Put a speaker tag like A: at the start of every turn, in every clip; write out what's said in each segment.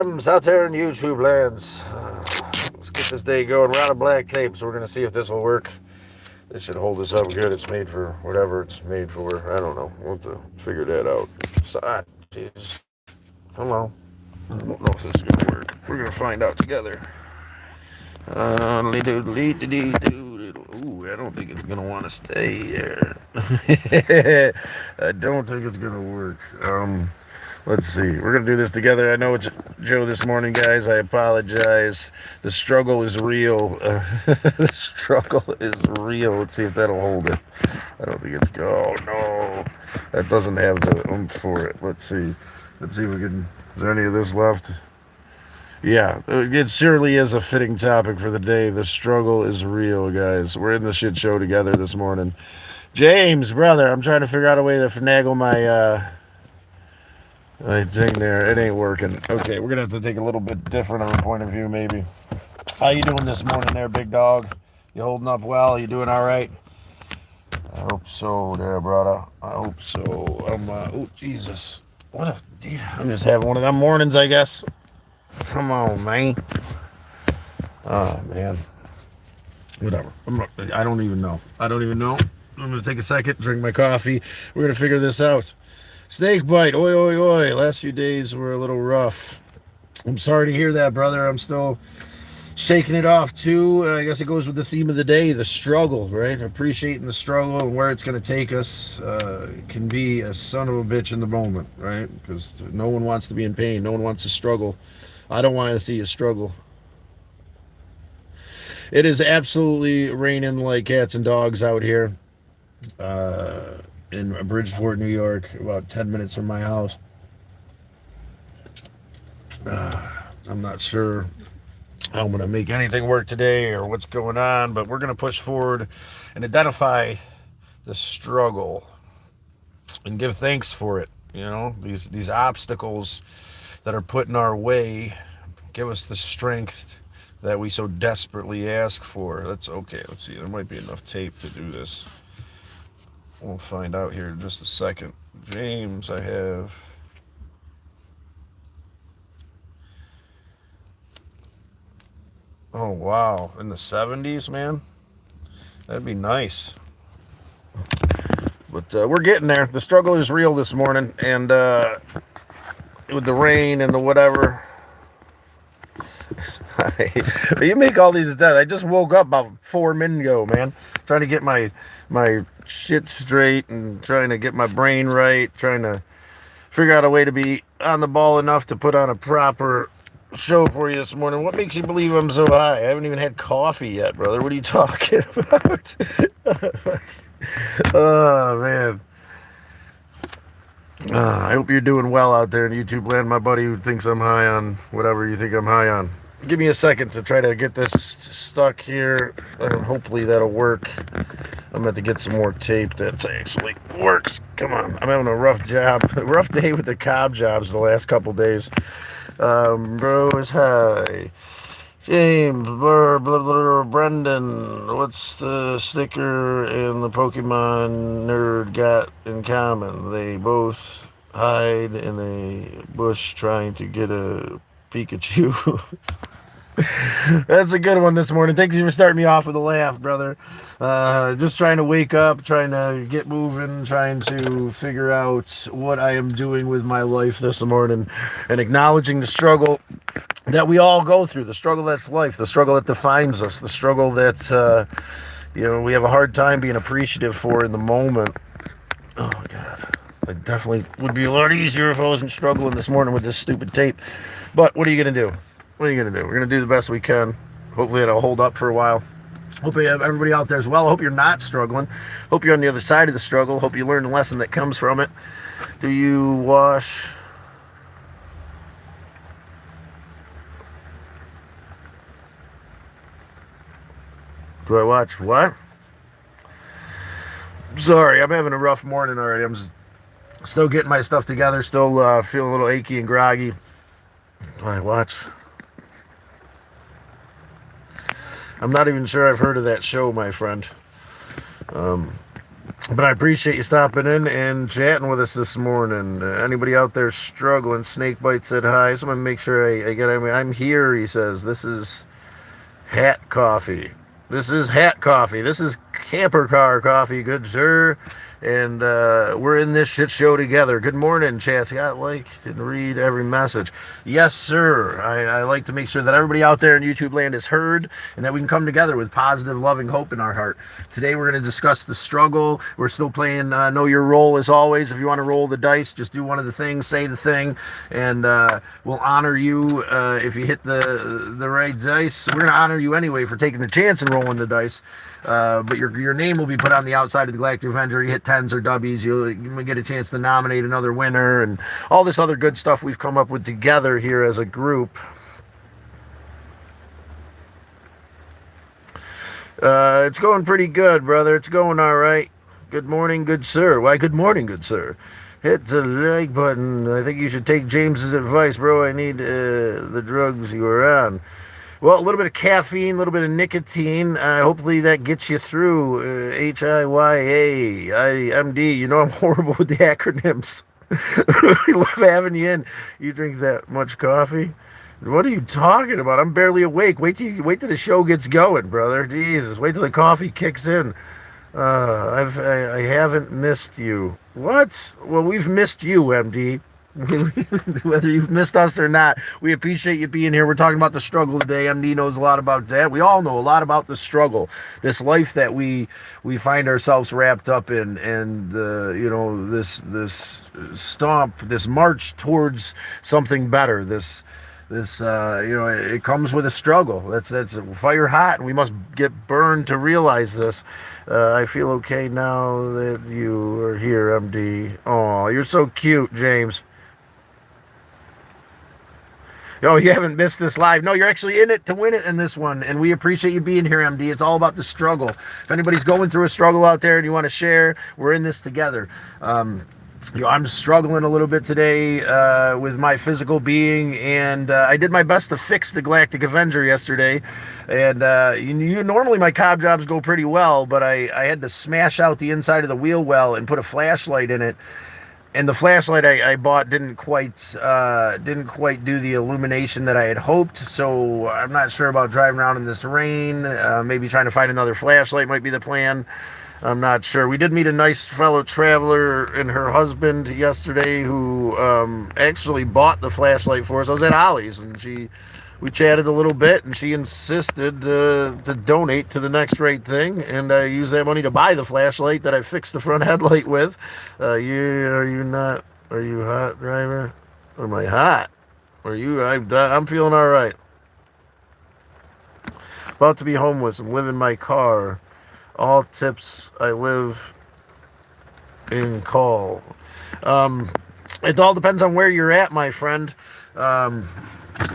A: out there in YouTube lands. Let's get this day going. We're out of black tape, so we're going to see if this will work. This should hold us up good. It's made for whatever it's made for. I don't know. We'll have to figure that out. Jeez. Come on. I don't know if this is going to work. We're going to find out together. Ooh, I don't think it's going to want to stay there. I don't think it's going to work. Let's see. We're going to do this together. I know it's Joe this morning, guys. I apologize. The struggle is real. The struggle is real. Let's see if that'll hold it. I don't think it's go. Oh, no. That doesn't have the oomph for it. Let's see. Let's see if we can. Is there any of this left? Yeah, it surely is a fitting topic for the day. The struggle is real, guys. We're in the shit show together this morning. James, brother, I'm trying to figure out a way to finagle my thing there. It ain't working. Okay, we're gonna have to take a little bit different of a point of view, maybe. How you doing this morning, there, big dog? You holding up well? You doing all right? I hope so, there, brother. I hope so. Oh Jesus, I'm just having one of them mornings, I guess. Come on, man. Oh man. Whatever. I don't even know. I don't even know. I'm gonna take a second, drink my coffee. We're gonna figure this out. Snake bite, oi, oi, oi. Last few days were a little rough. I'm sorry to hear that, brother. I'm still shaking it off, too. I guess it goes with the theme of the day, the struggle, right? Appreciating the struggle and where it's going to take us can be a son of a bitch in the moment, right? Because no one wants to be in pain. No one wants to struggle. I don't want to see you struggle. It is absolutely raining like cats and dogs out here. In Bridgeport, New York, about 10 minutes from my house. I'm not sure how I'm going to make anything work today or what's going on, but we're going to push forward and identify the struggle and give thanks for it. You know, these obstacles that are put in our way give us the strength that we so desperately ask for. That's okay. Let's see. There might be enough tape to do this. We'll find out here in just a second. James, I have. Oh, wow. In the 70s, man? That'd be nice. But we're getting there. The struggle is real this morning. And with the rain and the whatever. You make all these attempts. I just woke up about 4 minutes ago, man. Trying to get my shit straight and trying to get my brain right. Trying to figure out a way to be on the ball enough to put on a proper show for you this morning. What makes you believe I'm so high? I haven't even had coffee yet, brother. What are you talking about? Oh, man. I hope you're doing well out there in YouTube land, my buddy who thinks I'm high on whatever you think I'm high on. Give me a second to try to get this stuck here. Hopefully that'll work. I'm going to get some more tape that actually works. Come on. I'm having a rough day with the cob jobs the last couple days. Bros, hi. James, Brendan, what's the sticker and the Pokemon nerd got in common? They both hide in a bush trying to get a Pikachu. That's a good one this morning. Thank you for starting me off with a laugh, brother. Just trying to wake up, trying to get moving, trying to figure out what I am doing with my life this morning, and acknowledging the struggle that we all go through, the struggle that's life, the struggle that defines us, the struggle that we have a hard time being appreciative for in the moment. Oh, God. It definitely would be a lot easier if I wasn't struggling this morning with this stupid tape. But what are you going to do? What are you going to do? We're going to do the best we can. Hopefully it'll hold up for a while. Hope you have everybody out there as well. Hope you're not struggling. Hope you're on the other side of the struggle. Hope you learn the lesson that comes from it. Do you wash... Do I watch what? Sorry, I'm having a rough morning already. I'm still getting my stuff together. Still feeling a little achy and groggy. Do I watch? I'm not even sure I've heard of that show, my friend. But I appreciate you stopping in and chatting with us this morning. Anybody out there struggling? Snakebite said hi. Someone make sure I get. I'm here. He says this is Hat Coffee. This is Hat Coffee. This is Camper Car Coffee, good sir. And we're in this shit show together. Good morning, chat. Got like didn't read every message. Yes, sir. I like to make sure that everybody out there in YouTube land is heard and that we can come together with positive, loving hope in our heart. Today we're going to discuss the struggle. We're still playing Know Your Role as always. If you want to roll the dice, just do one of the things, say the thing, and we'll honor you if you hit the right dice. We're going to honor you anyway for taking the chance and rolling the dice. But your name will be put on the outside of the Galactic Avenger. You hit tens or dubbies, you may get a chance to nominate another winner and all this other good stuff we've come up with together here as a group. It's going pretty good, brother. It's going all right. Good morning, good sir. Why, good morning, good sir. Hit the like button. I think you should take James's advice, bro. I need the drugs you are on. Well, a little bit of caffeine, a little bit of nicotine. Hopefully that gets you through. HIYA, You know I'm horrible with the acronyms. We love having you in. You drink that much coffee? What are you talking about? I'm barely awake. Wait till the show gets going, brother. Jesus, wait till the coffee kicks in. I haven't missed you. What? Well, we've missed you, MD. Whether you've missed us or not, we appreciate you being here. We're talking about the struggle today. MD knows a lot about that. We all know a lot about the struggle, this life that we find ourselves wrapped up in, and this stomp, this march towards something better. This it comes with a struggle. That's fire hot, and we must get burned to realize this. I feel okay now that you are here, MD. Oh, you're so cute, James. Oh, you haven't missed this live. No, you're actually in it to win it in this one, and we appreciate you being here, MD. It's all about the struggle. If anybody's going through a struggle out there and you want to share, we're in this together. I'm struggling a little bit today with my physical being, and I did my best to fix the Galactic Avenger yesterday. And normally my cob jobs go pretty well, but I had to smash out the inside of the wheel well and put a flashlight in it. And the flashlight I bought didn't quite do the illumination that I had hoped. So I'm not sure about driving around in this rain. Maybe trying to find another flashlight might be the plan. I'm not sure. We did meet a nice fellow traveler and her husband yesterday who actually bought the flashlight for us. I was at Ollie's, and we chatted a little bit, and she insisted to donate to the Next Right Thing, and I used that money to buy the flashlight that I fixed the front headlight with. Are you hot, driver? Or am I hot? I'm feeling all right. About to be homeless and live in my car. All tips, I live in call. It all depends on where you're at, my friend.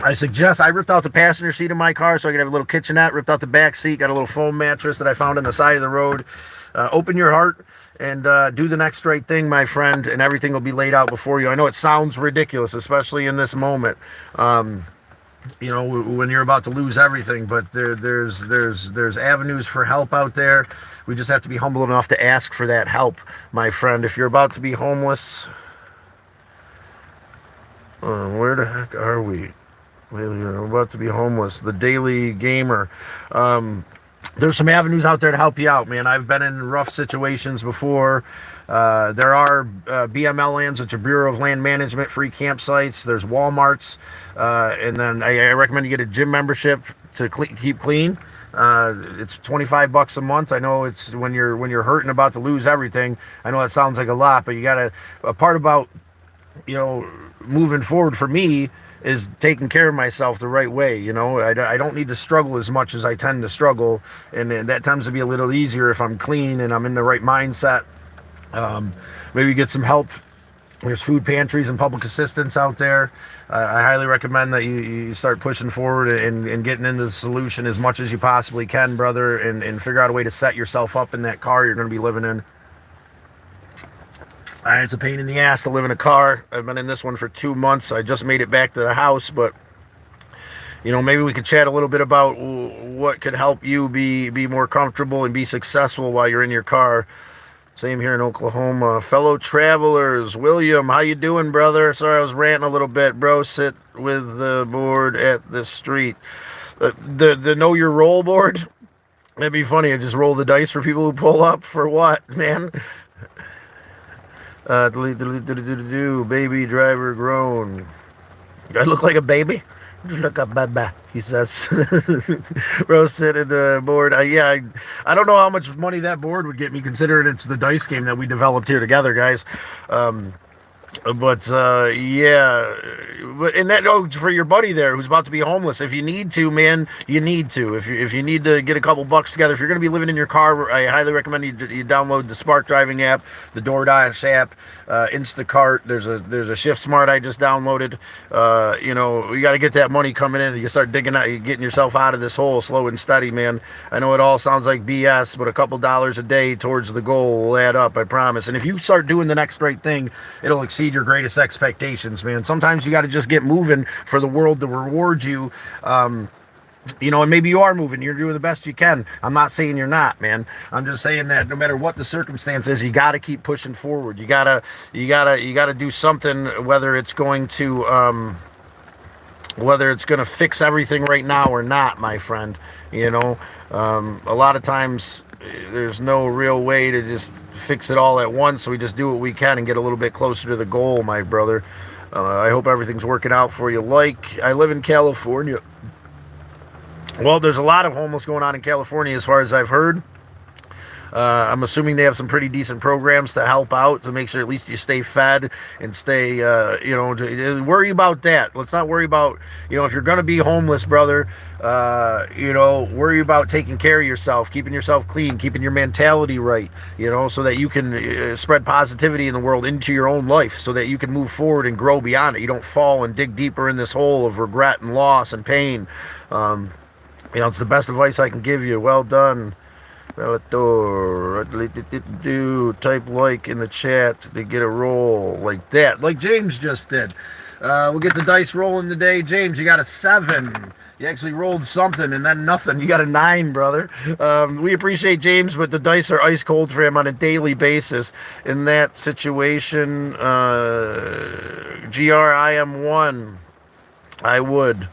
A: I suggest I ripped out the passenger seat of my car so I could have a little kitchenette, ripped out the back seat, got a little foam mattress that I found on the side of the road. Open your heart and do the next right thing, my friend, and everything will be laid out before you. I know it sounds ridiculous, especially in this moment. When you're about to lose everything, but there's avenues for help out there. We just have to be humble enough to ask for that help, my friend. If you're about to be homeless, where the heck are we? We're about to be homeless. The Daily Gamer. There's some avenues out there to help you out, man. I've been in rough situations before. There are BML lands, which are Bureau of Land Management, free campsites. There's Walmarts. And then I recommend you get a gym membership to keep clean. It's $25 a month. I know it's when you're hurting about to lose everything. I know that sounds like a lot, but a part about, moving forward for me is taking care of myself the right way. I don't need to struggle as much as I tend to struggle, and that tends to be a little easier if I'm clean and I'm in the right mindset. Maybe get some help. There's food pantries and public assistance out there. I highly recommend that you start pushing forward and getting into the solution as much as you possibly can, brother, and figure out a way to set yourself up in that car you're going to be living in. It's a pain in the ass to live in a car. I've been in this one for 2 months. I just made it back to the house, but maybe we could chat a little bit about what could help you be more comfortable and be successful while you're in your car. Same here in Oklahoma. Fellow travelers, William, how you doing, brother? Sorry, I was ranting a little bit, bro. Sit with the board at the street. The know your roll board. That'd be funny. I just roll the dice for people who pull up for what, man? Baby driver groan. Do I look like a baby? Look up, baba, he says. Bro, sit at the board. I don't know how much money that board would get me, considering it's the dice game that we developed here together, guys. But yeah, and that for your buddy there who's about to be homeless, if you need to, man, you need to. If you need to get a couple bucks together, if you're going to be living in your car, I highly recommend you download the Spark Driving app, the DoorDash app, Instacart. There's a Shift Smart I just downloaded. You got to get that money coming in. You start digging out, getting yourself out of this hole slow and steady, man. I know it all sounds like BS, but a couple dollars a day towards the goal will add up, I promise. And if you start doing the next right thing, it'll exceed your greatest expectations, man. Sometimes you got to just get moving for the world to reward you. And maybe you are moving, you're doing the best you can. I'm not saying you're not, man. I'm just saying that no matter what the circumstance is, you got to keep pushing forward. You gotta do something, whether it's going to fix everything right now or not, my friend. A lot of times there's no real way to just fix it all at once, so we just do what we can and get a little bit closer to the goal, my brother. I hope everything's working out for you. I live in California. Well, there's a lot of homeless going on in California as far as I've heard. I'm assuming they have some pretty decent programs to help out, to make sure at least you stay fed and stay, worry about that. Let's not worry about, if you're going to be homeless, brother, worry about taking care of yourself, keeping yourself clean, keeping your mentality right, so that you can spread positivity in the world into your own life, so that you can move forward and grow beyond it. You don't fall and dig deeper in this hole of regret and loss and pain. It's the best advice I can give you. Well done. Type like in the chat to get a roll like that, like James just did. We'll get the dice rolling today. James, you got a 7. You actually rolled something and then nothing. You got a 9, brother. We appreciate James, but the dice are ice cold for him on a daily basis. In that situation, GRIM1, I would.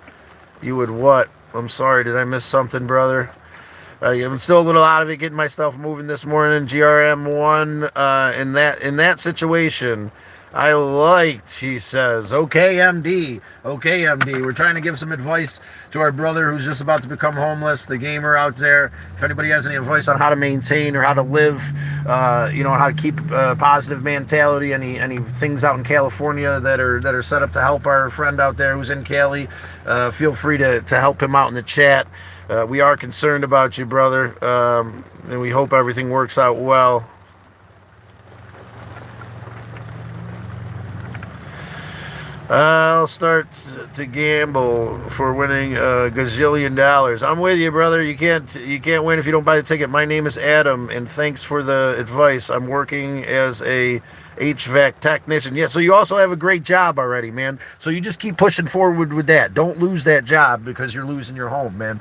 A: You would what? I'm sorry, did I miss something, brother? I'm still a little out of it, getting myself moving this morning. GRM1, in that situation, I liked, she says. Okay, MD. We're trying to give some advice to our brother who's just about to become homeless, the gamer out there. If anybody has any advice on how to maintain or how to live, how to keep a positive mentality, any things out in California that are set up to help our friend out there who's in Cali, feel free to help him out in the chat. We are concerned about you, brother, and we hope everything works out well. I'll start to gamble for winning a gazillion dollars. I'm with you, brother. You can't win if you don't buy the ticket. My name is Adam, and thanks for the advice. I'm working as a HVAC technician. Yeah, so you also have a great job already, man. So you just keep pushing forward with that. Don't lose that job because you're losing your home, man.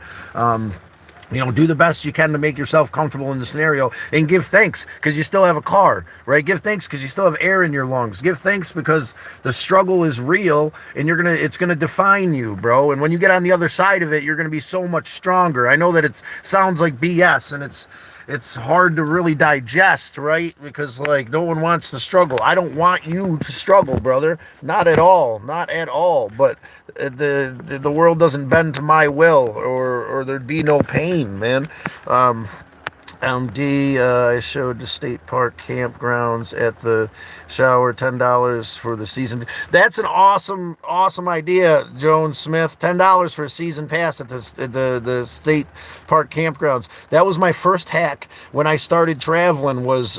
A: Do the best you can to make yourself comfortable in the scenario, and give thanks because you still have a car, right? Give thanks because you still have air in your lungs. Give thanks because the struggle is real, and it's gonna define you, bro. And when you get on the other side of it, you're gonna be so much stronger. I know that it sounds like BS, and it's hard to really digest, right? Because no one wants to struggle. I don't want you to struggle, brother. Not at all. But the world doesn't bend to my will, or there'd be no pain, man. MD, I showed the state park campgrounds at the shower, $10 for the season. That's an awesome idea, Joan Smith. $10 for a season pass at the state park campgrounds. That was my first hack when I started traveling, was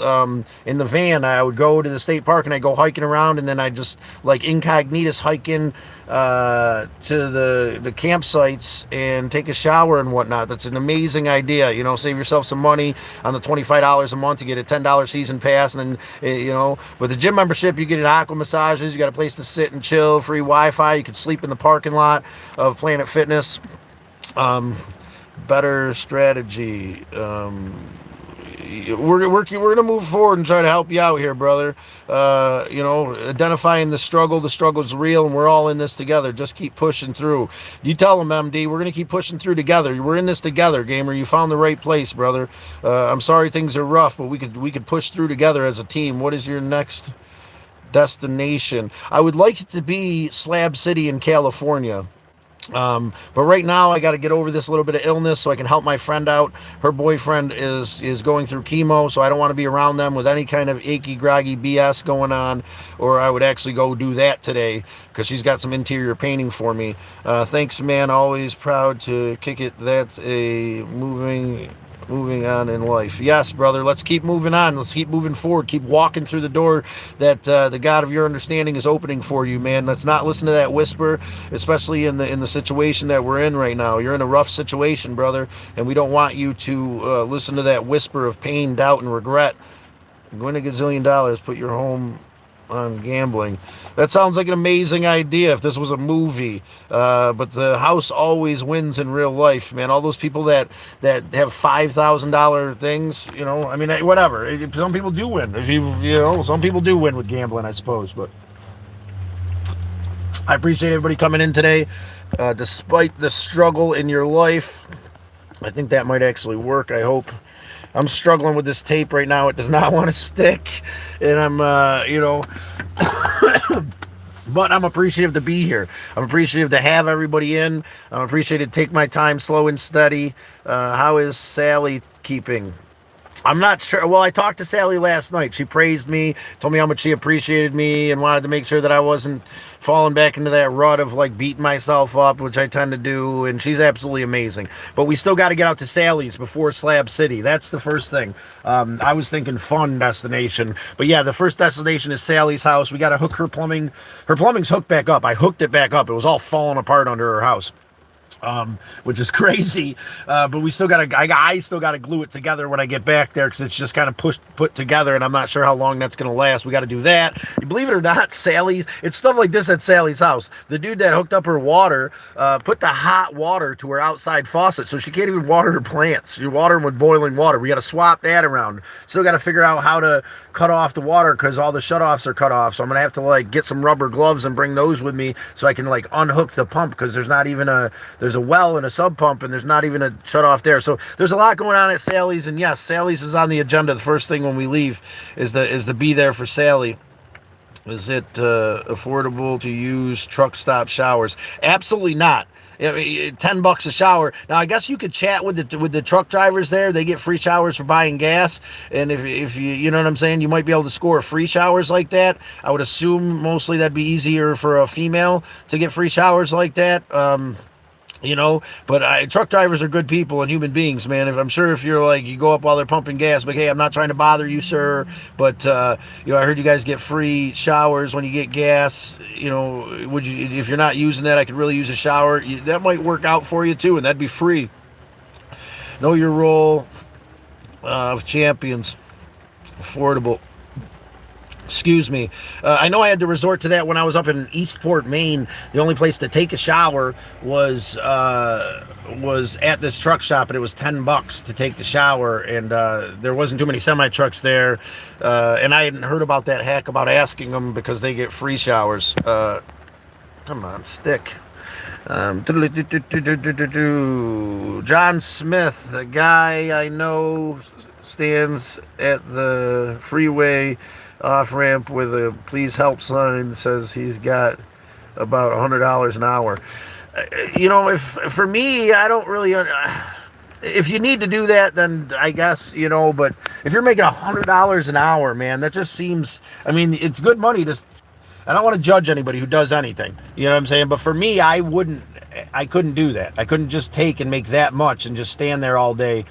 A: in the van. I would go to the state park and I'd go hiking around, and then I just incognitus hiking to the campsites and take a shower and whatnot. That's an amazing idea. Save yourself some money on the $25 a month. You get a $10 season pass, and then with the gym membership you get an aqua massages, you got a place to sit and chill, free Wi-Fi, you can sleep in the parking lot of Planet Fitness. Better strategy. we're gonna move forward and try to help you out here, brother. Identifying the struggle. The struggle's real, and we're all in this together. Just keep pushing through. You tell them, MD, we're gonna keep pushing through together. We're in this together, gamer. You found the right place, brother. I'm sorry things are rough, but we could push through together as a team. What is your next destination? I would like it to be Slab City in California. But right now I got to get over this little bit of illness so I can help my friend out. Her boyfriend is going through chemo, so I don't want to be around them with any kind of achy groggy BS going on, or I would actually go do that today because she's got some interior painting for me. Thanks, man. Always proud to kick it. That's a moving on in life. Yes, brother, let's keep moving on. Let's keep moving forward. Keep walking through the door that the God of your understanding is opening for you, man. Let's not listen to that whisper, especially in the situation that we're in right now. You're in a rough situation, brother, and we don't want you to listen to that whisper of pain, doubt, and regret. Win $1 gazillion, put your home on gambling. That sounds like an amazing idea if this was a movie, but the house always wins in real life, man. All those people that have $5,000 things, I mean, whatever. Some people do win. Some people do win with gambling, I suppose. But I appreciate everybody coming in today, despite the struggle in your life. I think that might actually work. I hope. I'm struggling with this tape right now. It does not want to stick. And I'm, but I'm appreciative to be here. I'm appreciative to have everybody in. I'm appreciative to take my time slow and steady. How is Sally keeping? I'm not sure. Well, I talked to Sally last night. She praised me, told me how much she appreciated me, and wanted to make sure that I wasn't falling back into that rut of like beating myself up, which I tend to do. And she's absolutely amazing. But we still got to get out to Sally's before Slab City. That's the first thing. I was thinking fun destination, but yeah, the first destination is Sally's house. We got to hook her plumbing. Her plumbing's hooked back up. I hooked it back up. It was all falling apart under her house. Which is crazy, but we still gotta. I still gotta glue it together when I get back there because it's just kind of put together, and I'm not sure how long that's gonna last. We got to do that. You believe it or not, Sally's. It's stuff like this at Sally's house. The dude that hooked up her water put the hot water to her outside faucet, so she can't even water her plants. You water them with boiling water. We got to swap that around. Still got to figure out how to cut off the water because all the shutoffs are cut off. So I'm gonna have to like get some rubber gloves and bring those with me so I can like unhook the pump because there's a well and a sub pump and there's not even a shut off there. So there's a lot going on at Sally's, and yes, Sally's is on the agenda. The first thing when we leave is to be there for Sally. Is it affordable to use truck stop showers? Absolutely not. $10 a shower. Now I guess you could chat with the truck drivers there. They get free showers for buying gas, and if you know what I'm saying, you might be able to score free showers like that. I would assume mostly that'd be easier for a female to get free showers like that. But truck drivers are good people and human beings, man. I'm sure if you're like, you go up while they're pumping gas, but hey, I'm not trying to bother you, sir, but I heard you guys get free showers when you get gas. Would you, if you're not using that, I could really use a shower. That might work out for you too, and that'd be free. Know your role of champions. Affordable. Excuse me. I know I had to resort to that when I was up in Eastport, Maine. The only place to take a shower was at this truck shop, and it was $10 to take the shower, and there wasn't too many semi-trucks there, and I hadn't heard about that hack about asking them because they get free showers. Come on, stick. John Smith, the guy I know, stands at the freeway off-ramp with a please help sign, says he's got about $100 an hour. If for me, I don't really if you need to do that, then I guess, but if you're making $100 an hour, man, that just seems, it's good money. I don't want to judge anybody who does anything, you know what I'm saying? But for me, I couldn't do that. I couldn't just take and make that much and just stand there all day.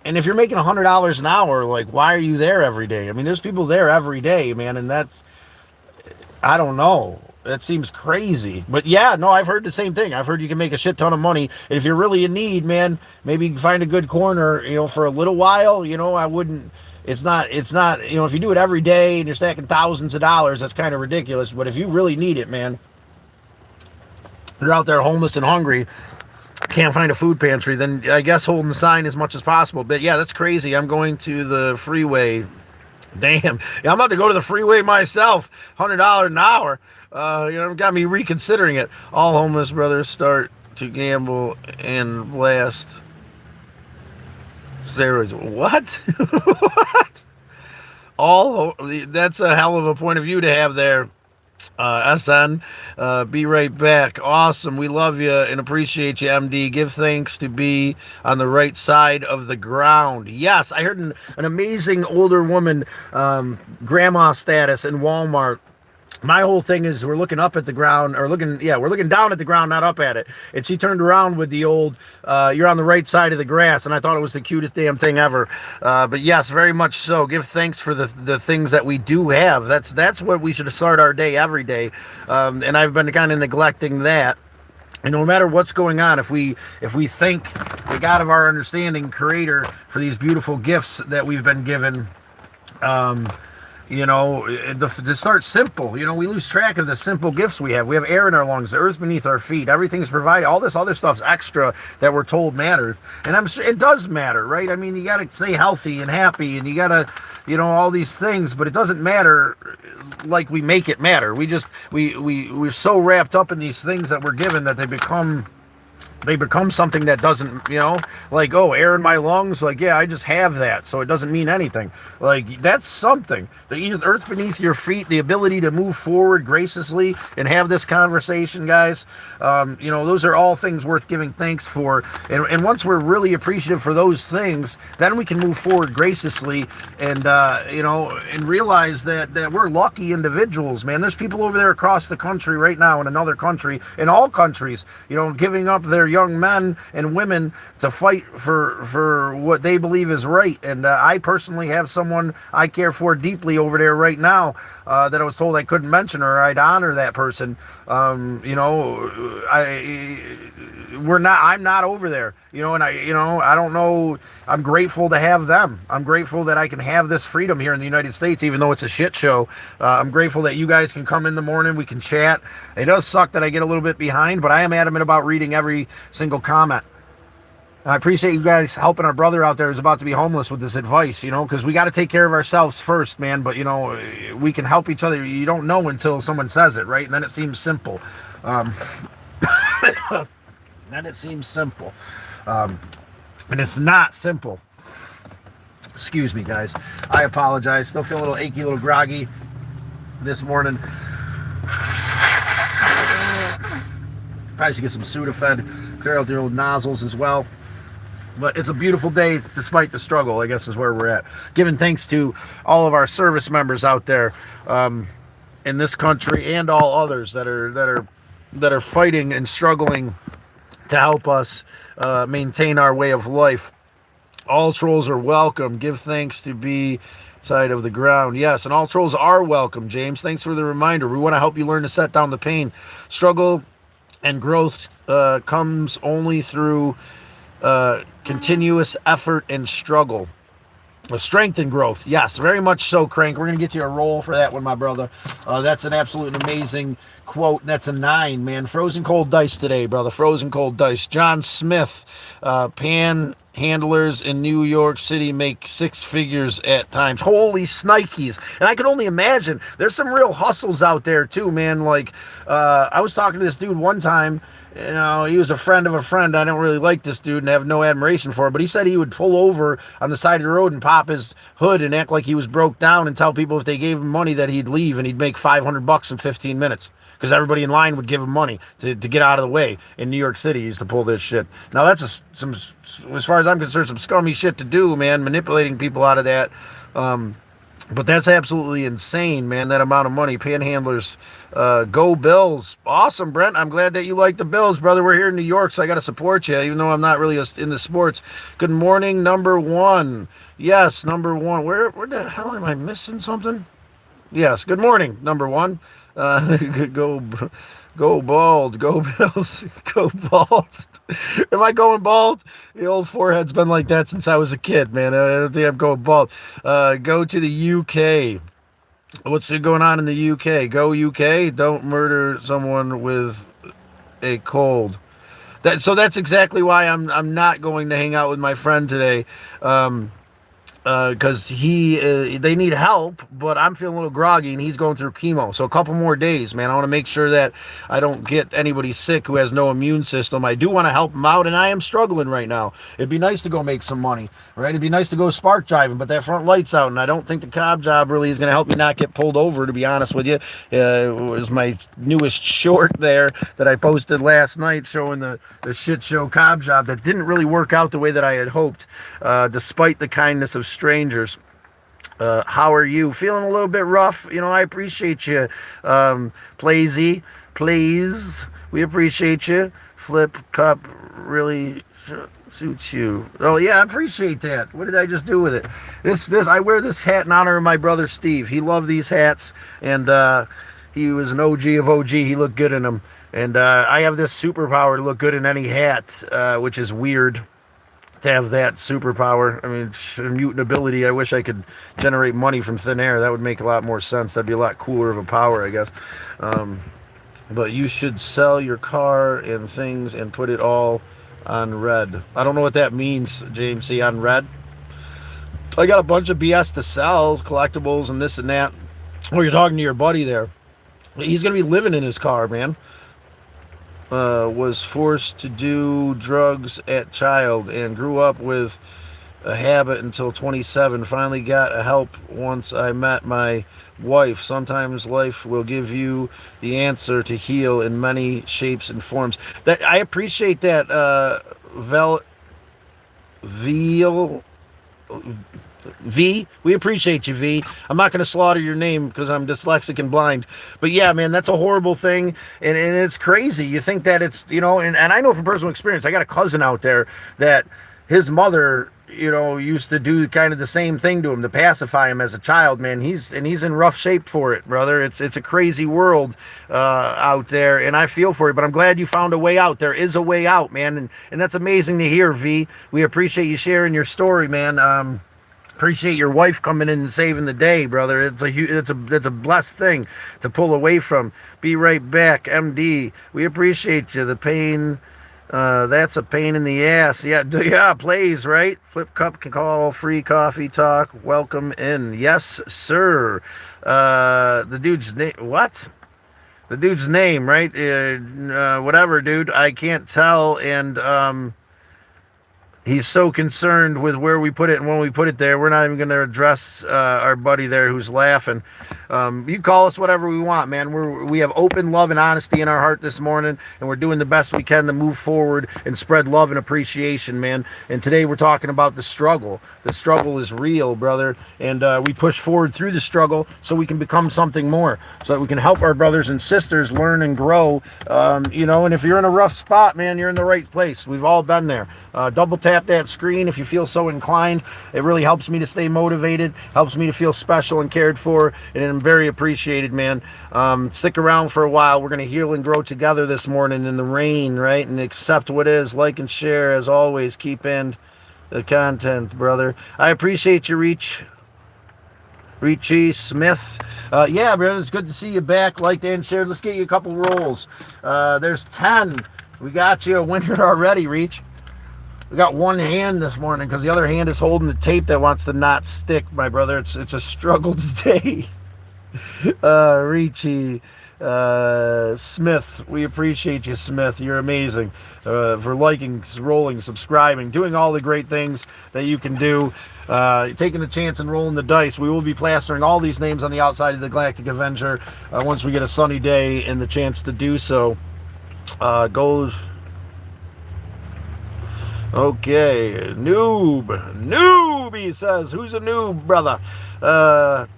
A: And if you're making $100 an hour, like, why are you there every day? There's people there every day, man, and I don't know. That seems crazy. But yeah, no, I've heard the same thing. I've heard you can make a shit ton of money. And if you're really in need, man, maybe you can find a good corner, for a little while. I wouldn't, it's not, if you do it every day and you're stacking thousands of dollars, that's kind of ridiculous. But if you really need it, man, you're out there homeless and hungry, can't find a food pantry, then I guess holding the sign as much as possible. But yeah, that's crazy. I'm going to the freeway. Damn. Yeah, I'm about to go to the freeway myself. $100 an hour. Got me reconsidering it. All homeless brothers start to gamble and blast steroids. What? What? That's a hell of a point of view to have there. SN, be right back. Awesome. We love you and appreciate you, MD. Give thanks to be on the right side of the ground. Yes, I heard an amazing older woman, grandma status in Walmart. My whole thing is we're looking up at the ground, or we're looking down at the ground, not up at it. And she turned around with the old, you're on the right side of the grass. And I thought it was the cutest damn thing ever. But yes, very much so. Give thanks for the things that we do have. That's what we should start our day every day. And I've been kind of neglecting that. And no matter what's going on, if we thank the God of our understanding, creator, for these beautiful gifts that we've been given, to start simple. We lose track of the simple gifts we have. We have air in our lungs, the earth beneath our feet. Everything's provided. All this other stuff's extra that we're told matters. And I'm sure it does matter, right? I mean, you got to stay healthy and happy, and you got to, all these things, but it doesn't matter like we make it matter. We're so wrapped up in these things that we're given that they become something that doesn't, like, oh, air in my lungs. Like, yeah, I just have that, so it doesn't mean anything. Like, that's something. The earth beneath your feet, the ability to move forward graciously and have this conversation, guys. Those are all things worth giving thanks for. And once we're really appreciative for those things, then we can move forward graciously and realize that we're lucky individuals, man. There's people over there across the country right now, in another country, in all countries, giving up their young men and women to fight for what they believe is right. And I personally have someone I care for deeply over there right now that I was told I couldn't mention, or I'd honor that person. I'm not over there, and I don't know. I'm grateful to have them. I'm grateful that I can have this freedom here in the United States, even though it's a shit show. I'm grateful that you guys can come in the morning. We can chat. It does suck that I get a little bit behind, but I am adamant about reading every single comment. I appreciate you guys helping our brother out there who's about to be homeless with this advice, because we got to take care of ourselves first, man. But, we can help each other. You don't know until someone says it, right? And then it seems simple. And it's not simple. Excuse me, guys. I apologize. Still feeling a little achy, a little groggy this morning. Probably should get some Sudafed, clear out the old nozzles as well. But it's a beautiful day despite the struggle, I guess, is where we're at. Giving thanks to all of our service members out there in this country and all others that are fighting and struggling to help us maintain our way of life. All trolls are welcome. Give thanks to be side of the ground. Yes, and all trolls are welcome, James. Thanks for the reminder. We want to help you learn to set down the pain. Struggle and growth comes only through continuous effort and struggle. Strength and growth. Yes, very much so, Crank. We're going to get you a roll for that one, my brother. That's an absolute amazing quote. That's a 9, man. Frozen cold dice today, brother. Frozen cold dice. John Smith, panhandlers in New York City make 6 figures at times. Holy snikes. And I can only imagine. There's some real hustles out there, too, man. Like, I was talking to this dude one time. He was a friend of a friend. I don't really like this dude and have no admiration for him, but he said he would pull over on the side of the road and pop his hood and act like he was broke down and tell people if they gave him money that he'd leave and he'd make $500 in 15 minutes because everybody in line would give him money to get out of the way. In New York City, he used to pull this shit. Now, that's as far as I'm concerned, some scummy shit to do, man, manipulating people out of that. But that's absolutely insane, man, that amount of money. Panhandlers, go Bills. Awesome, Brent. I'm glad that you like the Bills, brother. We're here in New York, so I got to support you, even though I'm not really into sports. Good morning, number 1. Yes, number 1. Where the hell am I missing something? Yes, good morning, number 1. Go bald. Go Bills. Go bald. Am I going bald? The old forehead's been like that since I was a kid, man. I don't think I'm going bald. Go to the UK. What's going on in the UK? Go UK. Don't murder someone with a cold. So that's exactly why I'm not going to hang out with my friend today. Because they need help, but I'm feeling a little groggy and he's going through chemo. So a couple more days, man. I want to make sure that I don't get anybody sick who has no immune system. I do want to help him out, and I am struggling right now. It'd be nice to go make some money, right? It'd be nice to go spark driving, but that front light's out, and I don't think the Cobb job really is going to help me not get pulled over, to be honest with you. It was my newest short there that I posted last night showing the shit show Cobb job that didn't really work out the way that I had hoped, despite the kindness of strangers. How are you? Feeling a little bit rough? I appreciate you. Plazy, please. We appreciate you. Flip Cup really suits you. Oh yeah, I appreciate that. What did I just do with it? This I wear this hat in honor of my brother Steve. He loved these hats, and he was an OG of OG. He looked good in them, and I have this superpower to look good in any hat, which is weird to have that superpower. I mean, mutant ability. I wish I could generate money from thin air. That would make a lot more sense. That'd be a lot cooler of a power, I guess. But you should sell your car and things and put it all on red. I don't know what that means, James C. On red. I got a bunch of BS to sell, collectibles and this and that. Oh, you're talking to your buddy there. He's going to be living in his car, man. Was forced to do drugs at child and grew up with a habit until 27. Finally got help once I met my wife. Sometimes life will give you the answer to heal in many shapes and forms. That I appreciate that. V, we appreciate you, V. I'm not going to slaughter your name because I'm dyslexic and blind. But yeah, man, that's a horrible thing. And it's crazy. You think that it's, and I know from personal experience, I got a cousin out there that his mother, used to do kind of the same thing to him to pacify him as a child, man. He's in rough shape for it, brother. It's a crazy world out there, and I feel for you, but I'm glad you found a way out. There is a way out, man. And that's amazing to hear, V. We appreciate you sharing your story, man. Appreciate your wife coming in and saving the day, brother. It's a blessed thing to pull away from. Be right back, MD. We appreciate you. The pain, that's a pain in the ass. Yeah, plays, right? Flip Cup can call, free coffee talk. Welcome in. Yes, sir. The dude's name, what? The dude's name, right? Whatever, dude. I can't tell, and he's so concerned with where we put it and when we put it there. We're not even going to address our buddy there who's laughing. You call us whatever we want, man. We have open love and honesty in our heart this morning, and we're doing the best we can to move forward and spread love and appreciation, man. And today we're talking about the struggle. The struggle is real, brother, and we push forward through the struggle so we can become something more, so that we can help our brothers and sisters learn and grow. And if you're in a rough spot, man, you're in the right place. We've all been there. Double tap that screen if you feel so inclined. It really helps me to stay motivated, helps me to feel special and cared for, and I'm very appreciated, man. Stick around for a while. We're going to heal and grow together this morning in the rain, right? And accept what is. Like and share, as always. Keep in the content, brother. I appreciate you, Richie Smith. Yeah, brother, it's good to see you back. Liked and shared. Let's get you a couple rolls. There's 10. We got you a winner already, Reach. We got one hand this morning because the other hand is holding the tape that wants to not stick, my brother. It's a struggle today. Richie Smith, we appreciate you, Smith. You're amazing for liking, rolling, subscribing, doing all the great things that you can do. Taking the chance and rolling the dice. We will be plastering all these names on the outside of the Galactic Avenger once we get a sunny day and the chance to do so. Goes. Okay, noob, he says. Who's a noob, brother? Not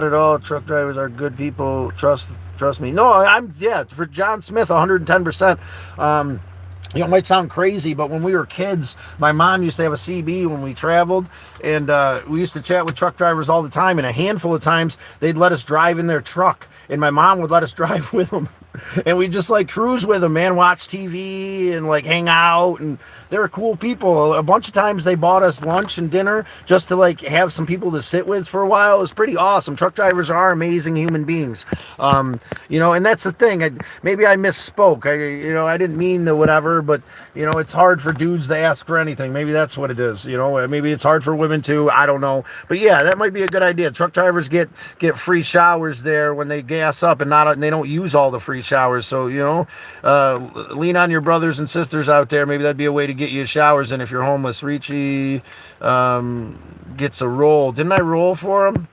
A: at all. Truck drivers are good people. Trust me. No, for John Smith, 110%. It might sound crazy, but when we were kids, my mom used to have a CB when we traveled, and we used to chat with truck drivers all the time, and a handful of times they'd let us drive in their truck, and my mom would let us drive with them. And we just like cruise with them, man, watch TV and like hang out. And they were cool people. A bunch of times they bought us lunch and dinner just to like have some people to sit with for a while. It was pretty awesome. Truck drivers are amazing human beings. And that's the thing. Maybe I misspoke. I didn't mean the whatever, but it's hard for dudes to ask for anything. Maybe that's what it is. Maybe it's hard for women too. I don't know. But yeah, that might be a good idea. Truck drivers get free showers there when they gas up, and they don't use all the free showers. So lean on your brothers and sisters out there. Maybe that'd be a way to get you showers in if you're homeless. Richie gets a roll. Didn't I roll for him?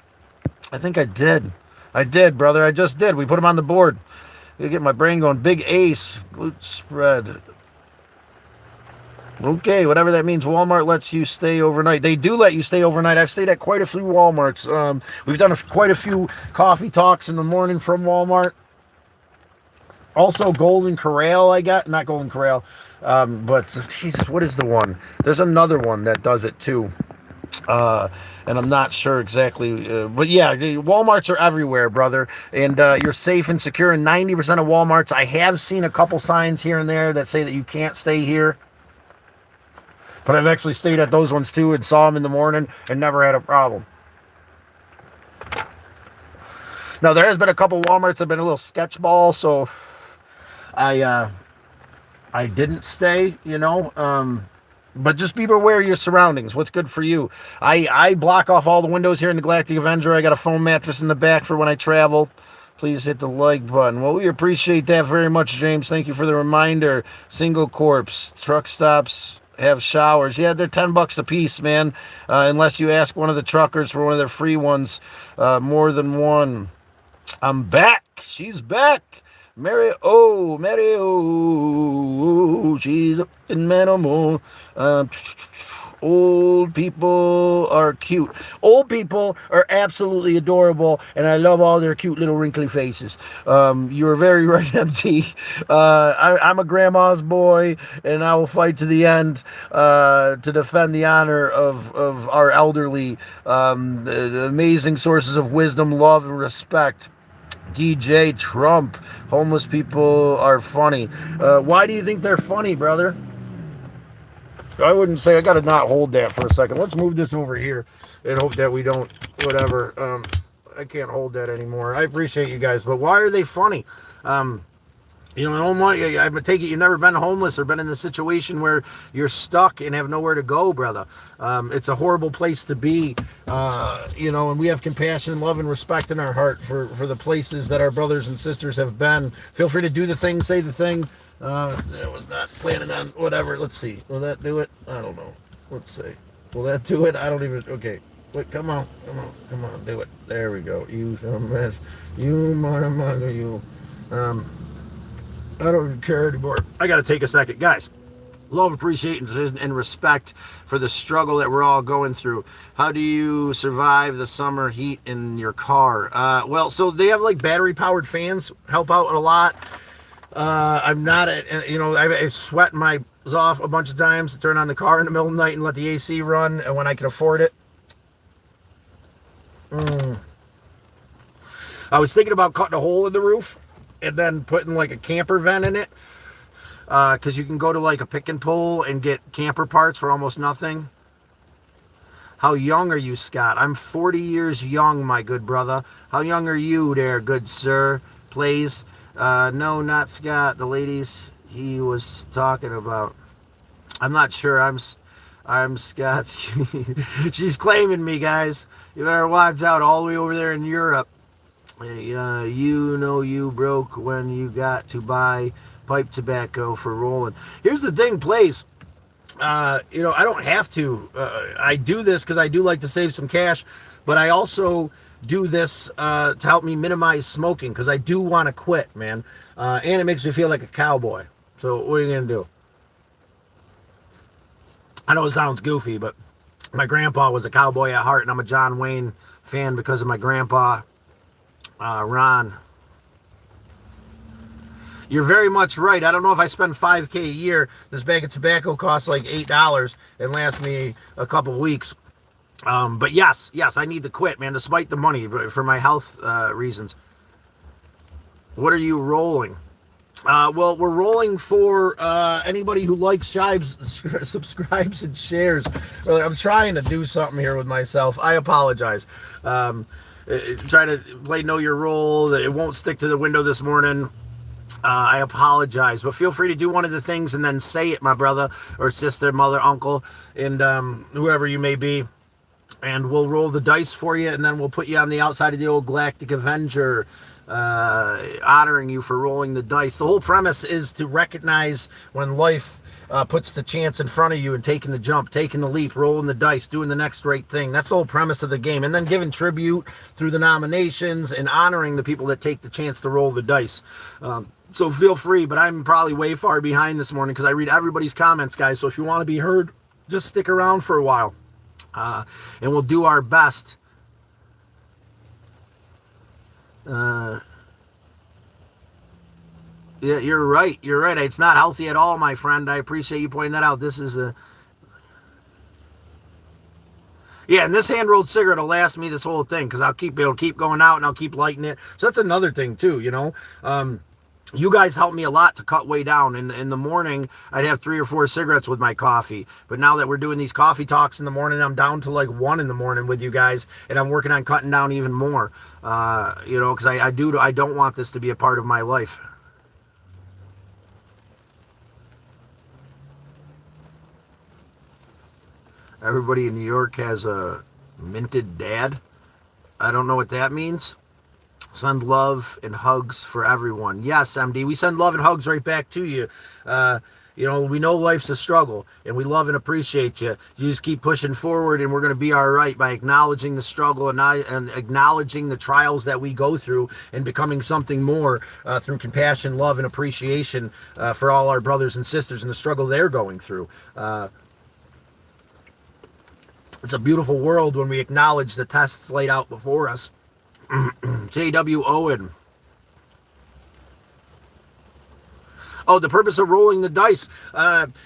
A: I think I did. I did, brother. I just did. We put him on the board. You get my brain going. Big Ace glute spread. Okay, whatever that means. Walmart lets you stay overnight. They do let you stay overnight. I've stayed at quite a few Walmarts. We've done quite a few coffee talks in the morning from Walmart. Also, Golden Corral I got. Not Golden Corral, but Jesus, what is the one? There's another one that does it too. And I'm not sure exactly, but yeah, Walmarts are everywhere, brother, and you're safe and secure in 90% of Walmarts. I have seen a couple signs here and there that say that you can't stay here, but I've actually stayed at those ones too and saw them in the morning and never had a problem. Now, there has been a couple Walmarts that have been a little sketchball, so I didn't stay, but just be aware of your surroundings. What's good for you? I block off all the windows here in the Galactic Avenger. I got a foam mattress in the back for when I travel. Please hit the like button. Well, we appreciate that very much, James. Thank you for the reminder. Single corpse. Truck stops have showers. Yeah, they're $10 a piece, man. Unless you ask one of the truckers for one of their free ones. More than one. I'm back. She's back. Mary, she's up in Manimal. Old people are cute. Old people are absolutely adorable, and I love all their cute little wrinkly faces. You're very right, MT. I'm a grandma's boy, and I will fight to the end to defend the honor of our elderly, the amazing sources of wisdom, love, and respect. DJ Trump, homeless people are funny. Why do you think they're funny, brother? I wouldn't say. I gotta not hold that for a second. Let's move this over here and hope that we don't whatever. I can't hold that anymore. I appreciate you guys, but why are they funny? I don't want you. I take it you've never been homeless or been in the situation where you're stuck and have nowhere to go, brother. It's a horrible place to be, and we have compassion, love, and respect in our heart for the places that our brothers and sisters have been. Feel free to do the thing, say the thing. I was not planning on whatever. Let's see. Will that do it? I don't know. Let's see. Will that do it? I don't even. Okay. Wait, come on. Do it. There we go. You some mess. You motherfucker, you. I don't even care anymore. I got to take a second. Guys, love, appreciation, and respect for the struggle that we're all going through. How do you survive the summer heat in your car? So they have like battery-powered fans, help out a lot. I'm not, I sweat my off a bunch of times to turn on the car in the middle of the night and let the AC run when I can afford it. I was thinking about cutting a hole in the roof and then putting like a camper vent in it, because you can go to like a pick and pull and get camper parts for almost nothing. How young are you, Scott? I'm 40 years young, my good brother. How young are you there, good sir? Please. No, not Scott. The ladies he was talking about. I'm not sure. I'm Scott. She's claiming me, guys. You better watch out. All the way over there in Europe. You broke when you got to buy pipe tobacco for rolling. Here's the thing, please. I don't have to. I do this because I do like to save some cash, but I also do this to help me minimize smoking because I do want to quit, man. And it makes me feel like a cowboy. So what are you going to do? I know it sounds goofy, but my grandpa was a cowboy at heart, and I'm a John Wayne fan because of my grandpa. Ron, you're very much right. I don't know if I spend $5,000 a year. This bag of tobacco costs like $8 and lasts me a couple weeks. But yes, I need to quit, man, despite the money, for my health reasons. What are you rolling? Well, we're rolling for anybody who likes Shives, subscribes, and shares. I'm trying to do something here with myself. I apologize. Try to play Know Your Role. It won't stick to the window this morning. I apologize, but feel free to do one of the things and then say it, my brother or sister, mother, uncle, and whoever you may be. And we'll roll the dice for you, and then we'll put you on the outside of the old Galactic Avenger, honoring you for rolling the dice. The whole premise is to recognize when life puts the chance in front of you and taking the jump, taking the leap, rolling the dice, doing the next right thing. That's the whole premise of the game. And then giving tribute through the nominations and honoring the people that take the chance to roll the dice. So feel free, but I'm probably way far behind this morning because I read everybody's comments, guys. So if you want to be heard, just stick around for a while. And we'll do our best. Yeah, you're right. You're right. It's not healthy at all, my friend. I appreciate you pointing that out. This is a... Yeah, and this hand-rolled cigarette will last me this whole thing because it'll keep going out and I'll keep lighting it. So that's another thing too, you know. You guys helped me a lot to cut way down. In the morning, I'd have 3 or 4 cigarettes with my coffee. But now that we're doing these coffee talks in the morning, I'm down to like 1 in the morning with you guys, and I'm working on cutting down even more. You know, because I don't want this to be a part of my life. Everybody in New York has a minted dad. I don't know what that means. Send love and hugs for everyone. Yes, MD, we send love and hugs right back to you. You know, we know life's a struggle, and we love and appreciate you. You just keep pushing forward, and we're going to be all right by acknowledging the struggle and acknowledging the trials that we go through and becoming something more through compassion, love, and appreciation for all our brothers and sisters and the struggle they're going through. It's a beautiful world when we acknowledge the tests laid out before us. J.W. Owen. Oh, the purpose of rolling the dice.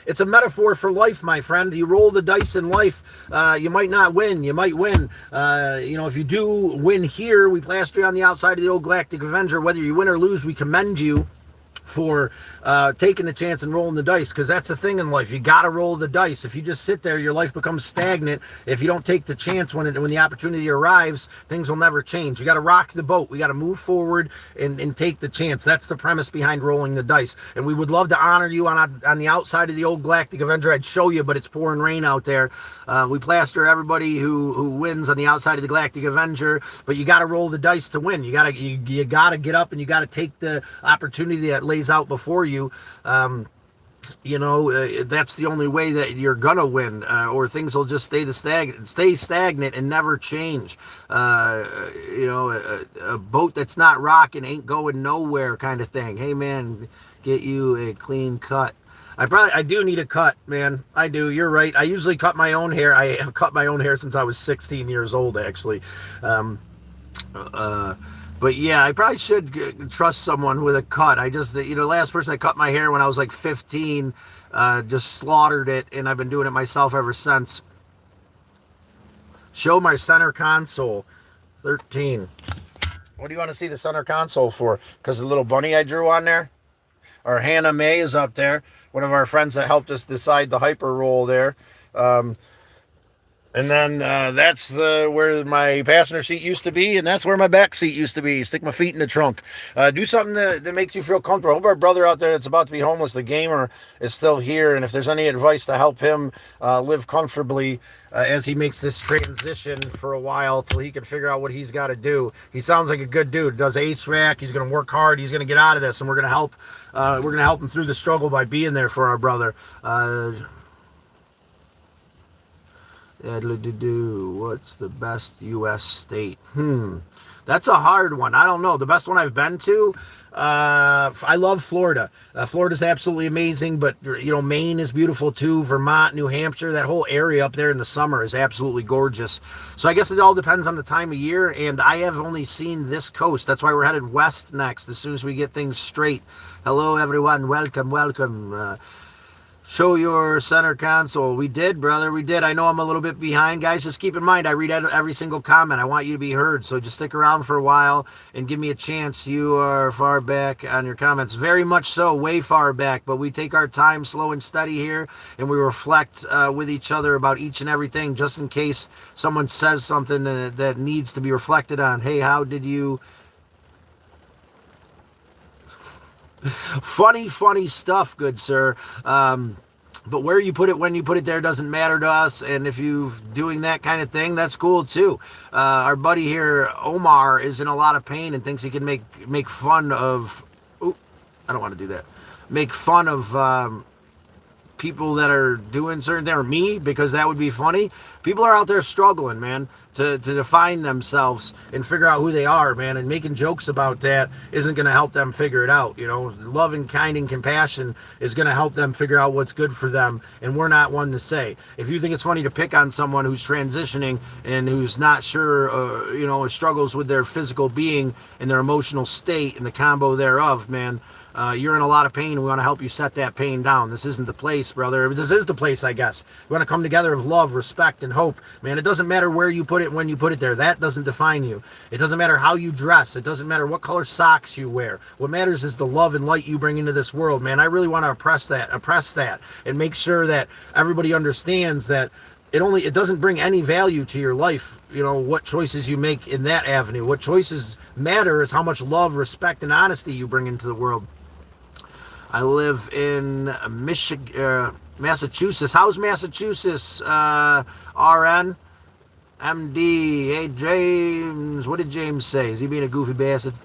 A: It's a metaphor for life, my friend. You roll the dice in life. You might not win. You might win. You know, if you do win here, we plaster you on the outside of the old Galactic Avenger. Whether you win or lose, we commend you for taking the chance and rolling the dice, because that's the thing in life. You got to roll the dice. If you just sit there, your life becomes stagnant. If you don't take the chance when the opportunity arrives, things will never change. You got to rock the boat. We got to move forward and take the chance. That's the premise behind rolling the dice. And we would love to honor you on the outside of the old Galactic Avenger. I'd show you, but it's pouring rain out there. We plaster everybody who wins on the outside of the Galactic Avenger, but you got to roll the dice to win. You got to get up and you got to take the opportunity that lays out before you. You know, that's the only way that you're gonna win, or things will just stay stagnant and never change. You know, a boat that's not rocking ain't going nowhere, kind of thing. Hey man, get you a clean cut. I do need a cut, man. I do. You're right. I usually cut my own hair. I have cut my own hair since I was 16 years old, actually. But yeah, I probably should trust someone with a cut. The last person that cut my hair when I was like 15, just slaughtered it, and I've been doing it myself ever since. Show my center console, 13. What do you want to see the center console for? Because the little bunny I drew on there? Or Hannah May is up there, one of our friends that helped us decide the hyper roll there. And then that's where my passenger seat used to be, and that's where my back seat used to be. Stick my feet in the trunk. Do something that makes you feel comfortable. I hope our brother out there that's about to be homeless, the gamer, is still here. And if there's any advice to help him live comfortably as he makes this transition for a while till he can figure out what he's got to do. He sounds like a good dude. Does HVAC. He's going to work hard. He's going to get out of this, and we're going to help. We're going to help him through the struggle by being there for our brother. What's the best U.S. state? That's a hard one. I don't know. The best one I've been to, I love Florida. Florida's absolutely amazing, but you know, Maine is beautiful too. Vermont, New Hampshire, that whole area up there in the summer is absolutely gorgeous. So I guess it all depends on the time of year, and I have only seen this coast. That's why we're headed west next as soon as we get things straight. Hello, everyone. Welcome.
B: Show your center console. We did, brother. We did. I know I'm a little bit behind, guys. Just keep in mind, I read every single comment. I want you to be heard. So just stick around for a while and give me a chance. You are far back on your comments. Very much so, way far back. But we take our time slow and steady here, and we reflect with each other about each and everything, just in case someone says something that needs to be reflected on. Hey, how did you... Funny stuff, good sir. But where you put it, when you put it there doesn't matter to us. And if you're doing that kind of thing, that's cool too. Our buddy here, Omar, is in a lot of pain and thinks he can make fun of... Ooh, I don't want to do that. Make fun of people that are doing certain things, or me, because that would be funny. People are out there struggling, man, to define themselves and figure out who they are, man, and making jokes about that isn't going to help them figure it out. You know, love and kind and compassion is going to help them figure out what's good for them, and we're not one to say. If you think it's funny to pick on someone who's transitioning and who's not sure, struggles with their physical being and their emotional state and the combo thereof, man, you're in a lot of pain, and we want to help you set that pain down. This isn't the place, brother. This is the place, I guess. We want to come together with love, respect, and hope. Man, it doesn't matter where you put it, when you put it there. That doesn't define you. It doesn't matter how you dress. It doesn't matter what color socks you wear. What matters is the love and light you bring into this world, man. I really want to oppress that, and make sure that everybody understands that it doesn't bring any value to your life, what choices you make in that avenue. What choices matter is how much love, respect, and honesty you bring into the world. I live in Michigan, Massachusetts. How's Massachusetts? RN, MD. Hey, James. What did James say? Is he being a goofy bastard?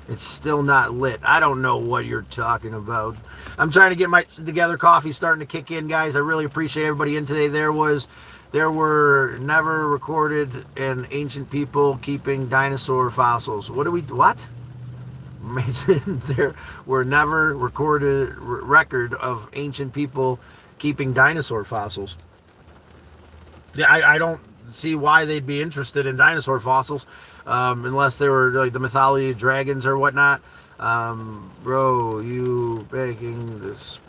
B: It's still not lit. I don't know what you're talking about. I'm trying to get my together. Coffee starting to kick in, guys. I really appreciate everybody in today. There were never recorded in ancient people keeping dinosaur fossils. What? Mason, there were never recorded record of ancient people keeping dinosaur fossils. Yeah, I don't see why they'd be interested in dinosaur fossils, unless they were like the mythology of dragons or whatnot. Bro, you baking this?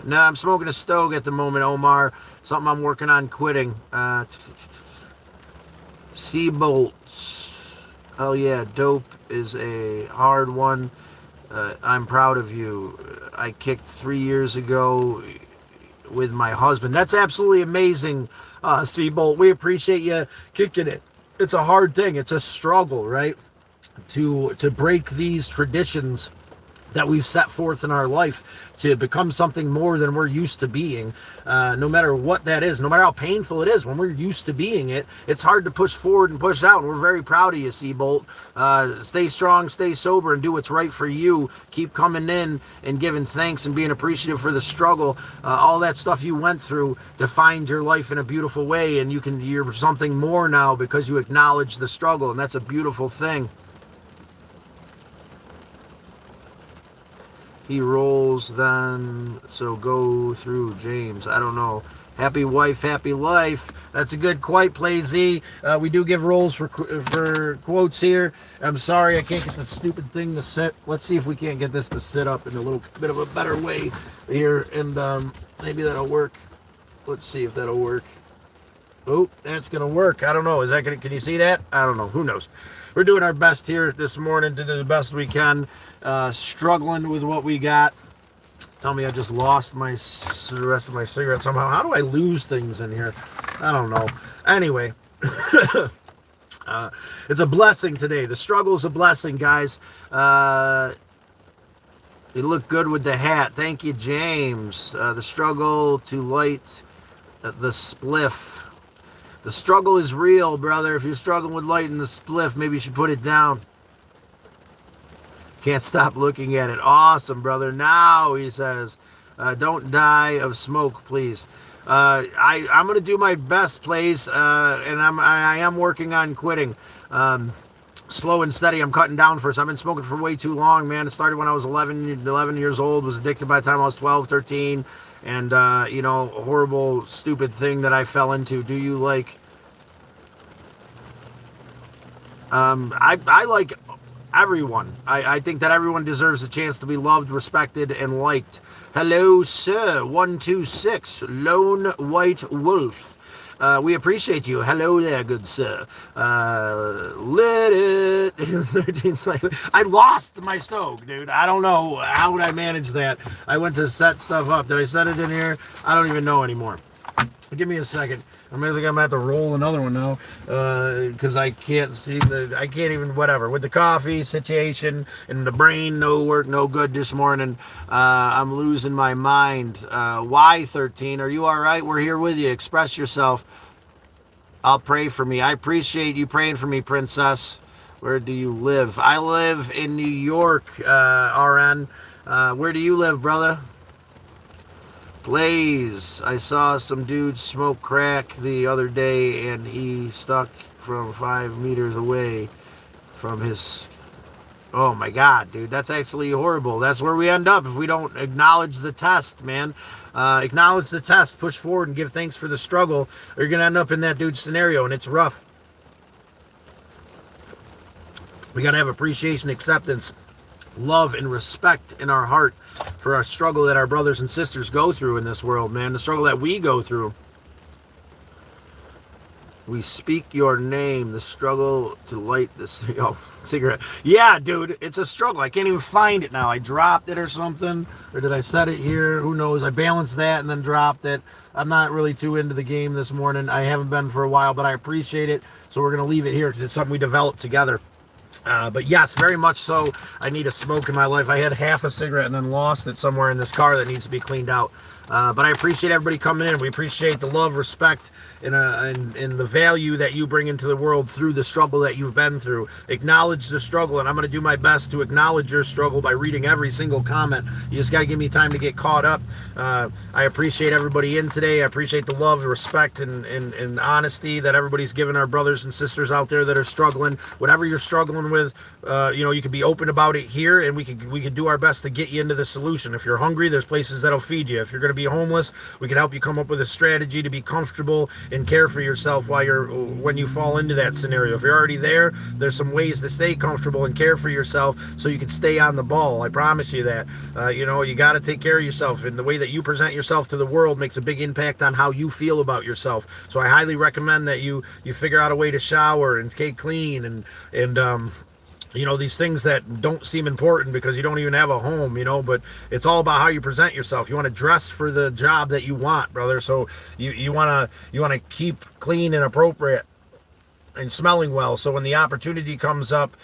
B: No, I'm smoking a stove at the moment, Omar. Something I'm working on quitting. Sea bolts. Oh yeah, dope is a hard one. I'm proud of you. I kicked 3 years ago with my husband. That's absolutely amazing, Seabolt. We appreciate you kicking it. It's a hard thing. It's a struggle, right? To break these traditions that we've set forth in our life to become something more than we're used to being, no matter what that is, no matter how painful it is. When we're used to being it, it's hard to push forward and push out, and we're very proud of you, Seabolt. Stay strong, stay sober, and do what's right for you. Keep coming in and giving thanks and being appreciative for the struggle, all that stuff you went through to find your life in a beautiful way, and you're something more now because you acknowledge the struggle, and that's a beautiful thing. He rolls then, so go through James. I don't know. Happy wife, happy life. That's a good quote, play Z. We do give rolls for quotes here. I'm sorry I can't get the stupid thing to sit. Let's see if we can't get this to sit up in a little bit of a better way here, and maybe that'll work. Let's see if that'll work. Oh, that's gonna work. I don't know. Is that gonna? Can you see that? I don't know. Who knows? We're doing our best here this morning to do the best we can. Struggling with what we got. Tell me I just lost the rest of my cigarette somehow. How do I lose things in here? I don't know. Anyway, it's a blessing today. The struggle's a blessing, guys. You look good with the hat. Thank you, James. The struggle to light the spliff. The struggle is real, brother. If you're struggling with lighting the spliff, maybe you should put it down. Can't stop looking at it. Awesome, brother. Now, he says, don't die of smoke, please. I'm going to do my best, please, and I am working on quitting. Slow and steady. I'm cutting down first. I've been smoking for way too long, man. It started when I was 11 years old, was addicted by the time I was 12, 13, and, a horrible, stupid thing that I fell into. Do you like... everyone. I think that everyone deserves a chance to be loved, respected, and liked. Hello, sir. 126, Lone White Wolf. We appreciate you. Hello there, good sir. Lit it. 13's like, I lost my stove, dude. I don't know. How would I manage that? I went to set stuff up. Did I set it in here? I don't even know anymore. Give me a second. I'm going to have to roll another one now because I can't see I can't even, whatever. With the coffee situation and the brain, no work, no good this morning. I'm losing my mind. Why 13? Are you all right? We're here with you. Express yourself. I'll pray for me. I appreciate you praying for me, princess. Where do you live? I live in New York, RN. Where do you live, brother? Blaze. I saw some dude smoke crack the other day and he stuck from 5 meters away from his... Oh my God, dude, that's actually horrible. That's where we end up if we don't acknowledge the test, man. Acknowledge the test, push forward and give thanks for the struggle. Or you're going to end up in that dude's scenario and it's rough. We got to have appreciation, acceptance, love, and respect in our heart for our struggle that our brothers and sisters go through in this world, man. The struggle that we go through. We speak your name, the struggle to light this cigarette. Yeah, dude, it's a struggle. I can't even find it now. I dropped it or something. Or did I set it here? Who knows? I balanced that and then dropped it. I'm not really too into the game this morning. I haven't been for a while, but I appreciate it. So we're going to leave it here because it's something we developed together. But yes, very much so. I need a smoke in my life. I had half a cigarette and then lost it somewhere in this car that needs to be cleaned out. But I appreciate everybody coming in. We appreciate the love, respect, and the value that you bring into the world through the struggle that you've been through. Acknowledge the struggle, and I'm going to do my best to acknowledge your struggle by reading every single comment. You just got to give me time to get caught up. I appreciate everybody in today. I appreciate the love, respect, and honesty that everybody's given our brothers and sisters out there that are struggling. Whatever you're struggling with, you can be open about it here, and we can do our best to get you into the solution. If you're hungry, there's places that'll feed you. If you're going to be homeless, we can help you come up with a strategy to be comfortable and care for yourself when you fall into that scenario. If you're already there, there's some ways to stay comfortable and care for yourself so you can stay on the ball. I promise you that. You got to take care of yourself, and the way that you present yourself to the world makes a big impact on how you feel about yourself. So I highly recommend that you figure out a way to shower and get clean and these things that don't seem important because you don't even have a home, but it's all about how you present yourself. You want to dress for the job that you want, brother. So you want to keep clean and appropriate and smelling well. So when the opportunity comes up,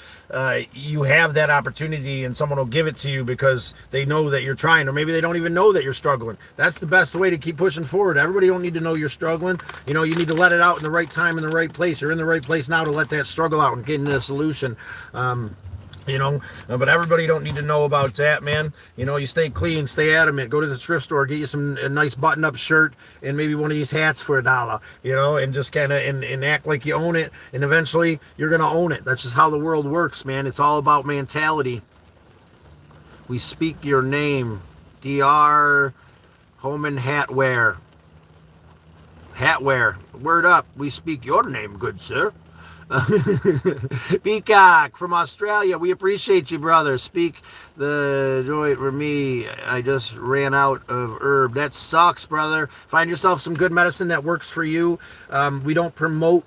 B: you have that opportunity and someone will give it to you because they know that you're trying, or maybe they don't even know that you're struggling. That's the best way to keep pushing forward. Everybody don't need to know you're struggling. You need to let it out in the right time, in the right place. You're in the right place now to let that struggle out and get into a solution. But everybody don't need to know about that, man. You stay clean, stay adamant, go to the thrift store, get you a nice button-up shirt and maybe one of these hats for $1, and just kind of and act like you own it, and eventually you're gonna own it. That's just how the world works, man. It's all about mentality. We speak your name. DR Home and Hatwear. Word up. We speak your name, good sir. Peacock from Australia, we appreciate you, brother. Speak the joint for me. I just ran out of herb. That sucks, brother. Find yourself some good medicine that works for you. We don't promote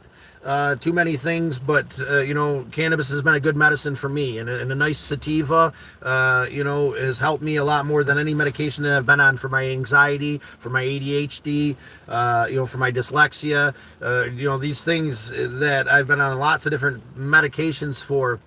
B: too many things, but cannabis has been a good medicine for me, and a nice sativa has helped me a lot more than any medication that I've been on for my anxiety, for my ADHD, for my dyslexia, these things that I've been on lots of different medications for.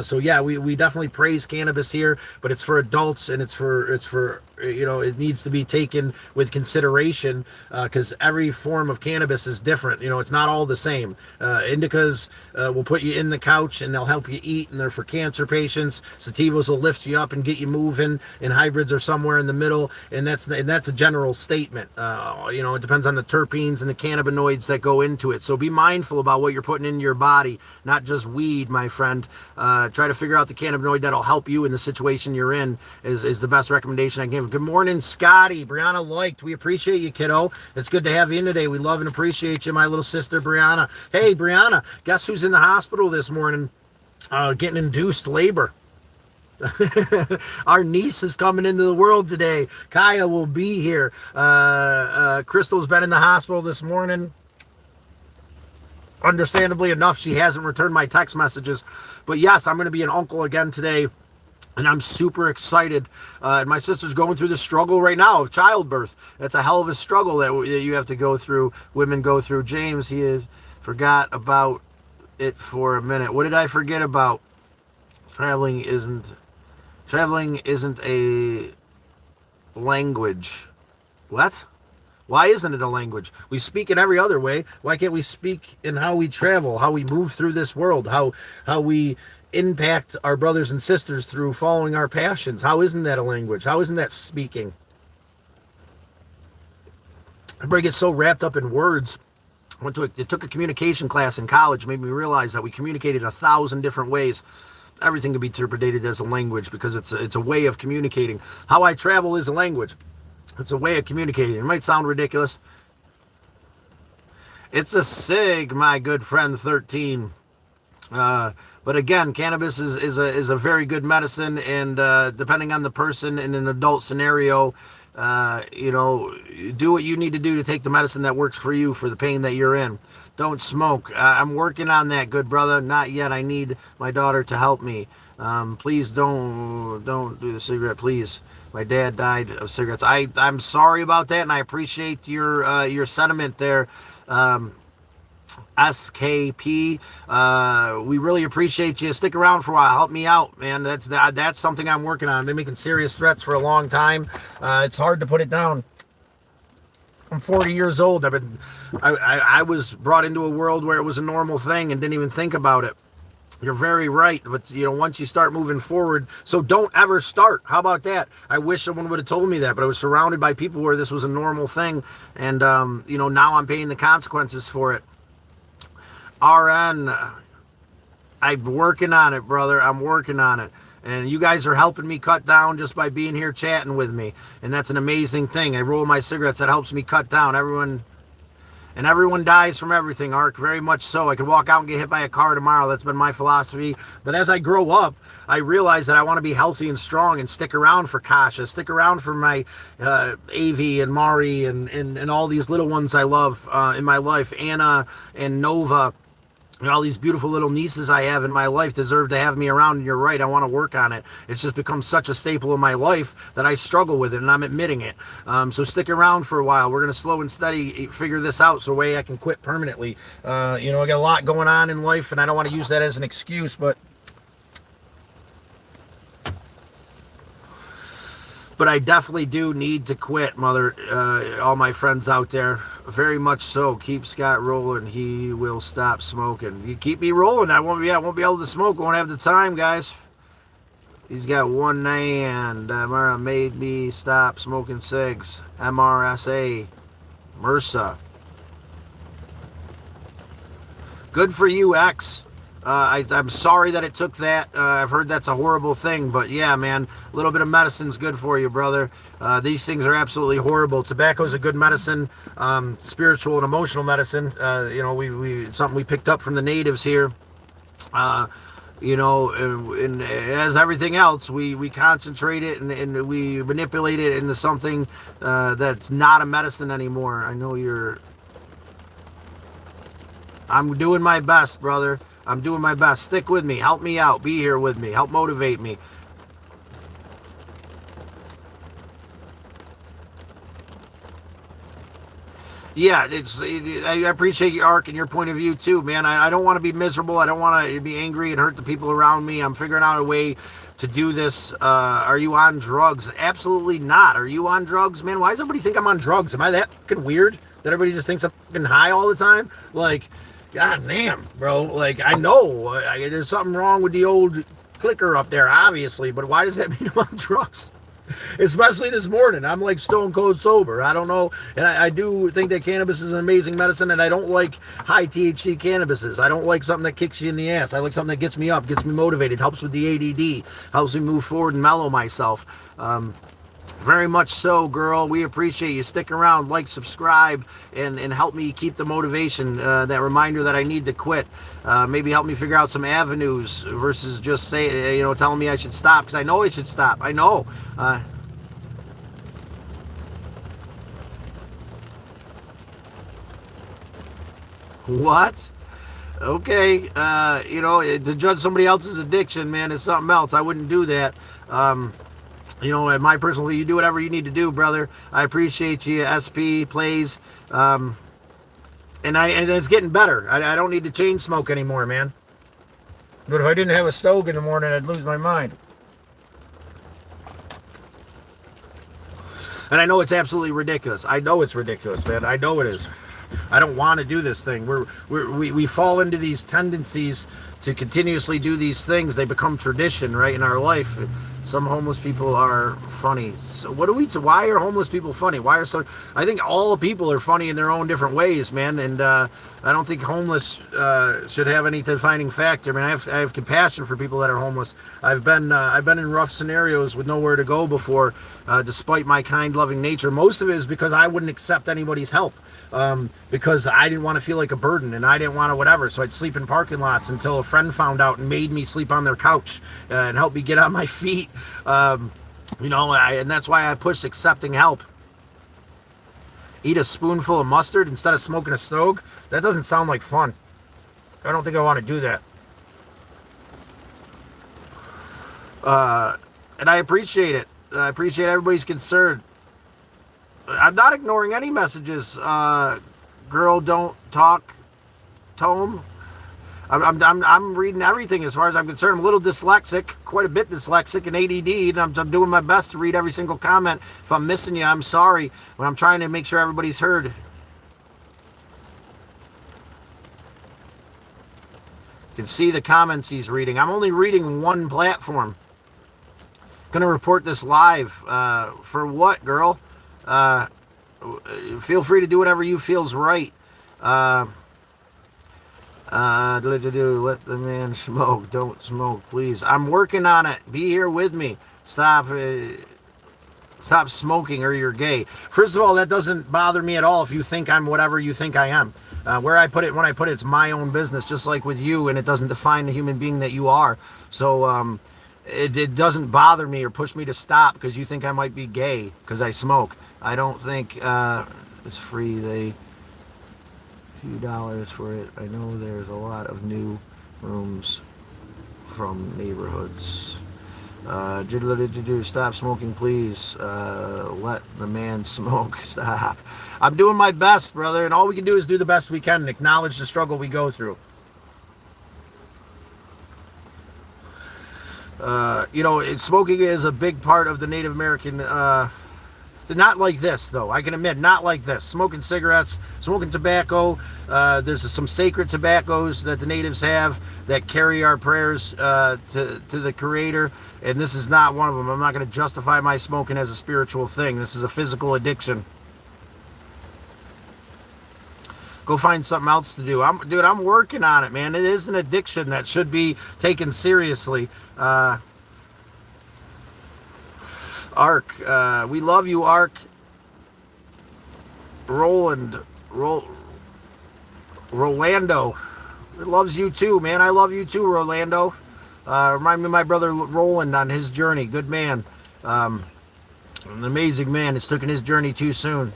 B: So yeah, we definitely praise cannabis here, but it's for adults, and it's for it needs to be taken with consideration because every form of cannabis is different. It's not all the same. Indicas will put you in the couch and they'll help you eat, and they're for cancer patients. Sativas will lift you up and get you moving, and hybrids are somewhere in the middle, and that's a general statement. It depends on the terpenes and the cannabinoids that go into it. So be mindful about what you're putting into your body, not just weed, my friend. Try to figure out the cannabinoid that'll help you in the situation you're in is the best recommendation I can give. Good morning, Scotty. Brianna liked. We appreciate you, kiddo. It's good to have you in today. We love and appreciate you, my little sister, Brianna. Hey, Brianna, guess who's in the hospital this morning? getting induced labor. Our niece is coming into the world today. Kaya will be here. Crystal's been in the hospital this morning. Understandably enough, she hasn't returned my text messages. But yes, I'm going to be an uncle again today. And I'm super excited. And my sister's going through the struggle right now of childbirth. That's a hell of a struggle that you have to go through. Women go through. James, he forgot about it for a minute. What did I forget about? Traveling isn't a language. What? Why isn't it a language? We speak in every other way. Why can't we speak in how we travel, how we move through this world, how we impact our brothers and sisters through following our passions? How isn't that a language? How isn't that speaking? Everybody gets so wrapped up in words. It took a communication class in college, made me realize that we communicated 1,000 different ways. Everything can be interpreted as a language because it's a way of communicating. How I travel is a language. It's a way of communicating. It might sound ridiculous. It's a sig, my good friend 13. But again, cannabis is a very good medicine, and depending on the person in an adult scenario, do what you need to do to take the medicine that works for you for the pain that you're in. Don't smoke. I'm working on that, good brother. Not yet. I need my daughter to help me. Please don't do the cigarette, please. My dad died of cigarettes. I'm sorry about that, and I appreciate your sentiment there. SKP, we really appreciate you. Stick around for a while. Help me out, man. That's something I'm working on. I've been making serious threats for a long time. It's hard to put it down. I'm 40 years old. I was brought into a world where it was a normal thing and didn't even think about it. You're very right, but once you start moving forward, so don't ever start. How about that? I wish someone would have told me that, but I was surrounded by people where this was a normal thing, and now I'm paying the consequences for it. RN, I'm working on it, brother. I'm working on it. And you guys are helping me cut down just by being here chatting with me. And that's an amazing thing. I roll my cigarettes. That helps me cut down. Everyone dies from everything, Ark. Very much so. I could walk out and get hit by a car tomorrow. That's been my philosophy. But as I grow up, I realize that I want to be healthy and strong and stick around for Kasha, stick around for my Avi and Mari and all these little ones I love in my life. Anna and Nova. And all these beautiful little nieces I have in my life deserve to have me around, and you're right, I want to work on it. It's just become such a staple of my life that I struggle with it, and I'm admitting it. So stick around for a while. We're going to slow and steady figure this out so way I can quit permanently. I got a lot going on in life, and I don't want to use that as an excuse, but I definitely do need to quit, mother. All my friends out there, very much so. Keep Scott rolling. He will stop smoking. You keep me rolling. I won't be able to smoke. Won't have the time, guys. He's got one hand. Mara made me stop smoking cigs. MRSA. MRSA. Good for you, X. I'm sorry that it took that. I've heard that's a horrible thing, but yeah, man, a little bit of medicine's good for you, brother. These things are absolutely horrible. Tobacco is a good medicine, spiritual and emotional medicine. We something we picked up from the natives here. And as everything else, we concentrate it and we manipulate it into something that's not a medicine anymore. I'm doing my best, brother. I'm doing my best. Stick with me. Help me out. Be here with me. Help motivate me. Yeah, I appreciate your arc and your point of view too, man. I don't want to be miserable. I don't want to be angry and hurt the people around me. I'm figuring out a way to do this. Are you on drugs? Absolutely not. Are you on drugs, man? Why does everybody think I'm on drugs? Am I that fucking weird that everybody just thinks I'm fucking high all the time? Like, God damn, bro. Like, I know there's something wrong with the old clicker up there, obviously, but why does that mean I'm on drugs? Especially this morning. I'm like stone cold sober. I don't know. And I do think that cannabis is an amazing medicine, and I don't like high THC cannabises. I don't like something that kicks you in the ass. I like something that gets me up, gets me motivated, helps with the ADD, helps me move forward and mellow myself. Very much so, girl. We appreciate you. Stick around, like, subscribe, and help me keep the motivation, that reminder that I need to quit. Maybe help me figure out some avenues versus just say, telling me I should stop, because I know I should stop. I know. What? Okay. To judge somebody else's addiction, man, is something else. I wouldn't do that. In my personal view, you do whatever you need to do, brother. I appreciate you. SP plays. And it's getting better. I don't need to chain smoke anymore, man. But if I didn't have a stove in the morning, I'd lose my mind. And I know it's absolutely ridiculous. I know it's ridiculous, man. I know it is. I don't want to do this thing. We fall into these tendencies to continuously do these things. They become tradition, right, in our life. Some homeless people are funny. So why are homeless people funny? I think all people are funny in their own different ways, man. And I don't think homeless should have any defining factor. I mean, I have compassion for people that are homeless. I've been in rough scenarios with nowhere to go before, despite my kind, loving nature. Most of it is because I wouldn't accept anybody's help, because I didn't want to feel like a burden, and I didn't want to whatever. So I'd sleep in parking lots until a friend found out and made me sleep on their couch, and helped me get on my feet. And that's why I pushed accepting help. Eat a spoonful of mustard instead of smoking a stogie? That doesn't sound like fun. I don't think I want to do that. And I appreciate it. I appreciate everybody's concern. I'm not ignoring any messages. Girl, don't talk, Tome. I'm reading everything as far as I'm concerned. I'm a little dyslexic, quite a bit dyslexic and ADD, and I'm doing my best to read every single comment. If I'm missing you, I'm sorry, but I'm trying to make sure everybody's heard. You can see the comments he's reading. I'm only reading one platform. Gonna report this live. For what, girl? Feel free to do whatever you feel's right. Let the man smoke. Don't smoke, please. I'm working on it. Be here with me. Stop smoking, or you're gay. First of all, that doesn't bother me at all if you think I'm whatever you think I am. Where I put it, when I put it, it's my own business, just like with you, and it doesn't define the human being that you are. So it doesn't bother me or push me to stop because you think I might be gay because I smoke. I don't think it's free. They few dollars for it. I know there's a lot of new rooms from neighborhoods. Stop smoking, please. Let the man smoke. Stop. I'm doing my best, brother, and all we can do is do the best we can and acknowledge the struggle we go through. Smoking is a big part of the Native American. Not like this, though. I can admit, not like this. Smoking cigarettes, smoking tobacco. There's some sacred tobaccos that the natives have that carry our prayers to the Creator, and this is not one of them. I'm not going to justify my smoking as a spiritual thing. This is a physical addiction. Go find something else to do. I'm working on it, man. It is an addiction that should be taken seriously. Ark, we love you, Ark. Rolando loves you too, man. I love you too, Rolando. Remind me of my brother Roland on his journey. Good man. An amazing man. It's taken his journey too soon.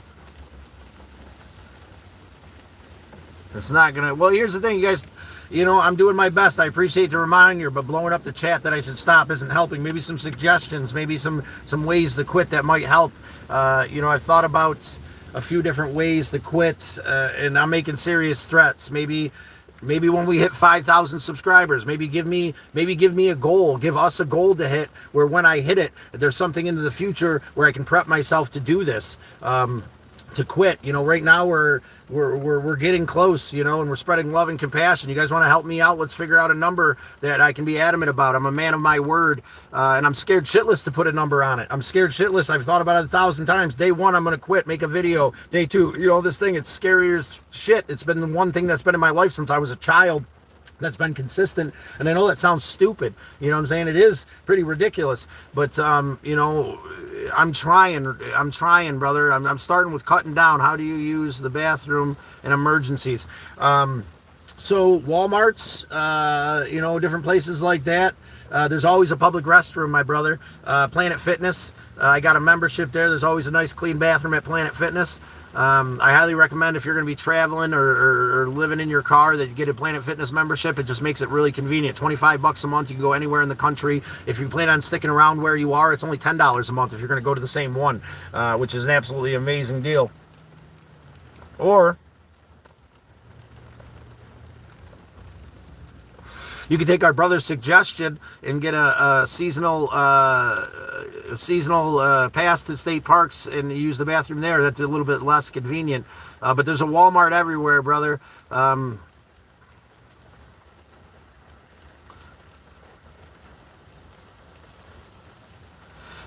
B: It's not gonna. Well, here's the thing, you guys. I'm doing my best. I appreciate the reminder, but blowing up the chat that I should stop isn't helping. Maybe some suggestions, maybe some ways to quit that might help. I've thought about a few different ways to quit, and I'm making serious threats. Maybe when we hit 5,000 subscribers, maybe give me a goal, give us a goal to hit, where when I hit it, there's something into the future where I can prep myself to do this. To quit. Right now we're getting close, and we're spreading love and compassion. You guys want to help me out? Let's figure out a number that I can be adamant about. I'm a man of my word, and I'm scared shitless to put a number on it. I'm scared shitless. I've thought about it 1,000 times. Day 1, I'm going to quit, make a video. Day 2, this thing, it's scary as shit. It's been the one thing that's been in my life since I was a child. that's been consistent. And I know that sounds stupid, you know what I'm saying? It is pretty ridiculous, but you know, I'm trying, brother. I'm starting with cutting down. How do you use the bathroom in emergencies? So Walmart's, you know, different places like that. There's always a public restroom, my brother. Planet Fitness, I got a membership there. There's always a nice clean bathroom at Planet Fitness. I highly recommend if you're going to be traveling or living in your car that you get a Planet Fitness membership. It just makes it really convenient. $25 a month. You can go anywhere in the country. If you plan on sticking around where you are, it's only $10 a month if you're going to go to the same one, which is an absolutely amazing deal. Or you can take our brother's suggestion and get a seasonal pass to state parks and use the bathroom there. That's a little bit less convenient. But there's a Walmart everywhere, brother.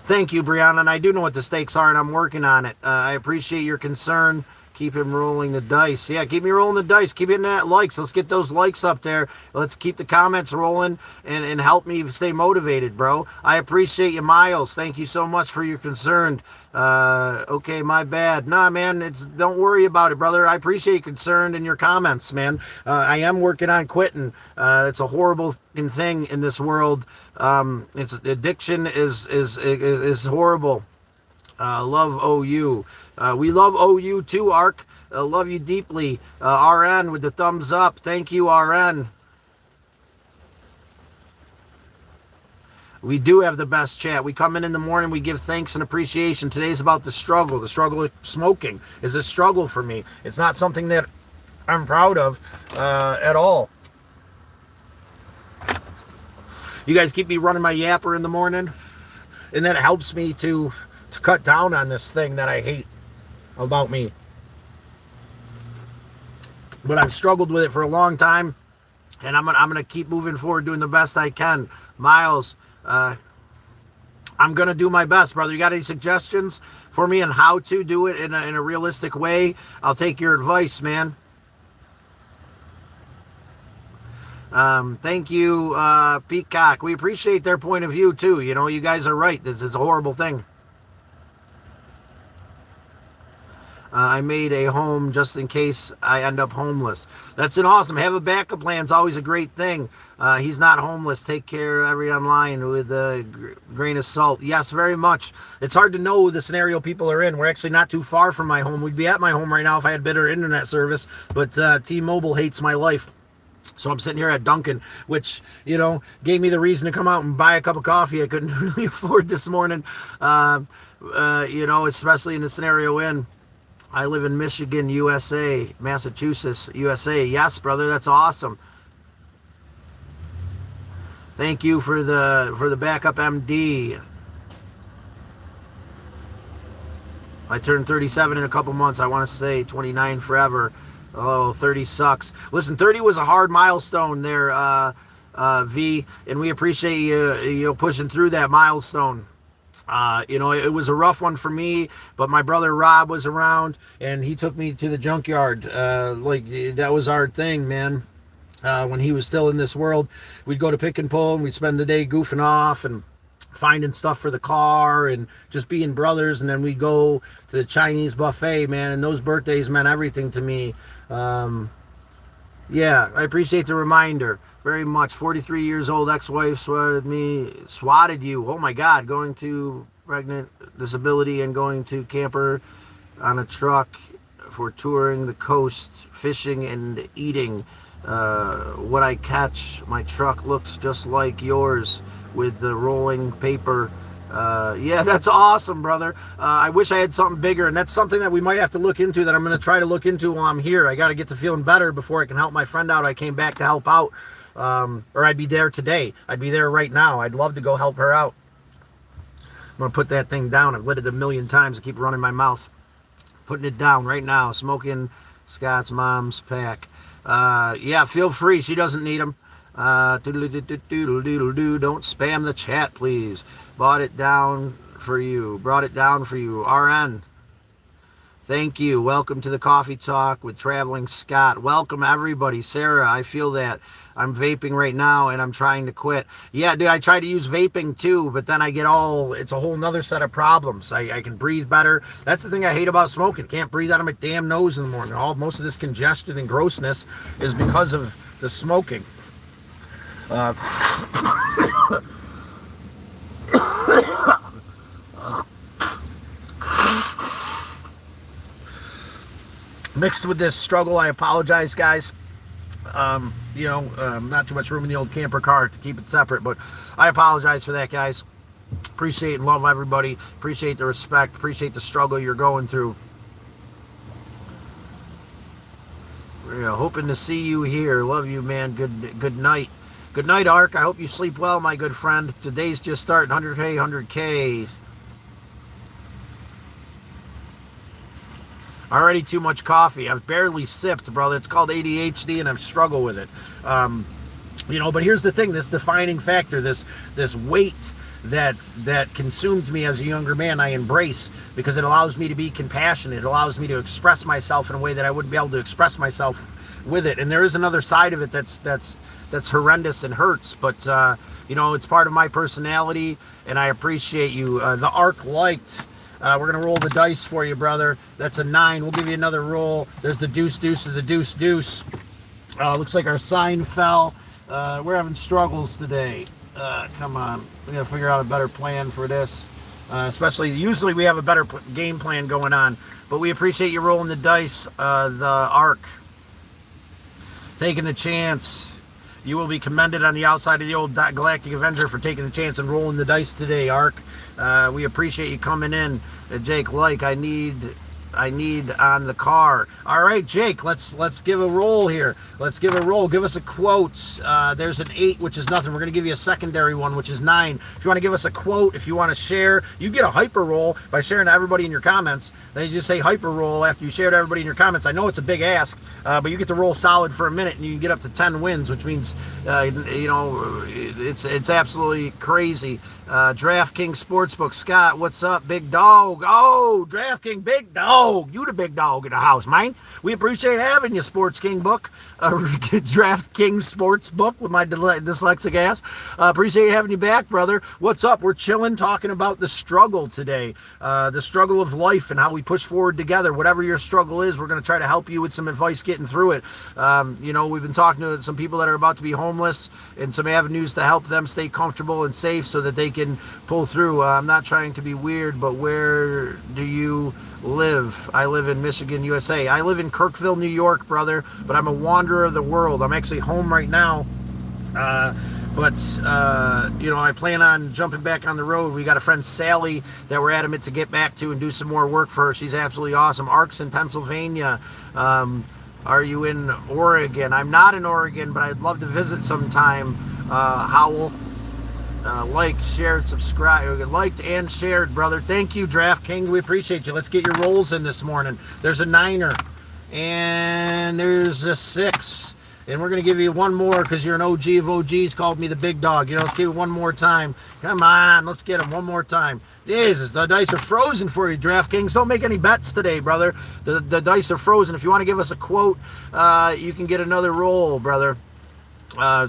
B: Thank you, Brianna. And I do know what the stakes are, and I'm working on it. I appreciate your concern. Keep him rolling the dice. Yeah, keep me rolling the dice. Keep hitting that likes. Let's get those likes up there. Let's keep the comments rolling and help me stay motivated, bro. I appreciate you, Miles. Thank you so much for your concern. Okay, my bad. Nah, man, don't worry about it, brother. I appreciate your concern and your comments, man. I am working on quitting. It's a horrible thing in this world. It's addiction is horrible. Love OU. We love OU too, Ark. Love you deeply. RN with the thumbs up. Thank you, RN. We do have the best chat. We come in the morning, we give thanks and appreciation. Today's about the struggle. The struggle of smoking is a struggle for me. It's not something that I'm proud of at all. You guys keep me running my yapper in the morning, and that helps me to cut down on this thing that I hate about me. But I've struggled with it for a long time, and I'm gonna keep moving forward, doing the best I can. Miles, I'm gonna do my best, brother. You got any suggestions for me on how to do it in a realistic way? I'll take your advice, man. Thank you, Peacock. We appreciate their point of view too. You know, you guys are right. This is a horrible thing. I made a home just in case I end up homeless. That's an awesome. Have a backup plan is always a great thing. He's not homeless. Take care, every online with a grain of salt. Yes, very much. It's hard to know the scenario people are in. We're actually not too far from my home. We'd be at my home right now if I had better internet service, but T-Mobile hates my life. So I'm sitting here at Dunkin', which, you know, gave me the reason to come out and buy a cup of coffee I couldn't really afford this morning, you know, especially in the scenario in. I live in Michigan, USA, Massachusetts, USA. Yes, brother, that's awesome. Thank you for the backup, MD. I turned 37 in a couple months. I want to say 29 forever. Oh, 30 sucks. Listen, 30 was a hard milestone there, V, and we appreciate you pushing through that milestone. You know, it was a rough one for me, but my brother Rob was around and he took me to the junkyard. Like that was our thing, man. When he was still in this world, we'd go to Pick and Pull and we'd spend the day goofing off and finding stuff for the car and just being brothers. And then we'd go to the Chinese buffet, man. And those birthdays meant everything to me. Yeah, I appreciate the reminder very much. 43 years old, ex-wife swatted you. Oh my God, going to pregnant, disability, and going to camper on a truck for touring the coast, fishing and eating. What I catch, my truck looks just like yours with the rolling paper. Yeah, that's awesome, brother. I wish I had something bigger, and that's something that we might have to look into, that I'm going to try to look into while I'm here. I got to get to feeling better before I can help my friend out. I came back to help out, or I'd be there today. I'd be there right now. I'd love to go help her out. I'm going to put that thing down. I've lit it a million times. I keep running my mouth. Putting it down right now. Smoking Scott's mom's pack. Yeah, feel free. She doesn't need them. Don't spam the chat, please. Brought it down for you. RN. Thank you. Welcome to the Coffee Talk with Traveling Scott. Welcome, everybody. Sarah, I feel that. I'm vaping right now and I'm trying to quit. Yeah, dude, I try to use vaping too, but then it's a whole nother set of problems. I can breathe better. That's the thing I hate about smoking. Can't breathe out of my damn nose in the morning. Most of this congestion and grossness is because of the smoking. Mixed with this struggle, I apologize, guys. Not too much room in the old camper car to keep it separate, but I apologize for that, guys. Appreciate and love everybody. Appreciate the respect. Appreciate the struggle you're going through. Hoping to see you here. Love you, man. Good night. Good night, Ark. I hope you sleep well, my good friend. Today's just starting. 100K, 100K. Already too much coffee. I've barely sipped, brother. It's called ADHD, and I've struggled with it. But here's the thing: this defining factor, this weight that consumed me as a younger man, I embrace because it allows me to be compassionate. It allows me to express myself in a way that I wouldn't be able to express myself with it. And there is another side of it that's horrendous and hurts, but it's part of my personality, and I appreciate you. The Ark liked. We're going to roll the dice for you, brother. That's a 9. We'll give you another roll. There's the deuce, deuce, to the deuce, deuce. Looks like our sign fell. We're having struggles today. Come on. We got to figure out a better plan for this. Usually we have a better game plan going on. But we appreciate you rolling the dice, the Ark. Taking the chance. You will be commended on the outside of the old Galactic Avenger for taking the chance and rolling the dice today, Ark. We appreciate you coming in. Jake, I need on the car. All right, Jake, let's give a roll here. Let's give a roll. Give us a quote. There's an 8, which is nothing. We're going to give you a secondary one, which is 9. If you want to give us a quote, if you want to share, you get a hyper roll by sharing to everybody in your comments. Then you just say hyper roll after you share to everybody in your comments. I know it's a big ask, but you get to roll solid for a minute, and you can get up to 10 wins, which means, it's absolutely crazy. DraftKings Sportsbook. Scott, what's up, big dog? Oh, DraftKings, big dog. You the big dog in the house, man. We appreciate having you, Sports King book. DraftKings Sportsbook with my dyslexic ass. Appreciate having you back, brother. What's up? We're chilling, talking about the struggle today. The struggle of life and how we push forward together. Whatever your struggle is, we're going to try to help you with some advice getting through it. We've been talking to some people that are about to be homeless and some avenues to help them stay comfortable and safe so that they can pull through. I'm not trying to be weird, but where do you live? I live in Michigan, USA. I live in Kirkville, New York, brother, but I'm a wanderer of the world. I'm actually home right now. I plan on jumping back on the road. We got a friend, Sally, that we're adamant to get back to and do some more work for her. She's absolutely awesome. Ark's in Pennsylvania. Are you in Oregon? I'm not in Oregon, but I'd love to visit sometime. Howell. Shared, subscribe, liked and shared, brother. Thank you, DraftKings. We appreciate you. Let's get your rolls in this morning. There's a 9er and there's a 6. And we're going to give you one more because you're an OG of OGs, called me the big dog. Let's give it one more time. Come on, let's get him one more time. Jesus, the dice are frozen for you, DraftKings. Don't make any bets today, brother. The dice are frozen. If you want to give us a quote, you can get another roll, brother.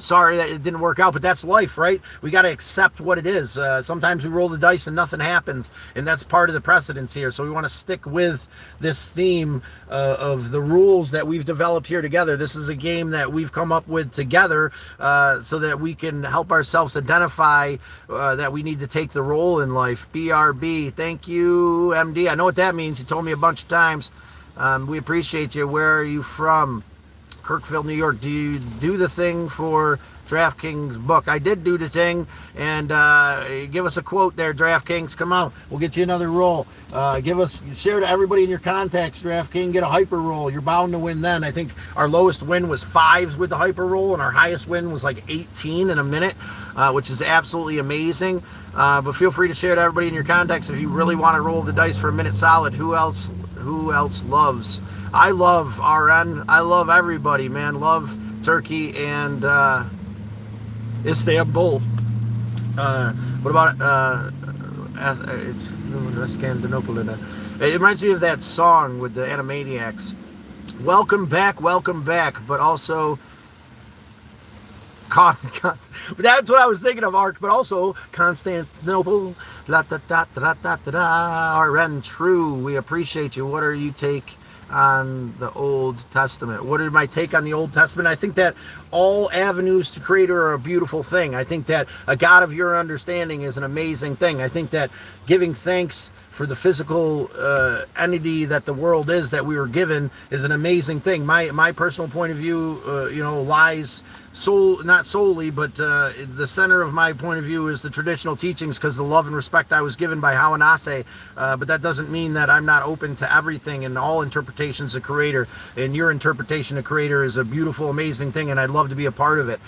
B: Sorry that it didn't work out, but that's life, right? We got to accept what it is. Sometimes we roll the dice and nothing happens, and that's part of the precedence here. So we want to stick with this theme of the rules that we've developed here together. This is a game that we've come up with together so that we can help ourselves identify that we need to take the role in life. BRB, thank you, MD. I know what that means. You told me a bunch of times. We appreciate you. Where are you from? Kirkville, New York. Do you do the thing for DraftKings book? I did do the thing, and give us a quote there, DraftKings. Come on, we'll get you another roll. Share to everybody in your contacts, DraftKings. Get a hyper roll. You're bound to win then. I think our lowest win was 5s with the hyper roll, and our highest win was like 18 in a minute, which is absolutely amazing. But feel free to share to everybody in your contacts if you really want to roll the dice for a minute solid. Who else loves? I love RN. I love everybody, man. Love Turkey and Istanbul. What about Constantinople? It reminds me of that song with the Animaniacs. Welcome back, but also that's what I was thinking of, Ark, but also Constantinople, la da da da da da da, RN True. We appreciate you. What are you take on the Old Testament? What is my take on the Old Testament? I think that all avenues to creator are a beautiful thing. I think that a God of your understanding is an amazing thing. I think that giving thanks for the physical entity that the world is that we were given is an amazing thing. My personal point of view, lies not solely, but the center of my point of view is the traditional teachings, because the love and respect I was given by Hawanase. But that doesn't mean that I'm not open to everything and all interpretations of creator. And your interpretation of creator is a beautiful, amazing thing, and I'd love to be a part of it,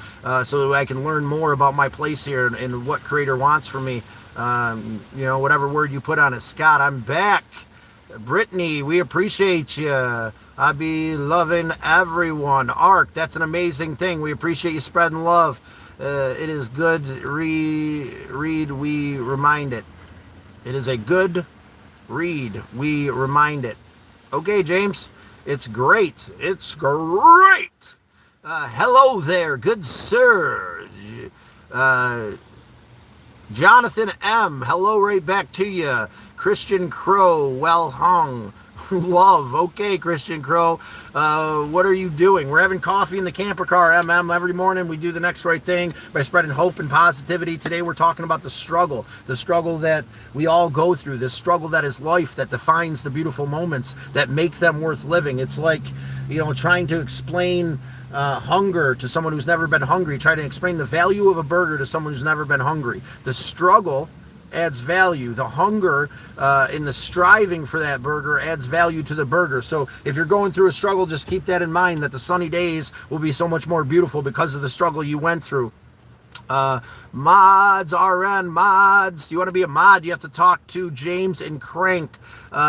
B: so that I can learn more about my place here and what creator wants from me. Whatever word you put on it. Scott, I'm back. Brittany, we appreciate you. I be loving everyone. Ark, that's an amazing thing. We appreciate you spreading love. It is good read. We remind it. It is a good read. We remind it. Okay, James. It's great. It's great. Hello there, good sir. Jonathan M. Hello, right back to you. Christian Crow, well hung. Love. Okay, Christian Crow. What are you doing? We're having coffee in the camper car, MM. Every morning we do the next right thing by spreading hope and positivity. Today we're talking about the struggle that we all go through, this struggle that is life, that defines the beautiful moments that make them worth living. It's like, trying to explain hunger to someone who's never been hungry, try to explain the value of a burger to someone who's never been hungry. The struggle adds value. The hunger in the striving for that burger adds value to the burger. So if you're going through a struggle, just keep that in mind, that the sunny days will be so much more beautiful because of the struggle you went through. Mods, RN mods. You want to be a mod, you have to talk to James and Crank.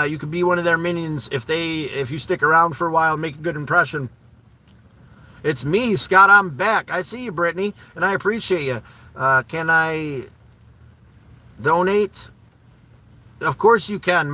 B: You could be one of their minions if you stick around for a while and make a good impression. It's me, Scott. I'm back. I see you, Brittany, and I appreciate you. Can I donate? Of course you can.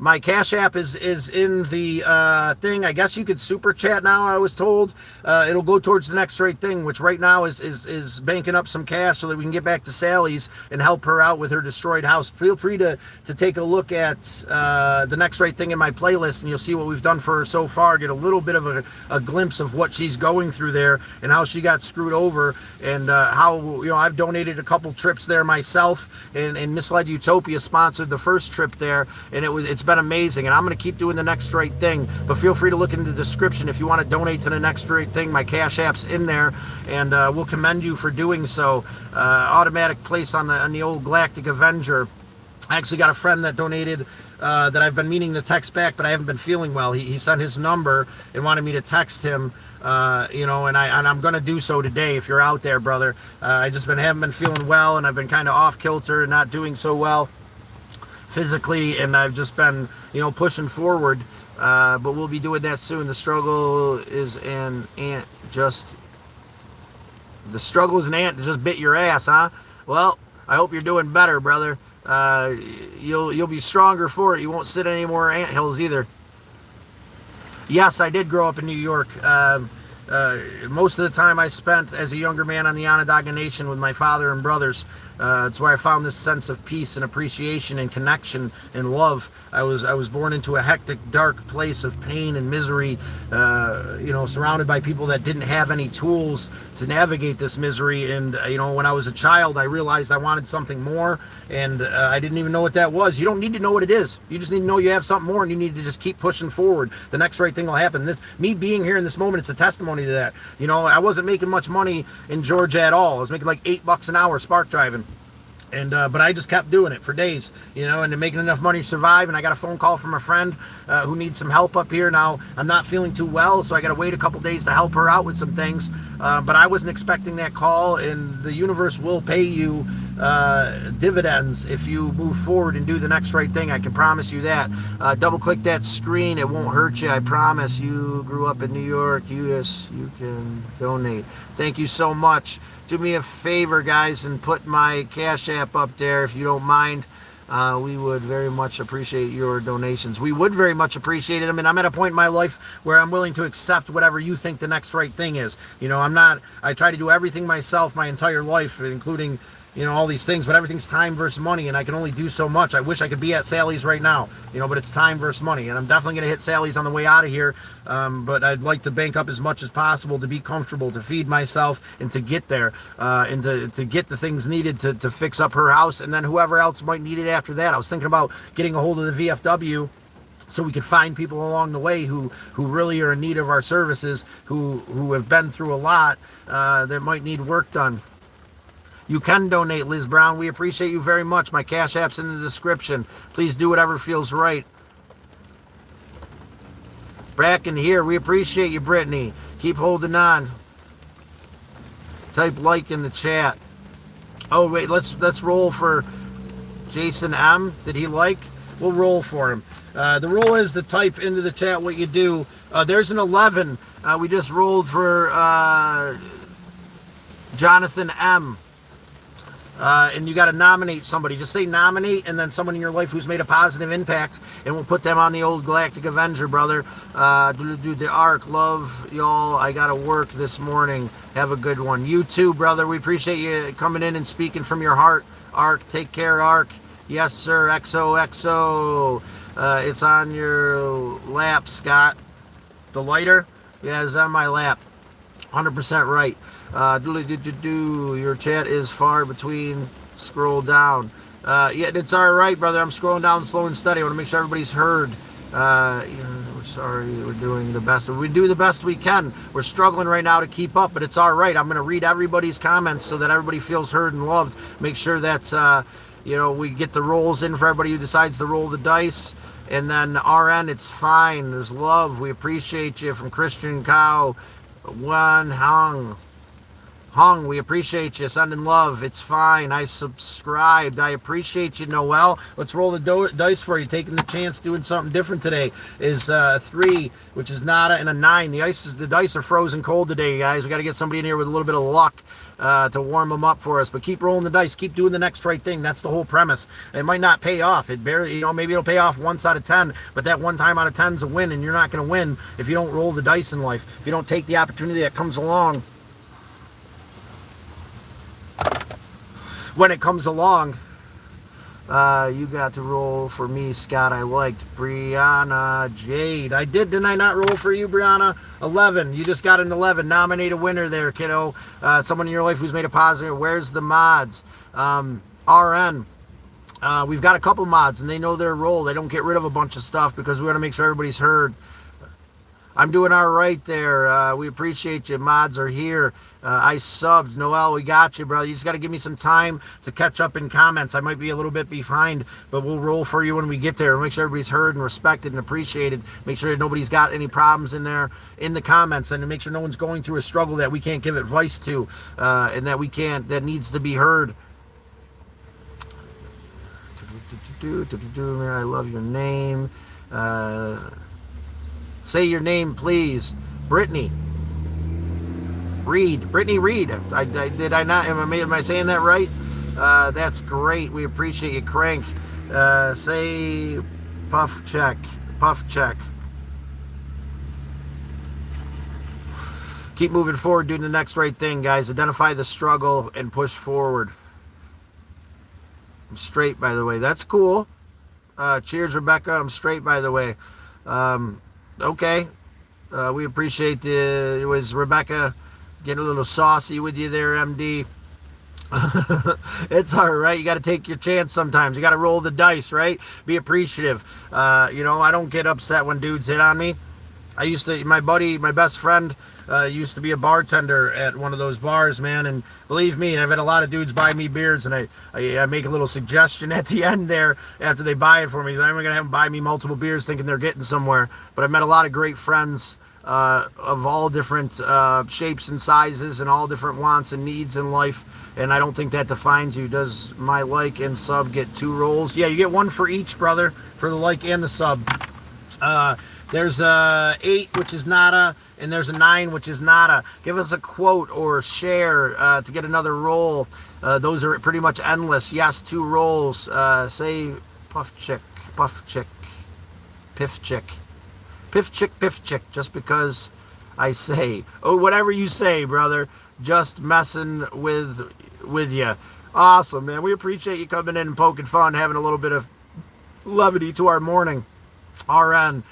B: My Cash App is in the thing. I guess you could super chat now, I was told. It'll go towards the next right thing, which right now is banking up some cash so that we can get back to Sally's and help her out with her destroyed house. Feel free to take a look at the next right thing in my playlist, and you'll see what we've done for her so far. Get a little bit of a glimpse of what she's going through there and how she got screwed over, and how I've donated a couple trips there myself, and Misled Utopia sponsored the first trip there, and it's been amazing, and I'm going to keep doing the next right thing. But feel free to look in the description if you want to donate to the next right thing. My Cash App's in there, and we'll commend you for doing so. Automatic place on the old Galactic Avenger. I actually got a friend that donated that I've been meaning to text back, but I haven't been feeling well. He sent his number and wanted me to text him, and I'm going to do so today if you're out there, brother. I just haven't been feeling well, and I've been kind of off kilter and not doing so well physically, and I've just been pushing forward, but we'll be doing that soon. The struggle is an ant just bit your ass, huh? Well, I hope you're doing better, brother. You'll be stronger for it. You won't sit any more anthills either. Yes, I did grow up in New York. Most of the time I spent as a younger man on the Onondaga Nation with my father and brothers. It's where I found this sense of peace and appreciation and connection and love. I was born into a hectic, dark place of pain and misery, surrounded by people that didn't have any tools to navigate this misery. And, when I was a child, I realized I wanted something more, and I didn't even know what that was. You don't need to know what it is. You just need to know you have something more, and you need to just keep pushing forward. The next right thing will happen. Me being here in this moment, it's a testimony to that. I wasn't making much money in Georgia at all. I was making like $8 an hour spark driving. And but I just kept doing it for days, and making enough money to survive. And I got a phone call from a friend who needs some help up here. Now, I'm not feeling too well, so I got to wait a couple days to help her out with some things. But I wasn't expecting that call, and the universe will pay you dividends if you move forward and do the next right thing. I can promise you that. Double click that screen. It won't hurt you. I promise. You grew up in New York. Yes, you can donate. Thank you so much. Do me a favor, guys, and put my Cash App up there if you don't mind. We would very much appreciate your donations. We would very much appreciate it. I mean, I'm at a point in my life where I'm willing to accept whatever you think the next right thing is. I try to do everything myself my entire life, including, all these things, but everything's time versus money, and I can only do so much. I wish I could be at Sally's right now, but it's time versus money, and I'm definitely going to hit Sally's on the way out of here, but I'd like to bank up as much as possible to be comfortable, to feed myself, and to get there, and to get the things needed to fix up her house, and then whoever else might need it after that. I was thinking about getting a hold of the VFW, so we could find people along the way who really are in need of our services, who have been through a lot, that might need work done. You can donate, Liz Brown. We appreciate you very much. My Cash App's in the description. Please do whatever feels right. Bracken here. We appreciate you, Brittany. Keep holding on. Type like in the chat. Oh, wait. Let's roll for Jason M. Did he like? We'll roll for him. The rule is to type into the chat what you do. There's an 11. We just rolled for Jonathan M. And you got to nominate somebody. Just say nominate, and then someone in your life who's made a positive impact, and we'll put them on the old Galactic Avenger, brother. The Ark, love y'all. I got to work this morning. Have a good one. You too, brother. We appreciate you coming in and speaking from your heart. Ark, take care, Ark. Yes, sir. XOXO. It's on your lap, Scott. The lighter? Yeah, it's on my lap. 100% right. Your chat is far between. Scroll down. Yeah, it's all right, brother. I'm scrolling down slow and steady. I want to make sure everybody's heard. We're sorry. We're doing the best. We do the best we can. We're struggling right now to keep up, but it's all right. I'm going to read everybody's comments so that everybody feels heard and loved. Make sure that we get the rolls in for everybody who decides to roll the dice. And then RN, it's fine. There's love. We appreciate you. From Christian Cow. One Hung, we appreciate you. Sending love. It's fine. I subscribed. I appreciate you, Noel. Let's roll the dice for you. Taking the chance, doing something different today. Is 3, which is nada, and a 9. The dice are frozen cold today, guys. We got to get somebody in here with a little bit of luck to warm them up for us. But keep rolling the dice. Keep doing the next right thing. That's the whole premise. It might not pay off. It barely, maybe it'll pay off once out of 10. But that one time out of 10 is a win, and you're not going to win if you don't roll the dice in life. If you don't take the opportunity that comes along. When it comes along, you got to roll for me, Scott. I liked Brianna Jade. I did, didn't I not roll for you, Brianna? 11. You just got an 11. Nominate a winner there, kiddo. Someone in your life who's made a positive. Where's the mods? RN. We've got a couple mods, and they know their role. They don't get rid of a bunch of stuff because we want to make sure everybody's heard. I'm doing all right there. We appreciate you. Mods are here. I subbed. Noel, we got you, brother. You just got to give me some time to catch up in comments. I might be a little bit behind, but we'll roll for you when we get there. We'll make sure everybody's heard and respected and appreciated. Make sure nobody's got any problems in there in the comments, and to make sure no one's going through a struggle that we can't give advice to, and that needs to be heard. I love your name. Say your name, please. Brittany Reed. Brittany Reed. Did I not? Am I saying that right? That's great. We appreciate you, Crank. Say puff check. Puff check. Keep moving forward, doing the next right thing, guys. Identify the struggle and push forward. I'm straight, by the way. That's cool. Cheers, Rebecca. I'm straight, by the way. Okay. We appreciate it was Rebecca getting a little saucy with you there, MD. It's all right. You got to take your chance sometimes. You got to roll the dice, right? Be appreciative. I don't get upset when dudes hit on me. My best friend used to be a bartender at one of those bars, man. And believe me, I've had a lot of dudes buy me beers, and I make a little suggestion at the end there after they buy it for me. I'm going to have them buy me multiple beers thinking they're getting somewhere. But I've met a lot of great friends of all different shapes and sizes and all different wants and needs in life. And I don't think that defines you. Does my like and sub get 2 rolls? Yeah, you get 1 for each, brother, for the like and the sub. There's a 8, which is nada, and there's a 9, which is nada. Give us a quote or share to get another roll. Those are pretty much endless. Yes, 2 rolls. Say puff chick, piff chick, piff chick, just because I say. Oh, whatever you say, brother. Just messing with you. Awesome, man. We appreciate you coming in and poking fun, having a little bit of levity to our morning. RN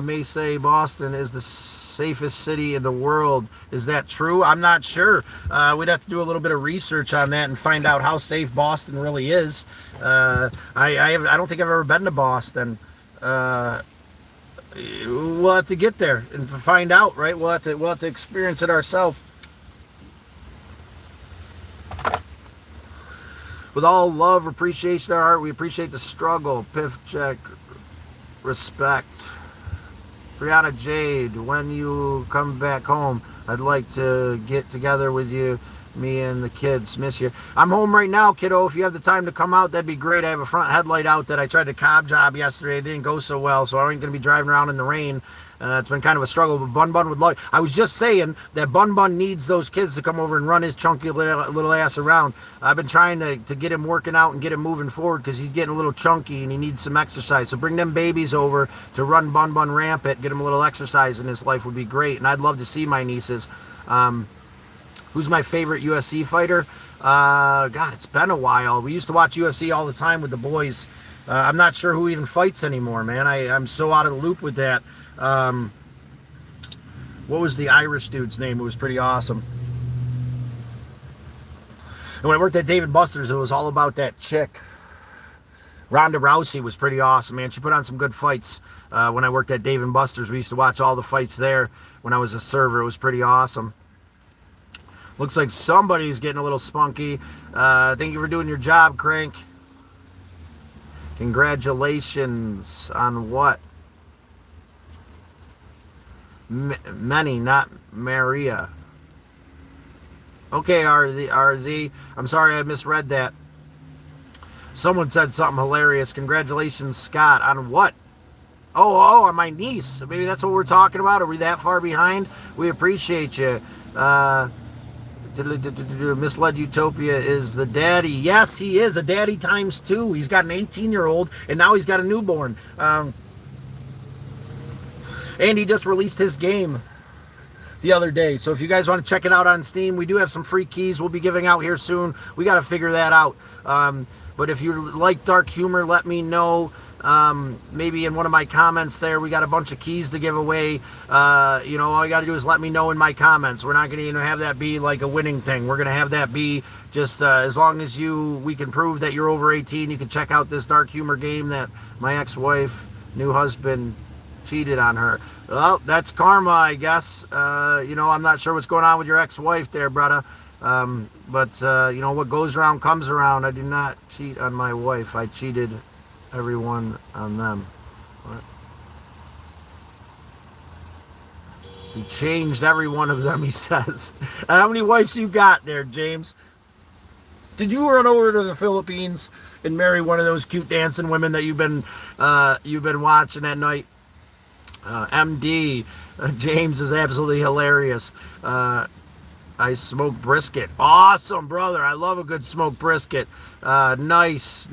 B: may say Boston is the safest city in the world. Is that true? I'm not sure. We'd have to do a little bit of research on that and find out how safe Boston really is. I don't think I've ever been to Boston. We'll have to get there and find out, right? We'll have to experience it ourselves. With all love, appreciation, our heart, we appreciate the struggle. Piff check, respect. Brianna Jade, when you come back home, I'd like to get together with you, me and the kids. Miss you. I'm home right now, kiddo. If you have the time to come out, that'd be great. I have a front headlight out that I tried to cob job yesterday. It didn't go so well, so I ain't going to be driving around in the rain. It's been kind of a struggle, but Bun Bun would like. I was just saying that Bun Bun needs those kids to come over and run his chunky little ass around. I've been trying to get him working out and get him moving forward because he's getting a little chunky and he needs some exercise. So bring them babies over to run Bun Bun rampant, get him a little exercise in his life would be great. And I'd love to see my nieces. Who's my favorite UFC fighter? God, it's been a while. We used to watch UFC all the time with the boys. I'm not sure who even fights anymore, man. I'm so out of the loop with that. What was the Irish dude's name? It was pretty awesome. And when I worked at Dave & Buster's, it was all about that chick. Ronda Rousey was pretty awesome, man. She put on some good fights. When I worked at Dave & Buster's, we used to watch all the fights there when I was a server. It was pretty awesome. Looks like somebody's getting a little spunky. Thank you for doing your job, Crank. Congratulations on what? Many, not Maria. Okay, RZ. I'm sorry I misread that. Someone said something hilarious. Congratulations, Scott. On what? Oh, on my niece. Maybe that's what we're talking about. Are we that far behind? We appreciate you. Misled Utopia is the daddy. Yes, he is a daddy times 2. He's got an 18-year-old, and now he's got a newborn. And he just released his game the other day. So if you guys want to check it out on Steam, we do have some free keys we'll be giving out here soon. We got to figure that out. But if you like dark humor, let me know. Maybe in one of my comments there, we got a bunch of keys to give away. All you got to do is let me know in my comments. We're not going to have that be like a winning thing. We're going to have that be just as long as we can prove that you're over 18, you can check out this dark humor game that my ex-wife, new husband, cheated on her. Well, that's karma, I guess. I'm not sure what's going on with your ex-wife there, brother. But what goes around comes around. I do not cheat on my wife. I cheated everyone on them. What? He changed every one of them, he says. How many wives you got there, James? Did you run over to the Philippines and marry one of those cute dancing women that you've been watching at night? MD, James is absolutely hilarious. I smoke brisket. Awesome, brother. I love a good smoked brisket. Nice.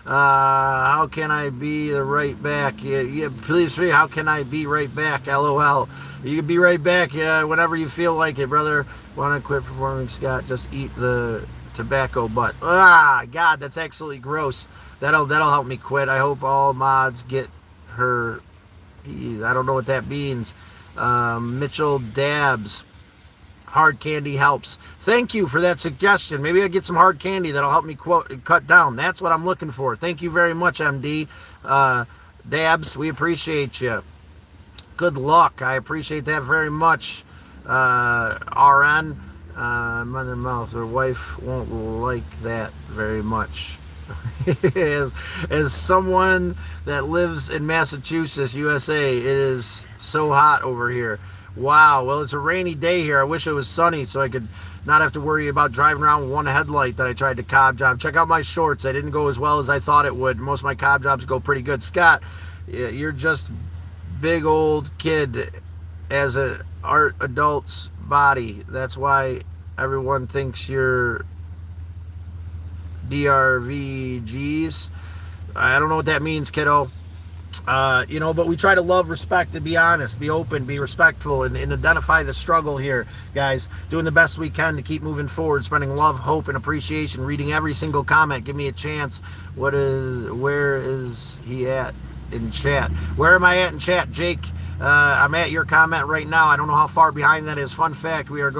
B: How can I be the right back? Yeah, please, how can I be right back? LOL. You can be right back whenever you feel like it, brother. Want to quit performing, Scott? Just eat the tobacco butt. God, that's absolutely gross. That'll help me quit. I hope all mods get her. I don't know what that means. Mitchell Dabs, hard candy helps. Thank you for that suggestion. Maybe I get some hard candy that'll help me cut down. That's what I'm looking for. Thank you very much, MD. Dabs, we appreciate you. Good luck. I appreciate that very much. RN, mother mouth. Her wife won't like that very much. as someone that lives in Massachusetts, USA, it is so hot over here. Wow. Well, it's a rainy day here. I wish it was sunny so I could not have to worry about driving around with one headlight that I tried to cob job. Check out my shorts. They didn't go as well as I thought it would. Most of my cob jobs go pretty good. Scott, You're just big old kid as an art adult's body. That's why everyone thinks you're DRVGs. I don't know what that means, kiddo. But we try to love, respect, and be honest, be open, be respectful, and identify the struggle here, guys. Doing the best we can to keep moving forward, spreading love, hope, and appreciation, reading every single comment. Give me a chance. Where is he at in chat? Where am I at in chat, Jake? I'm at your comment right now. I don't know how far behind that is. Fun fact, we are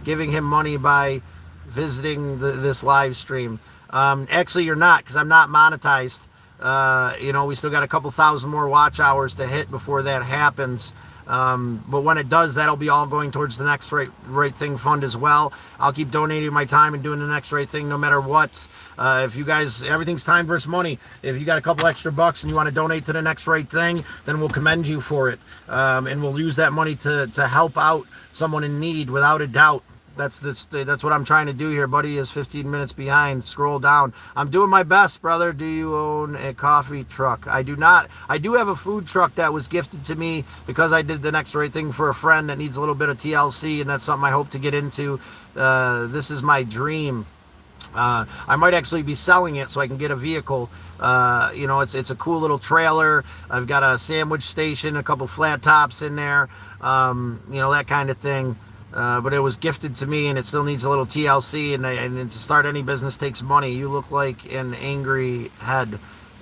B: giving him money by visiting this live stream. Actually, you're not, because I'm not monetized. We still got a couple thousand more watch hours to hit before that happens. But when it does, that'll be all going towards the Next Right Thing Fund as well. I'll keep donating my time and doing the next right thing no matter what. If you guys, everything's time versus money. If you got a couple extra bucks and you want to donate to the Next Right Thing, then we'll commend you for it. And we'll use that money to help out someone in need without a doubt. That's what I'm trying to do here. Buddy is 15 minutes behind. Scroll down. I'm doing my best, brother. Do you own a coffee truck? I do not. I do have a food truck that was gifted to me because I did the Next Right Thing for a friend that needs a little bit of TLC, and that's something I hope to get into. This is my dream. I might actually be selling it so I can get a vehicle. It's a cool little trailer. I've got a sandwich station, a couple flat tops in there, that kind of thing. But it was gifted to me, and it still needs a little TLC, and to start any business takes money. You look like an angry head.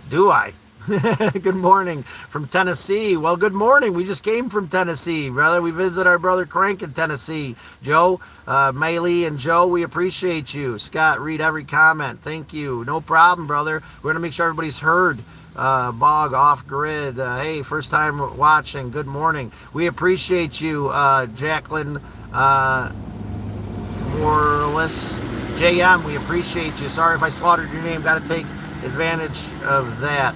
B: Do I? Good morning from Tennessee. Well, good morning. We just came from Tennessee, brother. We visited our brother Crank in Tennessee. Joe, Maylee, and Joe, we appreciate you. Scott, read every comment. Thank you. No problem, brother. We're going to make sure everybody's heard. Bog off grid. Hey, first time watching. Good morning. We appreciate you, Jacqueline Morless. JM, we appreciate you. Sorry if I slaughtered your name. Got to take advantage of that.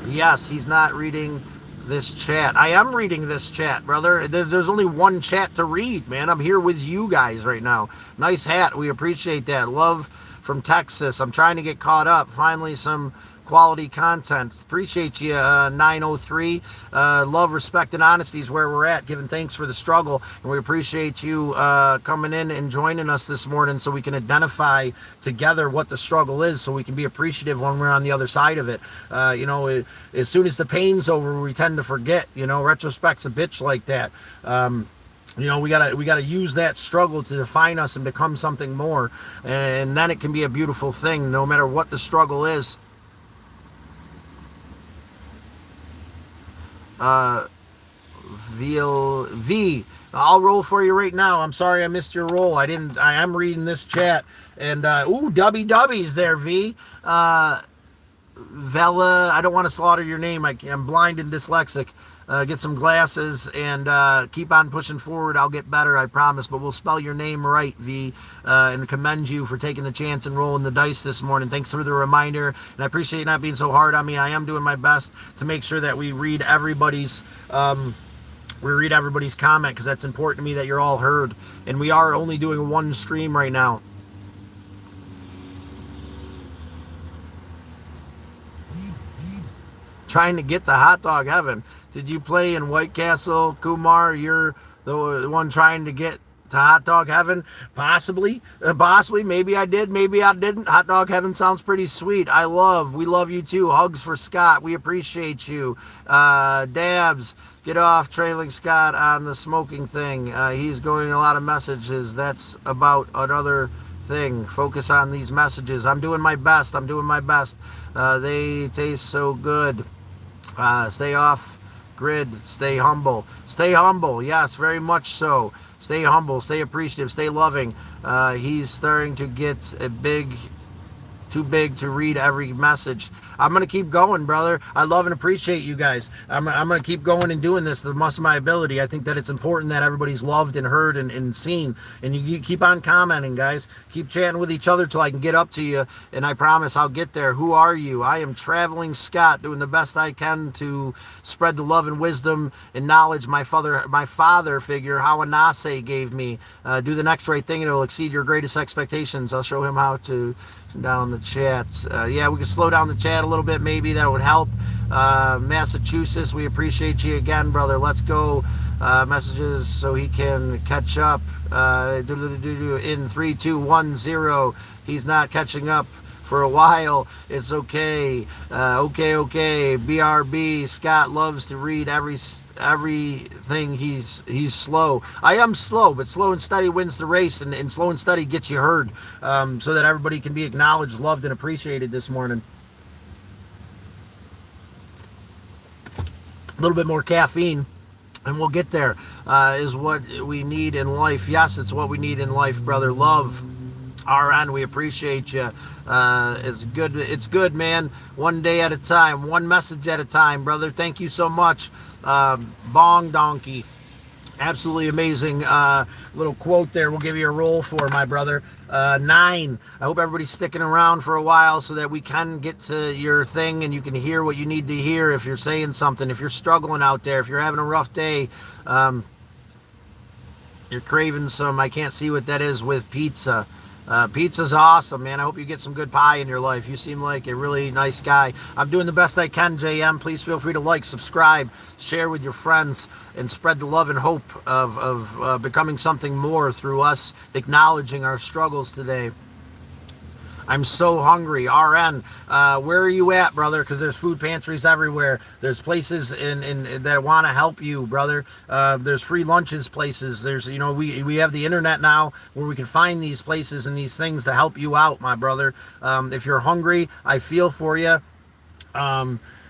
B: Yes, he's not reading this chat. I am reading this chat, brother. There's only one chat to read, man. I'm here with you guys right now. Nice hat. We appreciate that. Love from Texas. I'm trying to get caught up. Finally, some quality content. Appreciate you, 903. Love, respect, and honesty is where we're at. Giving thanks for the struggle, and we appreciate you coming in and joining us this morning so we can identify together what the struggle is, so we can be appreciative when we're on the other side of it. As soon as the pain's over, we tend to forget. Retrospect's a bitch like that. We gotta use that struggle to define us and become something more, and then it can be a beautiful thing, no matter what the struggle is. V, I'll roll for you right now. I'm sorry I missed your roll. I am reading this chat, and W's there, V. Vela, I don't want to slaughter your name. I'm blind and dyslexic. Get some glasses and keep on pushing forward. I'll get better, I promise. But we'll spell your name right, V, and commend you for taking the chance and rolling the dice this morning. Thanks for the reminder, and I appreciate you not being so hard on me. I am doing my best to make sure that we read everybody's comment, because that's important to me that you're all heard. And we are only doing one stream right now. Trying to get to hot dog heaven. Did you play in White Castle, Kumar? You're the one trying to get to hot dog heaven? Possibly. Maybe I did, maybe I didn't. Hot dog heaven sounds pretty sweet. We love you too. Hugs for Scott. We appreciate you. Dabs, get off trailing Scott on the smoking thing. He's going a lot of messages. That's about another thing. Focus on these messages. I'm doing my best. They taste so good. Stay off grid. Stay humble. Yes, very much so. Stay humble. Stay appreciative. Stay loving. He's starting to get too big to read every message. I'm going to keep going, brother. I love and appreciate you guys. I'm going to keep going and doing this to the best of my ability. I think that it's important that everybody's loved and heard and seen. And you keep on commenting, guys. Keep chatting with each other till I can get up to you. And I promise I'll get there. Who are you? I am Traveling Scott, doing the best I can to spread the love and wisdom and knowledge my father figure, Hawanase, gave me. Do the next right thing and it'll exceed your greatest expectations. I'll show him how to down the chat. We can slow down the chat a a little bit, maybe that would help. Massachusetts, we appreciate you again, brother. Let's go. Messages so he can catch up. In 3, 2, 1, 0. He's not catching up for a while. It's okay. Okay. BRB. Scott loves to read everything. He's slow. I am slow, but slow and steady wins the race, and slow and steady gets you heard, so that everybody can be acknowledged, loved, and appreciated this morning. A little bit more caffeine and we'll get there, is what we need in life. Yes, it's what we need in life, brother. Love. RN, we appreciate you. It's good, man. One day at a time, one message at a time, brother. Thank you so much. Bong Donkey. Absolutely amazing little quote there. We'll give you a roll for, my brother. 9. I hope everybody's sticking around for a while so that we can get to your thing and you can hear what you need to hear. If you're saying something, if you're struggling out there, if you're having a rough day, you're craving some, I can't see what that is, with pizza. Pizza's awesome, man. I hope you get some good pie in your life. You seem like a really nice guy. I'm doing the best I can, JM. Please feel free to like, subscribe, share with your friends, and spread the love and hope of becoming something more through us acknowledging our struggles today. I'm so hungry. RN, where are you at, brother? Because there's food pantries everywhere. There's places in that want to help you, brother. There's free lunches places. There's, we have the internet now where we can find these places and these things to help you out, my brother. If you're hungry, I feel for you.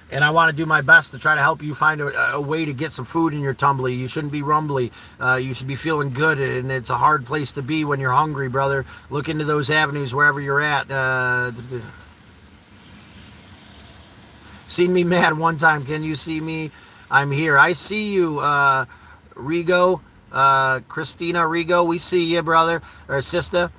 B: And I want to do my best to try to help you find a way to get some food in your tumbly. You shouldn't be rumbly. You should be feeling good, and it's a hard place to be when you're hungry, brother. Look into those avenues wherever you're at. Seen me mad one time. Can you see me? I'm here. I see you, Rigo. Christina Rigo, we see you, brother, or sister.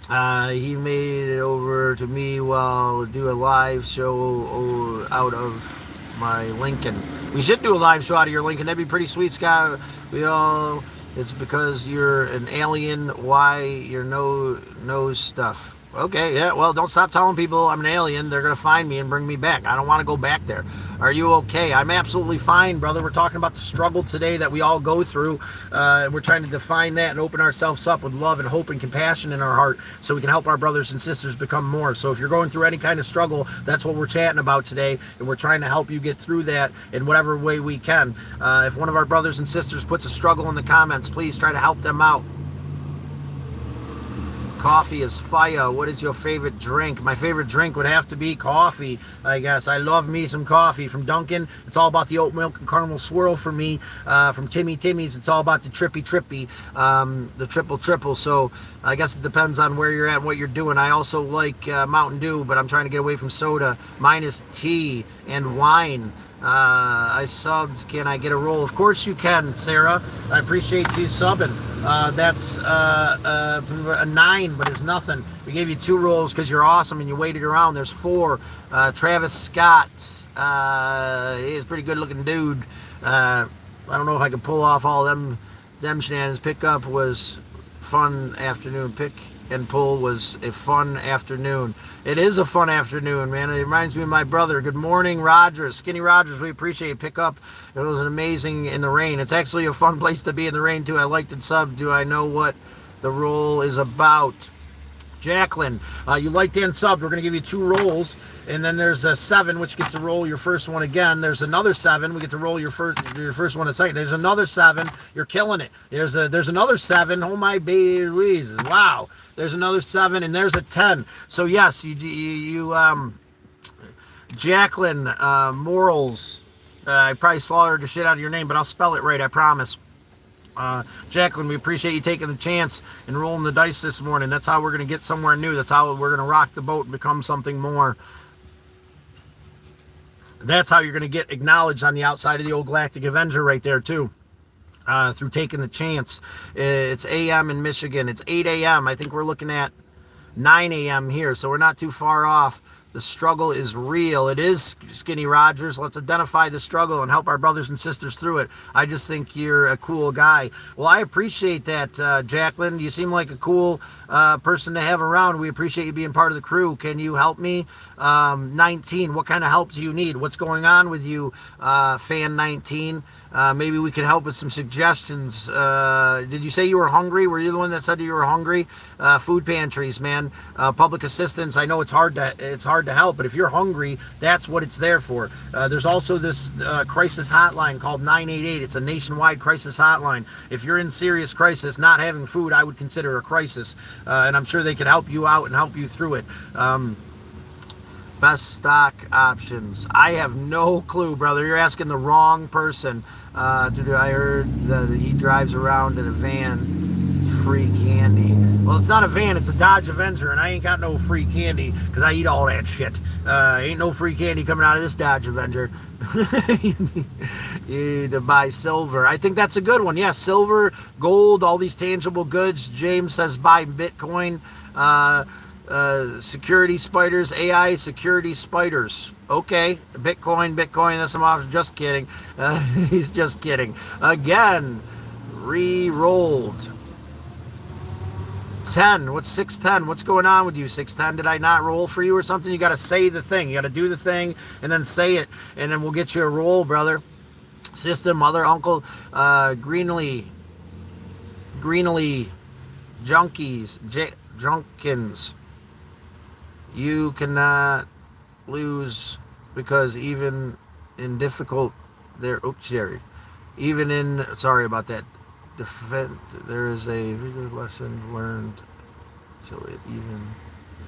B: He made it over to me while do a live show out of my Lincoln. We should do a live show out of your Lincoln. That'd be pretty sweet, Scott. It's because you're an alien. Why your knows stuff. Okay, yeah, well, don't stop telling people I'm an alien. They're going to find me and bring me back. I don't want to go back there. Are you okay? I'm absolutely fine, brother. We're talking about the struggle today that we all go through. We're trying to define that and open ourselves up with love and hope and compassion in our heart so we can help our brothers and sisters become more. So if you're going through any kind of struggle, that's what we're chatting about today, and we're trying to help you get through that in whatever way we can. If one of our brothers and sisters puts a struggle in the comments, please try to help them out. Coffee is fire. What is your favorite drink? My favorite drink would have to be coffee, I guess. I love me some coffee from Dunkin'. It's all about the oat milk and caramel swirl for me. From Timmy's, it's all about the trippy, the triple. So I guess it depends on where you're at and what you're doing. I also like Mountain Dew, but I'm trying to get away from soda. Mine is tea and wine. I subbed. Can I get a roll? Of course you can, Sarah. I appreciate you subbing. That's a 9, but it's nothing. We gave you 2 rolls because you're awesome and you waited around. There's 4. Travis Scott. He's a pretty good looking dude. I don't know if I can pull off all them shenanigans. Pickup was fun afternoon. Pick and pull was a fun afternoon. It is a fun afternoon, man. It reminds me of my brother. Good morning, Rogers. Skinny Rogers, we appreciate it. Pick up. It was amazing in the rain. It's actually a fun place to be in the rain, too. I liked it sub. Do I know what the roll is about? Jacqueline, you liked and subbed. We're going to give you 2 rolls, and then there's a 7, which gets to roll your first one again. There's another 7. We get to roll your first one a second. There's another 7. You're killing it. There's another 7. Oh my baby Louise! Wow. There's another 7, and there's a 10. So yes, you Jacqueline Morals. I probably slaughtered the shit out of your name, but I'll spell it right. I promise. Jacqueline, we appreciate you taking the chance and rolling the dice this morning. That's how we're going to get somewhere new. That's how we're going to rock the boat and become something more. That's how you're going to get acknowledged on the outside of the old Galactic Avenger right there, too, through taking the chance. It's a.m. in Michigan. It's 8 a.m. I think we're looking at 9 a.m. here, so we're not too far off. The struggle is real. It is, Skinny Rogers. Let's identify the struggle and help our brothers and sisters through it. I just think you're a cool guy. Well, I appreciate that, Jacqueline. You seem like a cool person to have around. We appreciate you being part of the crew. Can you help me? 19, what kind of help do you need? What's going on with you, fan 19? Maybe we could help with some suggestions. Did you say you were hungry? Were you the one that said you were hungry? Food pantries, man. Public assistance. I know it's hard to help, but if you're hungry, that's what it's there for. There's also this crisis hotline called 988. It's a nationwide crisis hotline. If you're in serious crisis, not having food, I would consider a crisis, and I'm sure they could help you out and help you through it. Best stock options. I have no clue, brother. You're asking the wrong person. Dude, I heard that he drives around in a van, free candy. Well, it's not a van, it's a Dodge Avenger, and I ain't got no free candy because I eat all that shit. Ain't no free candy coming out of this Dodge Avenger. You need to buy silver. I think that's a good one. Yeah, silver, gold, all these tangible goods. James says buy Bitcoin. Security spiders, AI security spiders. Okay, Bitcoin, that's some off. Just kidding. He's just kidding. Again, re-rolled. 10. What's 610? What's going on with you, 610? Did I not roll for you or something? You got to say the thing. You got to do the thing and then say it, and then we'll get you a roll, brother. Sister, mother, uncle, Greenlee, Junkies, Junkins. You cannot lose because even in difficult there. Oops, Jerry. Even in sorry about that. There is a lesson learned, so it even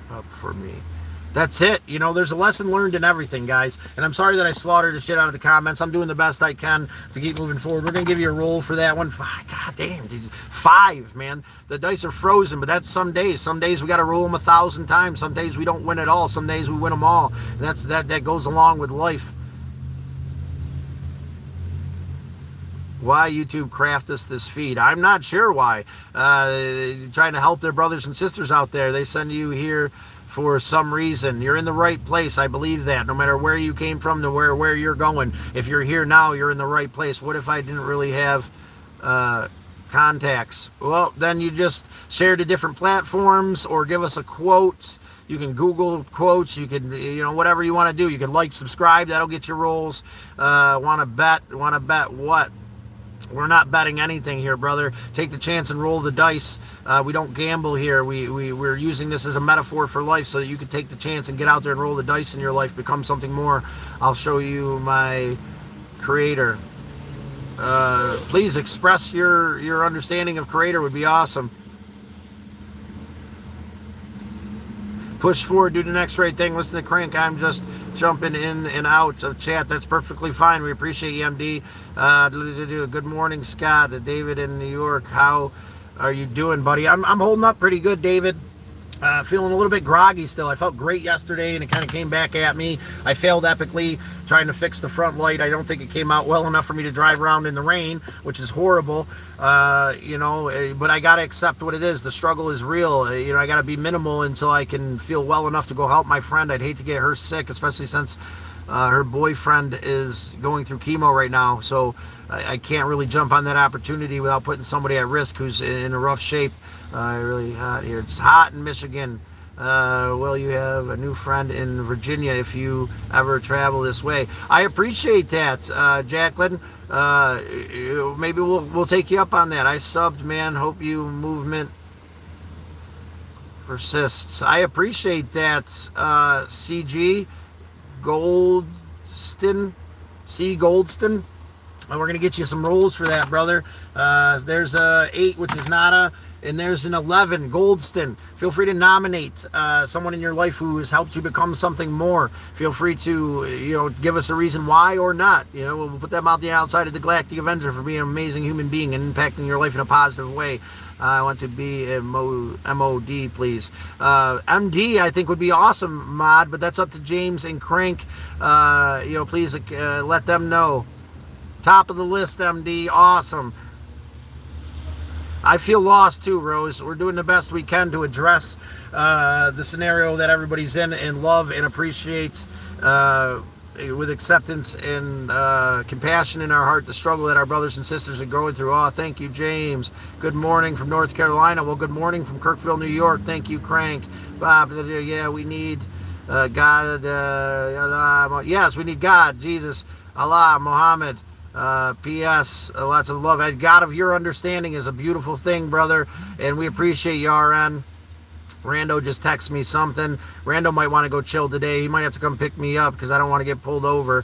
B: up for me. That's it. You know, there's a lesson learned in everything, guys. And I'm sorry that I slaughtered the shit out of the comments. I'm doing the best I can to keep moving forward. We're going to give you a roll for that one. God damn, dude. 5, man. The dice are frozen, but that's some days. Some days we got to roll them 1,000 times. Some days we don't win at all. Some days we win them all. And that goes along with life. Why YouTube craft us this feed? I'm not sure why. Trying to help their brothers and sisters out there. They send you here for some reason. You're in the right place. I believe that. No matter where you came from, to where you're going. If you're here now, you're in the right place. What if I didn't really have contacts? Well, then you just share to different platforms or give us a quote. You can Google quotes. You can, whatever you want to do. You can like, subscribe. That'll get you rolls. Want to bet? Want to bet what? We're not betting anything here, brother. Take the chance and roll the dice. We don't gamble here. We're using this as a metaphor for life so that you can take the chance and get out there and roll the dice in your life, become something more. I'll show you my creator. Please express your understanding of creator would be awesome. Push forward, do the next right thing. Listen to Crank. I'm just jumping in and out of chat. That's perfectly fine. We appreciate you, MD. Good morning, Scott. David in New York. How are you doing, buddy? I'm holding up pretty good, David. Feeling a little bit groggy still. I felt great yesterday, and it kind of came back at me. I failed epically trying to fix the front light. I don't think it came out well enough for me to drive around in the rain, which is horrible. But I got to accept what it is. The struggle is real. I got to be minimal until I can feel well enough to go help my friend. I'd hate to get her sick, especially since her boyfriend is going through chemo right now. So I can't really jump on that opportunity without putting somebody at risk who's in a rough shape. Really hot here. It's hot in Michigan. Well, you have a new friend in Virginia if you ever travel this way. I appreciate that, Jacqueline. Maybe we'll take you up on that. I subbed, man. Hope you movement persists. I appreciate that, CG Goldston. C. Goldston. We're going to get you some rolls for that, brother. There's a 8, which is Nada. And there's an 11, Goldston. Feel free to nominate someone in your life who has helped you become something more. Feel free to, give us a reason why or not. We'll put them out the outside of the Galactic Avenger for being an amazing human being and impacting your life in a positive way. I want to be a MOD, please. MD, I think, would be awesome, Mod, but that's up to James and Crank. Please let them know. Top of the list, MD. Awesome. I feel lost too, Rose. We're doing the best we can to address the scenario that everybody's in and love and appreciate with acceptance and compassion in our heart the struggle that our brothers and sisters are going through. Oh, thank you, James. Good morning from North Carolina. Well, good morning from Kirkville, New York. Thank you, Crank. Bob, yeah, we need God. Allah. Yes, we need God, Jesus, Allah, Muhammad. P.S. Lots of love. And God of your understanding is a beautiful thing, brother, and we appreciate you, RN. Rando just texted me something. Rando might want to go chill today. He might have to come pick me up because I don't want to get pulled over.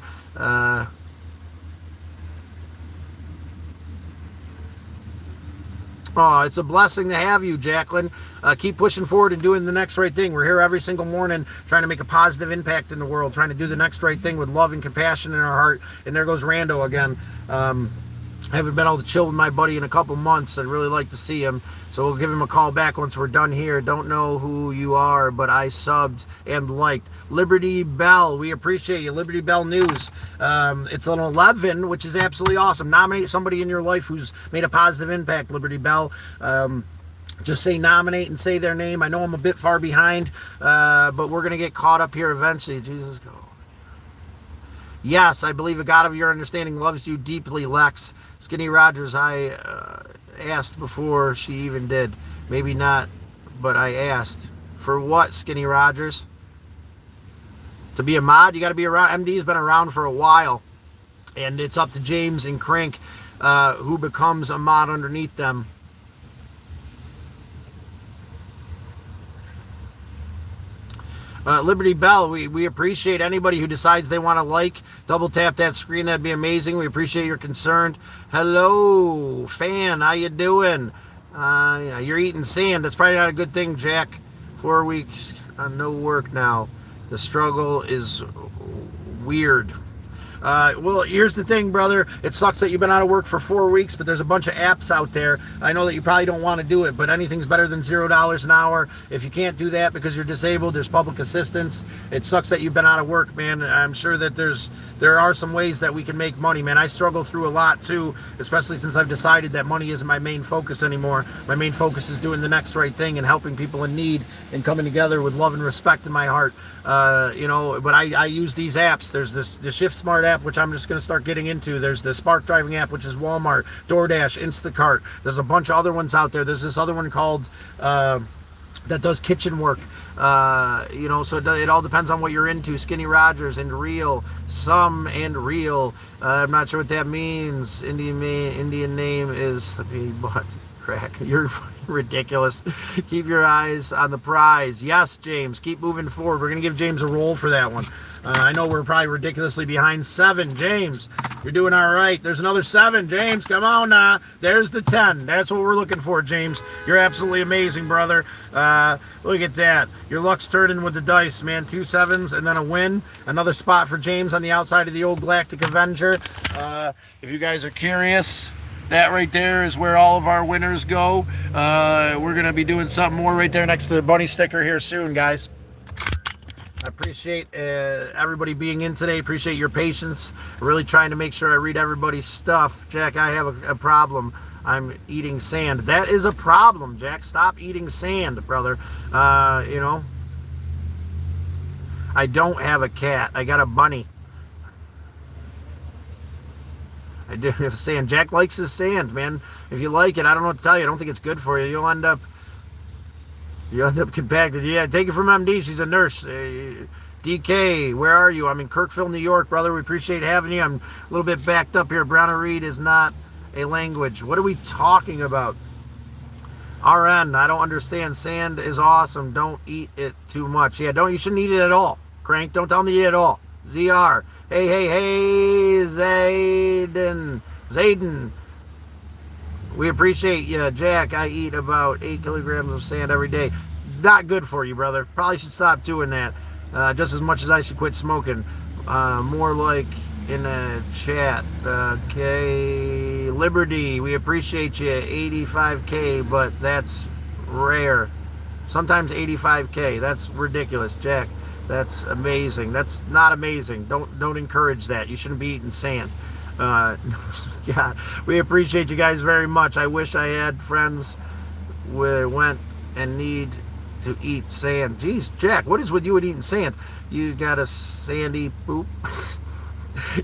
B: Oh, it's a blessing to have you, Jacqueline. Keep pushing forward and doing the next right thing. We're here every single morning trying to make a positive impact in the world, trying to do the next right thing with love and compassion in our heart. And there goes Rando again. I haven't been able to chill with my buddy in a couple months. I'd really like to see him. So we'll give him a call back once we're done here. Don't know who you are, but I subbed and liked. Liberty Bell, we appreciate you. Liberty Bell News. It's an 11, which is absolutely awesome. Nominate somebody in your life who's made a positive impact, Liberty Bell. Just say nominate and say their name. I know I'm a bit far behind, but we're going to get caught up here eventually. Jesus, go. Yes, I believe a God of your understanding loves you deeply, Lex. Skinny Rogers, I asked before she even did. Maybe not, but I asked. For what, Skinny Rogers? To be a mod, you got to be around. MD's been around for a while. And it's up to James and Crank who becomes a mod underneath them. Liberty Bell, we appreciate anybody who decides they want to like. Double tap that screen. That'd be amazing. We appreciate your concern. Hello, fan. How you doing? You're eating sand. That's probably not a good thing, Jack. 4 weeks on no work now. The struggle is weird. Well, here's the thing, brother. It sucks that you've been out of work for 4 weeks, but there's a bunch of apps out there. I know that you probably don't want to do it, but anything's better than $0 an hour. If you can't do that because you're disabled, there's public assistance. It sucks that you've been out of work, man. I'm sure that there are some ways that we can make money, man. I struggle through a lot too, especially since I've decided that money isn't my main focus anymore. My main focus is doing the next right thing and helping people in need and coming together with love and respect in my heart. But I use these apps. There's the Shift Smart app, which I'm just going to start getting into. There's the Spark Driving app, which is Walmart, DoorDash, Instacart. There's a bunch of other ones out there. There's this other one called that does kitchen work. So it all depends on what you're into. Skinny Rogers and Real, some and Real. I'm not sure what that means. Indian name is but crack. You're ridiculous. Keep your eyes on the prize. Yes, James. Keep moving forward. We're gonna give James a roll for that one. I know we're probably ridiculously behind 7. James, you're doing all right. There's another 7. James, come on now. There's the 10. That's what we're looking for, James. You're absolutely amazing, brother. Look at that. Your luck's turning with the dice, man. 2 7s and then a win. Another spot for James on the outside of the old Galactic Avenger. If you guys are curious, that right there is where all of our winners go. We're going to be doing something more right there next to the bunny sticker here soon, guys. I appreciate everybody being in today. Appreciate your patience. Really trying to make sure I read everybody's stuff. Jack, I have a problem. I'm eating sand. That is a problem, Jack. Stop eating sand, brother. I don't have a cat. I got a bunny. I do have sand. Jack likes his sand, man. If you like it, I don't know what to tell you. I don't think it's good for you. You'll end up compacted. Yeah, take it from MD. She's a nurse. DK, where are you? I'm in Kirkville, New York, brother. We appreciate having you. I'm a little bit backed up here. Brown and Reed is not a language. What are we talking about? RN, I don't understand. Sand is awesome. Don't eat it too much. Yeah, you shouldn't eat it at all. Crank, don't tell me to eat it at all. ZR. Hey, Zayden. We appreciate you, Jack. I eat about 8 kilograms of sand every day. Not good for you, brother. Probably should stop doing that. Just as much as I should quit smoking. More like in a chat. Okay. Liberty, we appreciate you. 85K, but that's rare. Sometimes 85K. That's ridiculous, Jack. That's amazing. That's not amazing. Don't encourage that. You shouldn't be eating sand. Yeah, we appreciate you guys very much. I wish I had friends went and need to eat sand. Jeez, Jack, what is with you and eating sand? You got a sandy poop?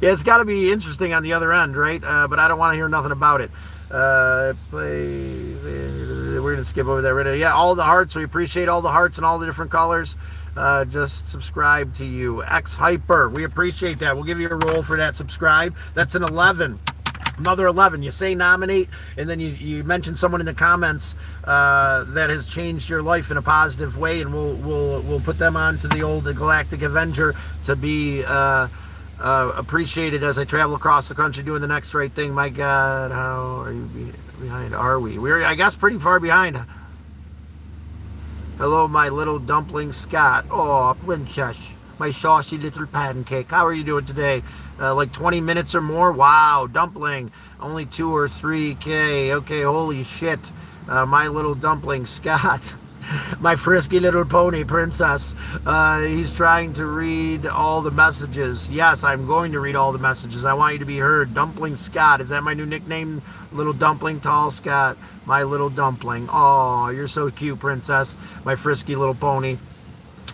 B: Yeah, it's got to be interesting on the other end, right? But I don't want to hear nothing about it. We're going to skip over that right now. Yeah, all the hearts. We appreciate all the hearts and all the different colors. Just subscribe to you. X Hyper, we appreciate that. We'll give you a roll for that subscribe. That's an 11. Another 11. You say nominate, and then you mention someone in the comments that has changed your life in a positive way, and we'll put them on to the old Galactic Avenger to be appreciated as I travel across the country doing the next right thing. My God, how are you behind? Are we? We're, I guess, pretty far behind. Hello, my little dumpling Scott. Oh, princess, my saucy little pancake. How are you doing today? Like 20 minutes or more? Wow, dumpling. Only 2 or 3K. Okay, holy shit. My little dumpling Scott. My frisky little pony princess. He's trying to read all the messages. Yes, I'm going to read all the messages. I want you to be heard. Dumpling Scott. Is that my new nickname? Little dumpling, tall Scott. My little dumpling. Oh, you're so cute, princess. My frisky little pony.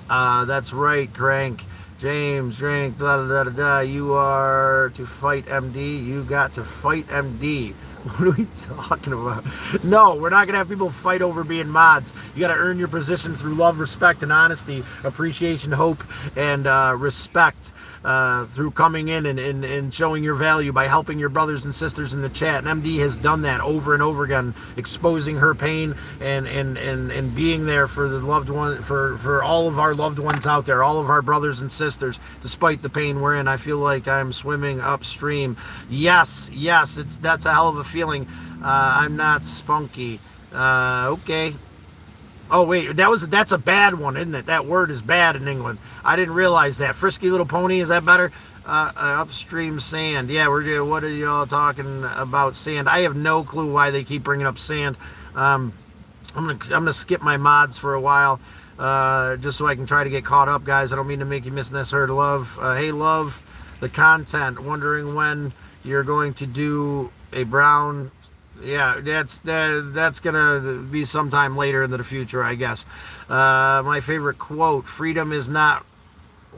B: That's right, Crank. James, drink, blah, blah, blah, blah. You are to fight MD. You got to fight MD. What are we talking about? No, we're not going to have people fight over being mods. You got to earn your position through love, respect, and honesty, appreciation, hope, and respect through coming in and showing your value by helping your brothers and sisters in the chat. And MD has done that over and over again, exposing her pain and being there for the loved one, for all of our loved ones out there, all of our brothers and sisters, despite the pain we're in. I feel like I'm swimming upstream. Yes, that's a hell of a feeling. I'm not spunky. Okay. Oh wait, that's a bad one, isn't it? That word is bad in England. I didn't realize that. Frisky little pony, is that better? Upstream sand. Yeah, what are y'all talking about? Sand. I have no clue why they keep bringing up sand. I'm gonna skip my mods for a while, just so I can try to get caught up, guys. I don't mean to make you miss this. Heard love. Hey, love the content. Wondering when you're going to do a brown. Yeah, that's gonna be sometime later into the future, I guess. My favorite quote: "Freedom is not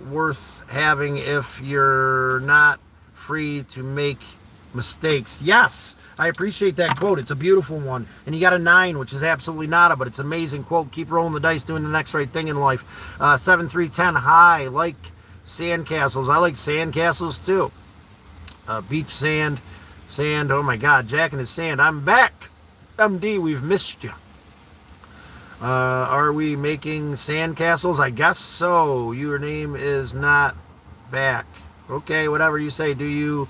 B: worth having if you're not free to make mistakes." Yes, I appreciate that quote. It's a beautiful one, and you got a 9, which is absolutely nada, but it's an amazing quote. Keep rolling the dice, doing the next right thing in life. 7310. Hi, like sandcastles. I like sandcastles too. Beach sand. Sand, oh my God, Jack and his sand. I'm back. MD, we've missed you. Are we making sandcastles? I guess so. Your name is not back. Okay, whatever you say. Do you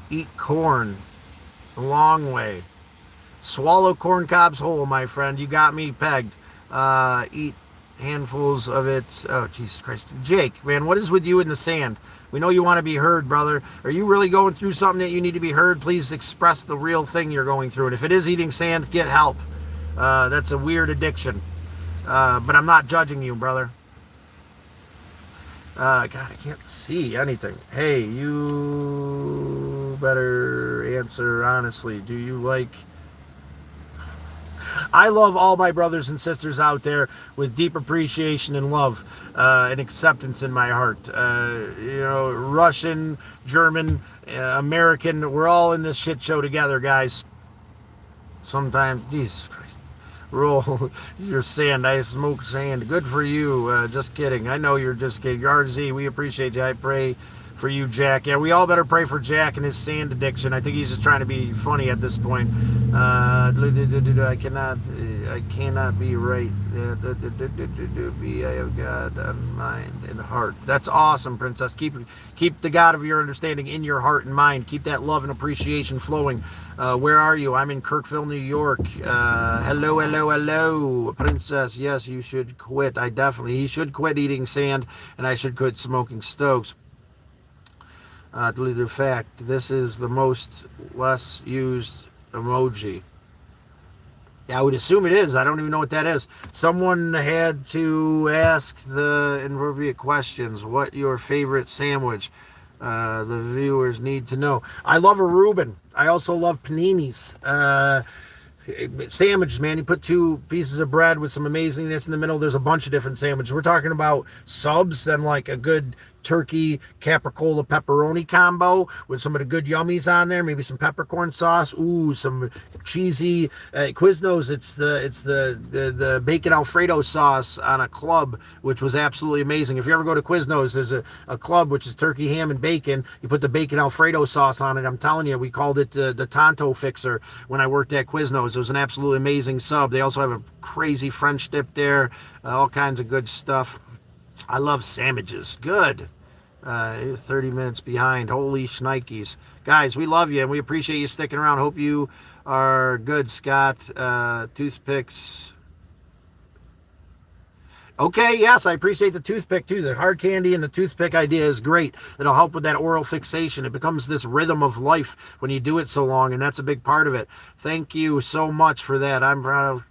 B: eat corn? A long way. Swallow corn cobs whole, my friend. You got me pegged. Eat handfuls of it. Oh, Jesus Christ. Jake, man, what is with you in the sand? We know you want to be heard, brother. Are you really going through something that you need to be heard? Please express the real thing you're going through. And if it is eating sand, get help. That's a weird addiction. But I'm not judging you, brother. God, I can't see anything. Hey, you better answer honestly. Do you like... I love all my brothers and sisters out there with deep appreciation and love and acceptance in my heart. Russian, German, American, we're all in this shit show together, guys. Sometimes, Jesus Christ. Roll your sand. I smoke sand. Good for you. Just kidding. I know you're just kidding. RZ, we appreciate you. I pray for you, Jack. Yeah, we all better pray for Jack and his sand addiction. I think he's just trying to be funny at this point. I cannot be right. I have God on mind and heart. That's awesome, princess. Keep the God of your understanding in your heart and mind. Keep that love and appreciation flowing. Where are you? I'm in Kirkville, New York. Hello, princess. Yes, you should quit. He should quit eating sand, and I should quit smoking stokes. The fact, this is the most less used emoji. I would assume it is. I don't even know what that is. Someone had to ask the inappropriate questions. What your favorite sandwich? The viewers need to know. I love a Reuben. I also love paninis. Sandwiches, man. You put two pieces of bread with some amazingness in the middle. There's a bunch of different sandwiches. We're talking about subs, then like a good turkey capricola pepperoni combo with some of the good yummies on there. Maybe some peppercorn sauce. Ooh, some cheesy Quiznos. It's the bacon Alfredo sauce on a club, which was absolutely amazing. If you ever go to Quiznos, there's a club which is turkey, ham, and bacon. You put the bacon Alfredo sauce on it. I'm telling you, we called it the Tonto Fixer when I worked at Quiznos. It was an absolutely amazing sub. They also have a crazy French dip there, all kinds of good stuff. I love sandwiches. Good. 30 minutes behind. Holy shnikes. Guys, we love you and we appreciate you sticking around. Hope you are good, Scott. Toothpicks. Okay, yes, I appreciate the toothpick too. The hard candy and the toothpick idea is great. It'll help with that oral fixation. It becomes this rhythm of life when you do it so long, and that's a big part of it. Thank you so much for that. I'm proud of...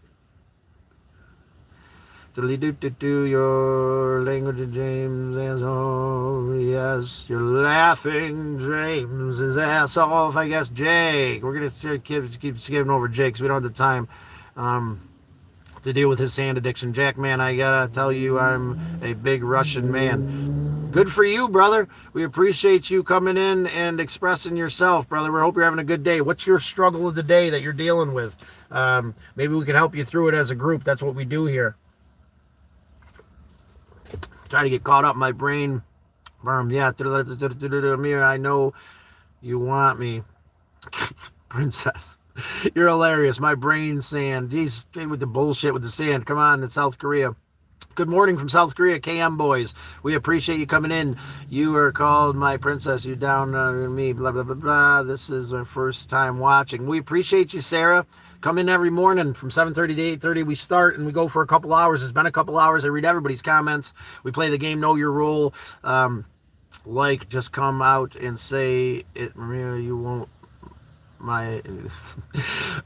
B: Your language, James, as oh, yes, you're laughing, James, his ass off, I guess, Jake. We're going to keep skipping over Jake because we don't have the time to deal with his sand addiction. Jack, man, I got to tell you, I'm a big Russian man. Good for you, brother. We appreciate you coming in and expressing yourself, brother. We hope you're having a good day. What's your struggle of the day that you're dealing with? Maybe we can help you through it as a group. That's what we do here. Try to get caught up in my brain. Yeah, Amir, I know you want me. Princess, you're hilarious. My brain sand. Jeez, with the bullshit with the sand. Come on, it's South Korea. Good morning from South Korea, KM boys. We appreciate you coming in. You are called my princess. You down on me, blah, blah, blah, blah. This is my first time watching. We appreciate you, Sarah. Come in every morning from 7:30 to 8:30. We start and we go for a couple hours. It's been a couple hours. I read everybody's comments. We play the game Know Your Role. Just come out and say it, Maria. You won't. My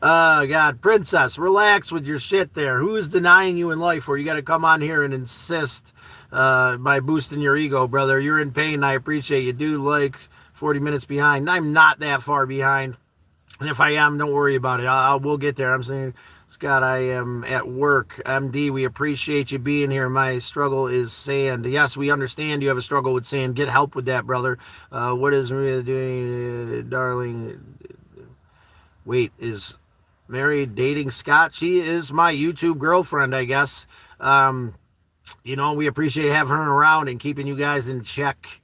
B: God, princess, relax with your shit there. Who is denying you in life? Or you got to come on here and insist by boosting your ego, brother. You're in pain. I appreciate you. Do like 40 minutes behind. I'm not that far behind. And if I am, don't worry about it. We'll get there. I'm saying, Scott, I am at work. MD, we appreciate you being here. My struggle is sand. Yes, we understand you have a struggle with sand. Get help with that, brother. What is Maria doing, darling? Wait, is Mary dating Scott? She is my YouTube girlfriend, I guess. We appreciate having her around and keeping you guys in check.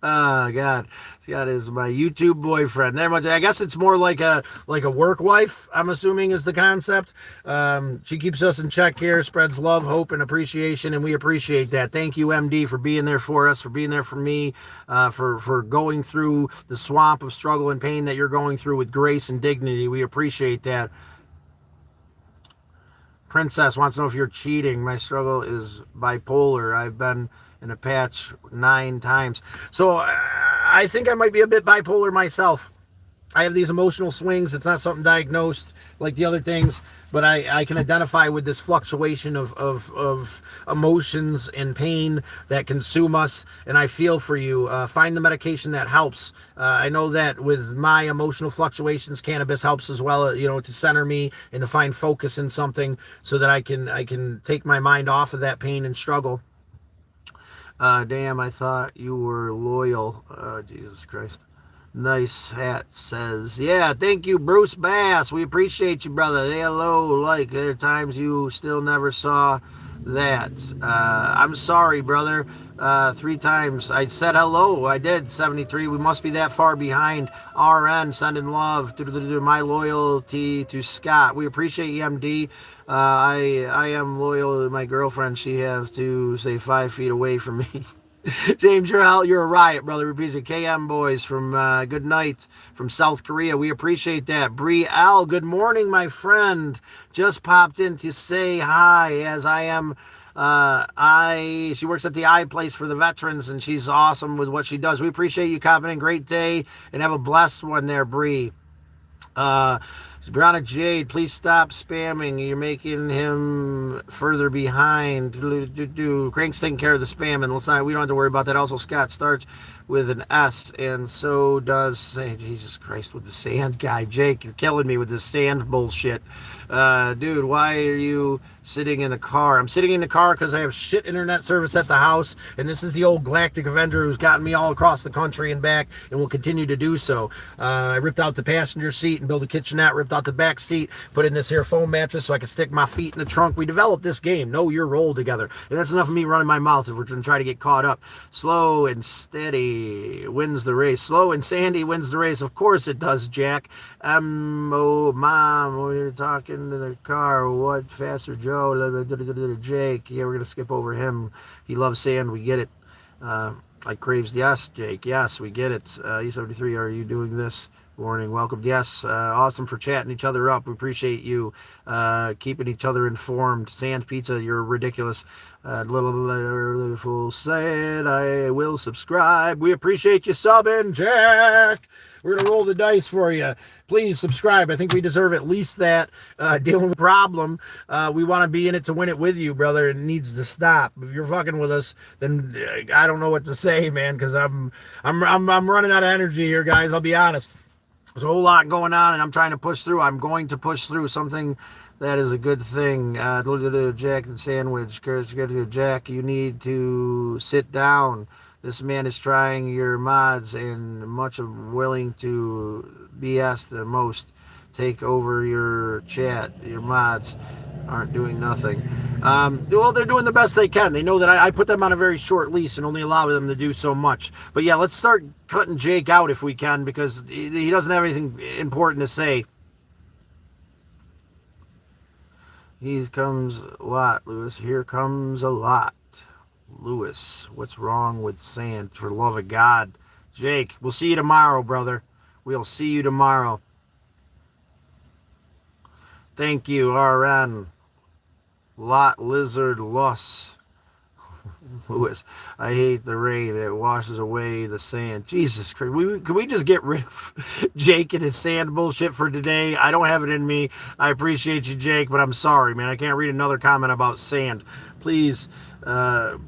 B: Oh God, Scott is my YouTube boyfriend. I guess it's more like a work wife, I'm assuming, is the concept. She keeps us in check here, spreads love, hope, and appreciation, and we appreciate that. Thank you, MD, for being there for us, for being there for me, for going through the swamp of struggle and pain that you're going through with grace and dignity. We appreciate that. Princess wants to know if you're cheating. My struggle is bipolar. I've been in a patch 9 times. So I think I might be a bit bipolar myself. I have these emotional swings. It's not something diagnosed like the other things, but I can identify with this fluctuation of emotions and pain that consume us, and I feel for you. Find the medication that helps. I know that with my emotional fluctuations, cannabis helps as well, to center me and to find focus in something so that I can take my mind off of that pain and struggle. Damn, I thought you were loyal. Jesus Christ. Nice hat says, yeah, thank you, Bruce Bass. We appreciate you, brother. Hey, hello, there are times you still never saw that. I'm sorry, brother. 3 times. I said hello. I did. 73. We must be that far behind. RN, sending love to my loyalty to Scott. We appreciate you, MD. I am loyal to my girlfriend. She has to stay 5 feet away from me. James, you're a riot, brother. We appreciate KM boys from good night from South Korea. We appreciate that. Bree L, good morning, my friend. Just popped in to say hi, as I am. She works at the iPlace for the veterans, and she's awesome with what she does. We appreciate you commenting. Great day, and have a blessed one there, Bree. Bronic Jade, please stop spamming. You're making him further behind. Crank's taking care of the spam, and let's not. We don't have to worry about that. Also, Scott starts with an S, and so does Jesus Christ with the sand guy. Jake, you're killing me with this sand bullshit. Dude, why are you sitting in the car? I'm sitting in the car because I have shit internet service at the house, and this is the old Galactic Avenger who's gotten me all across the country and back, and will continue to do so. I ripped out the passenger seat and built a kitchenette, ripped out the back seat, put in this here foam mattress so I could stick my feet in the trunk. We developed this game, Know Your Role, together, and that's enough of me running my mouth if we're going to try to get caught up. Slow and steady wins the race. Slow and sandy wins the race. Of course it does, Jack. Oh, Mom, we're talking to the car. What? Faster Joe. Jake. Yeah, we're going to skip over him. He loves sand. We get it. Like Craves. Yes, Jake. Yes, we get it. E73, are you doing this? Warning, welcome. Yes, awesome for chatting each other up. We appreciate you keeping each other informed. Sand Pizza, you're ridiculous. Little fool said, I will subscribe. We appreciate you subbing, Jack. We're going to roll the dice for you. Please subscribe. I think we deserve at least that. Dealing with a problem. We want to be in it to win it with you, brother. It needs to stop. If you're fucking with us, then I don't know what to say, man, because I'm running out of energy here, guys. I'll be honest. There's a whole lot going on, and I'm trying to push through. I'm going to push through something that is a good thing. Jack and Sandwich. Jack, you need to sit down. This man is trying your mods, and much of willing to BS the most. Take over your chat. Your mods aren't doing nothing. Well, they're doing the best they can. They know that I put them on a very short leash and only allow them to do so much. But yeah, let's start cutting Jake out if we can, because he doesn't have anything important to say. Here comes a lot, Lewis. Here comes a lot. Lewis, what's wrong with sand? For the love of God. Jake, we'll see you tomorrow, brother. We'll see you tomorrow. Thank you, RN. Lot Lizard Loss. Lewis, I hate the rain. It washes away the sand. Jesus Christ. Can we just get rid of Jake and his sand bullshit for today? I don't have it in me. I appreciate you, Jake, but I'm sorry, man. I can't read another comment about sand. Please, for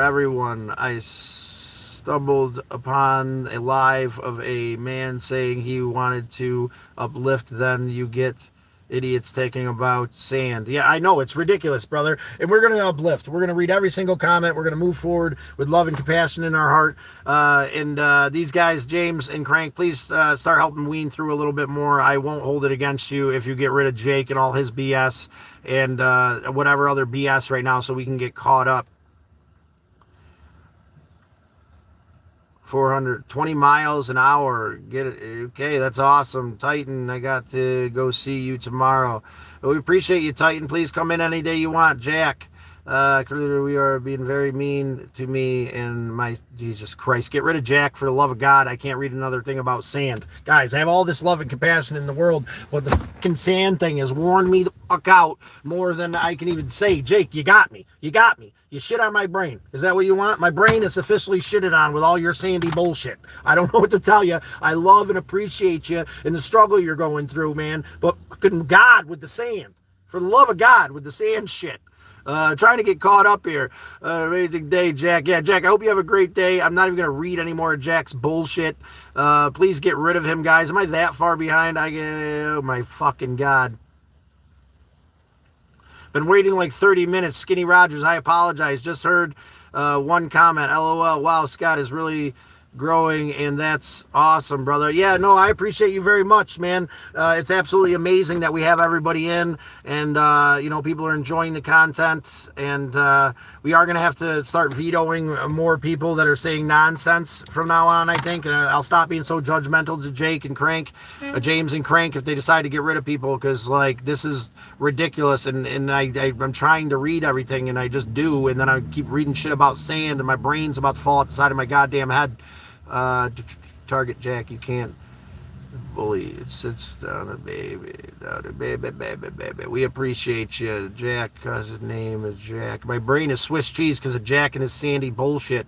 B: everyone, I stumbled upon a live of a man saying he wanted to uplift, then you get idiots talking about sand. Yeah, I know, it's ridiculous, brother. And we're going to uplift. We're going to read every single comment. We're going to move forward with love and compassion in our heart. And these guys, James and Crank, please start helping wean through a little bit more. I won't hold it against you if you get rid of Jake and all his BS and whatever other BS right now, so we can get caught up. 420 miles an hour. Get it? Okay, that's awesome. Titan, I got to go see you tomorrow. We appreciate you, Titan. Please come in any day you want. Jack, we are being very mean to me and my Jesus Christ. Get rid of Jack, for the love of God. I can't read another thing about sand. Guys, I have all this love and compassion in the world, but the fucking sand thing has worn me the fuck out more than I can even say. Jake, you got me. You got me. You shit on my brain. Is that what you want? My brain is officially shitted on with all your sandy bullshit. I don't know what to tell you. I love and appreciate you and the struggle you're going through, man. But fucking God with the sand. For the love of God with the sand shit. Trying to get caught up here. Amazing day, Jack. Yeah, Jack, I hope you have a great day. I'm not even going to read any more of Jack's bullshit. Please get rid of him, guys. Am I that far behind? Oh, my fucking God. Been waiting like 30 minutes. Skinny Rogers, I apologize. Just heard one comment. LOL. Wow, Scott is really growing, and that's awesome, brother. Yeah, no, I appreciate you very much, man. It's absolutely amazing that we have everybody in, and people are enjoying the content, and we are going to have to start vetoing more people that are saying nonsense from now on, I think, and I'll stop being so judgmental to Jake and Crank, James and Crank, if they decide to get rid of people, because like this is ridiculous, and I'm trying to read everything, and I just do, and then I keep reading shit about sand, and my brain's about to fall out the side of my goddamn head. Target Jack, you can't bully. It sits down a baby, baby. We appreciate you, Jack, because his name is Jack. My brain is Swiss cheese because of Jack and his sandy bullshit.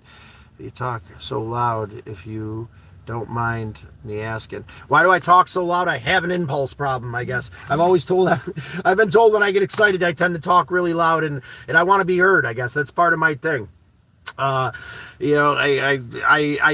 B: You talk so loud if you Don't mind me asking. Why do I talk so loud? I have an impulse problem, I guess. I've been told when I get excited, I tend to talk really loud, and I want to be heard, I guess. That's part of my thing. I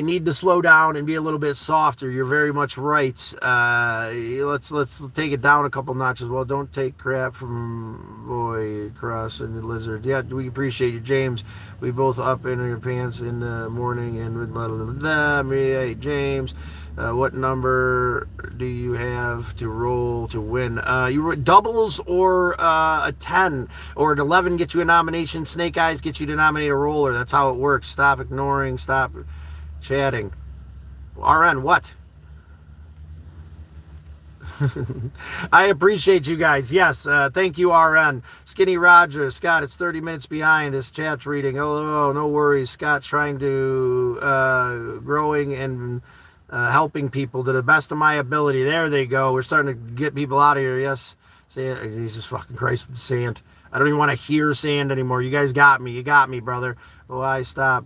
B: need to slow down and be a little bit softer. You're very much right. Let's take it down a couple notches. Well, don't take crap from Boy Cross and the Lizard. Yeah, we appreciate you, James. We both up in your pants in the morning and with blah, blah, blah, blah. Hey, James. What number do you have to roll to win? You doubles or a 10 or an 11 get you a nomination. Snake Eyes get you to nominate a roller. That's how it works. Stop ignoring. Stop chatting. RN, what? I appreciate you guys. Yes, thank you, RN. Skinny Roger, Scott, it's 30 minutes behind. His chat's reading. Oh, no worries. Scott's trying to growing and helping people to the best of my ability. There they go. We're starting to get people out of here. Yes. Jesus fucking Christ with the sand. I don't even want to hear sand anymore. You guys got me. You got me, brother. Oh, I stop.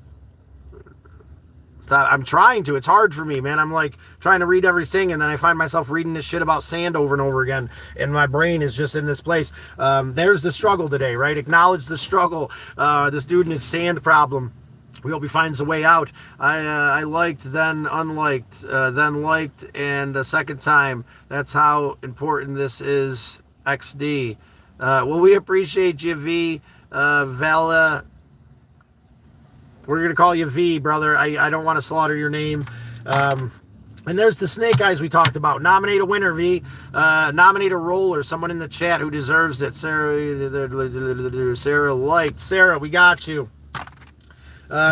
B: I'm trying to. It's hard for me, man. I'm like trying to read everything, and then I find myself reading this shit about sand over and over again, and my brain is just in this place. There's the struggle today, right? Acknowledge the struggle. This dude and his sand problem. We hope he finds a way out. I liked, then unliked, then liked, and a second time. That's how important this is, XD. Well, we appreciate you, V. Vela. We're going to call you V, brother. I don't want to slaughter your name. And there's the Snake Eyes we talked about. Nominate a winner, V. Nominate a roller, someone in the chat who deserves it. Sarah liked. Sarah, we got you.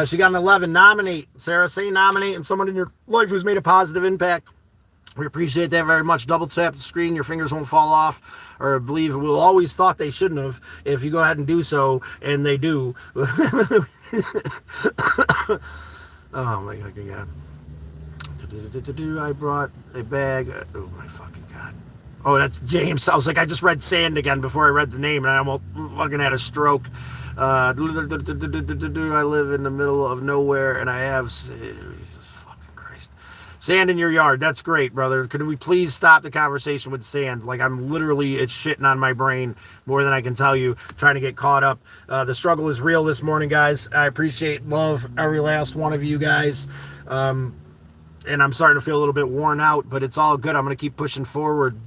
B: She got an 11. Nominate. Sarah, say nominate and someone in your life who's made a positive impact. We appreciate that very much. Double tap the screen. Your fingers won't fall off. Or I believe we'll always thought they shouldn't have if you go ahead and do so, and they do. Oh, my fucking God. I brought a bag. Oh, my fucking God. Oh, that's James. I was like, I just read sand again before I read the name, and I almost fucking had a stroke. I live in the middle of nowhere, and I have Jesus fucking Christ, sand in your yard. That's great, brother. Could we please stop the conversation with sand? Like, I'm literally, it's shitting on my brain more than I can tell you, trying to get caught up. The struggle is real this morning, guys. I appreciate, love every last one of you guys. And I'm starting to feel a little bit worn out, but it's all good. I'm going to keep pushing forward.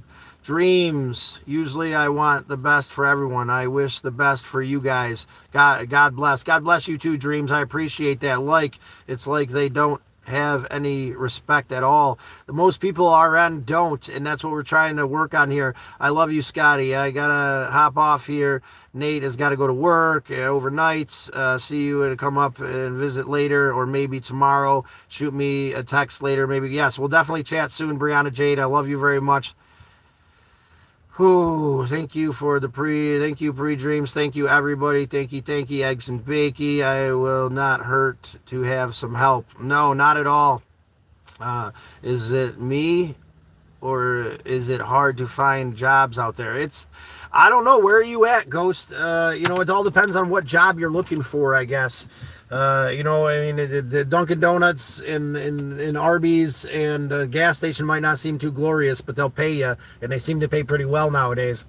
B: Dreams. Usually I want the best for everyone. I wish the best for you guys. God bless. God bless you too, Dreams. I appreciate that. It's like they don't have any respect at all. The most people RN don't, and that's what we're trying to work on here. I love you, Scotty. I gotta hop off here. Nate has got to go to work overnight. See you and come up and visit later, or maybe tomorrow. Shoot me a text later, maybe. Yes, we'll definitely chat soon. Brianna Jade, I love you very much. Ooh, thank you for the pre-dreams. Thank you, everybody. Thank you, Eggs and Bakey. I will not hurt to have some help. No, not at all. Is it me, or is it hard to find jobs out there? I don't know. Where are you at, Ghost? It all depends on what job you're looking for, I guess. The Dunkin' Donuts and Arby's and a gas station might not seem too glorious, but they'll pay you, and they seem to pay pretty well nowadays.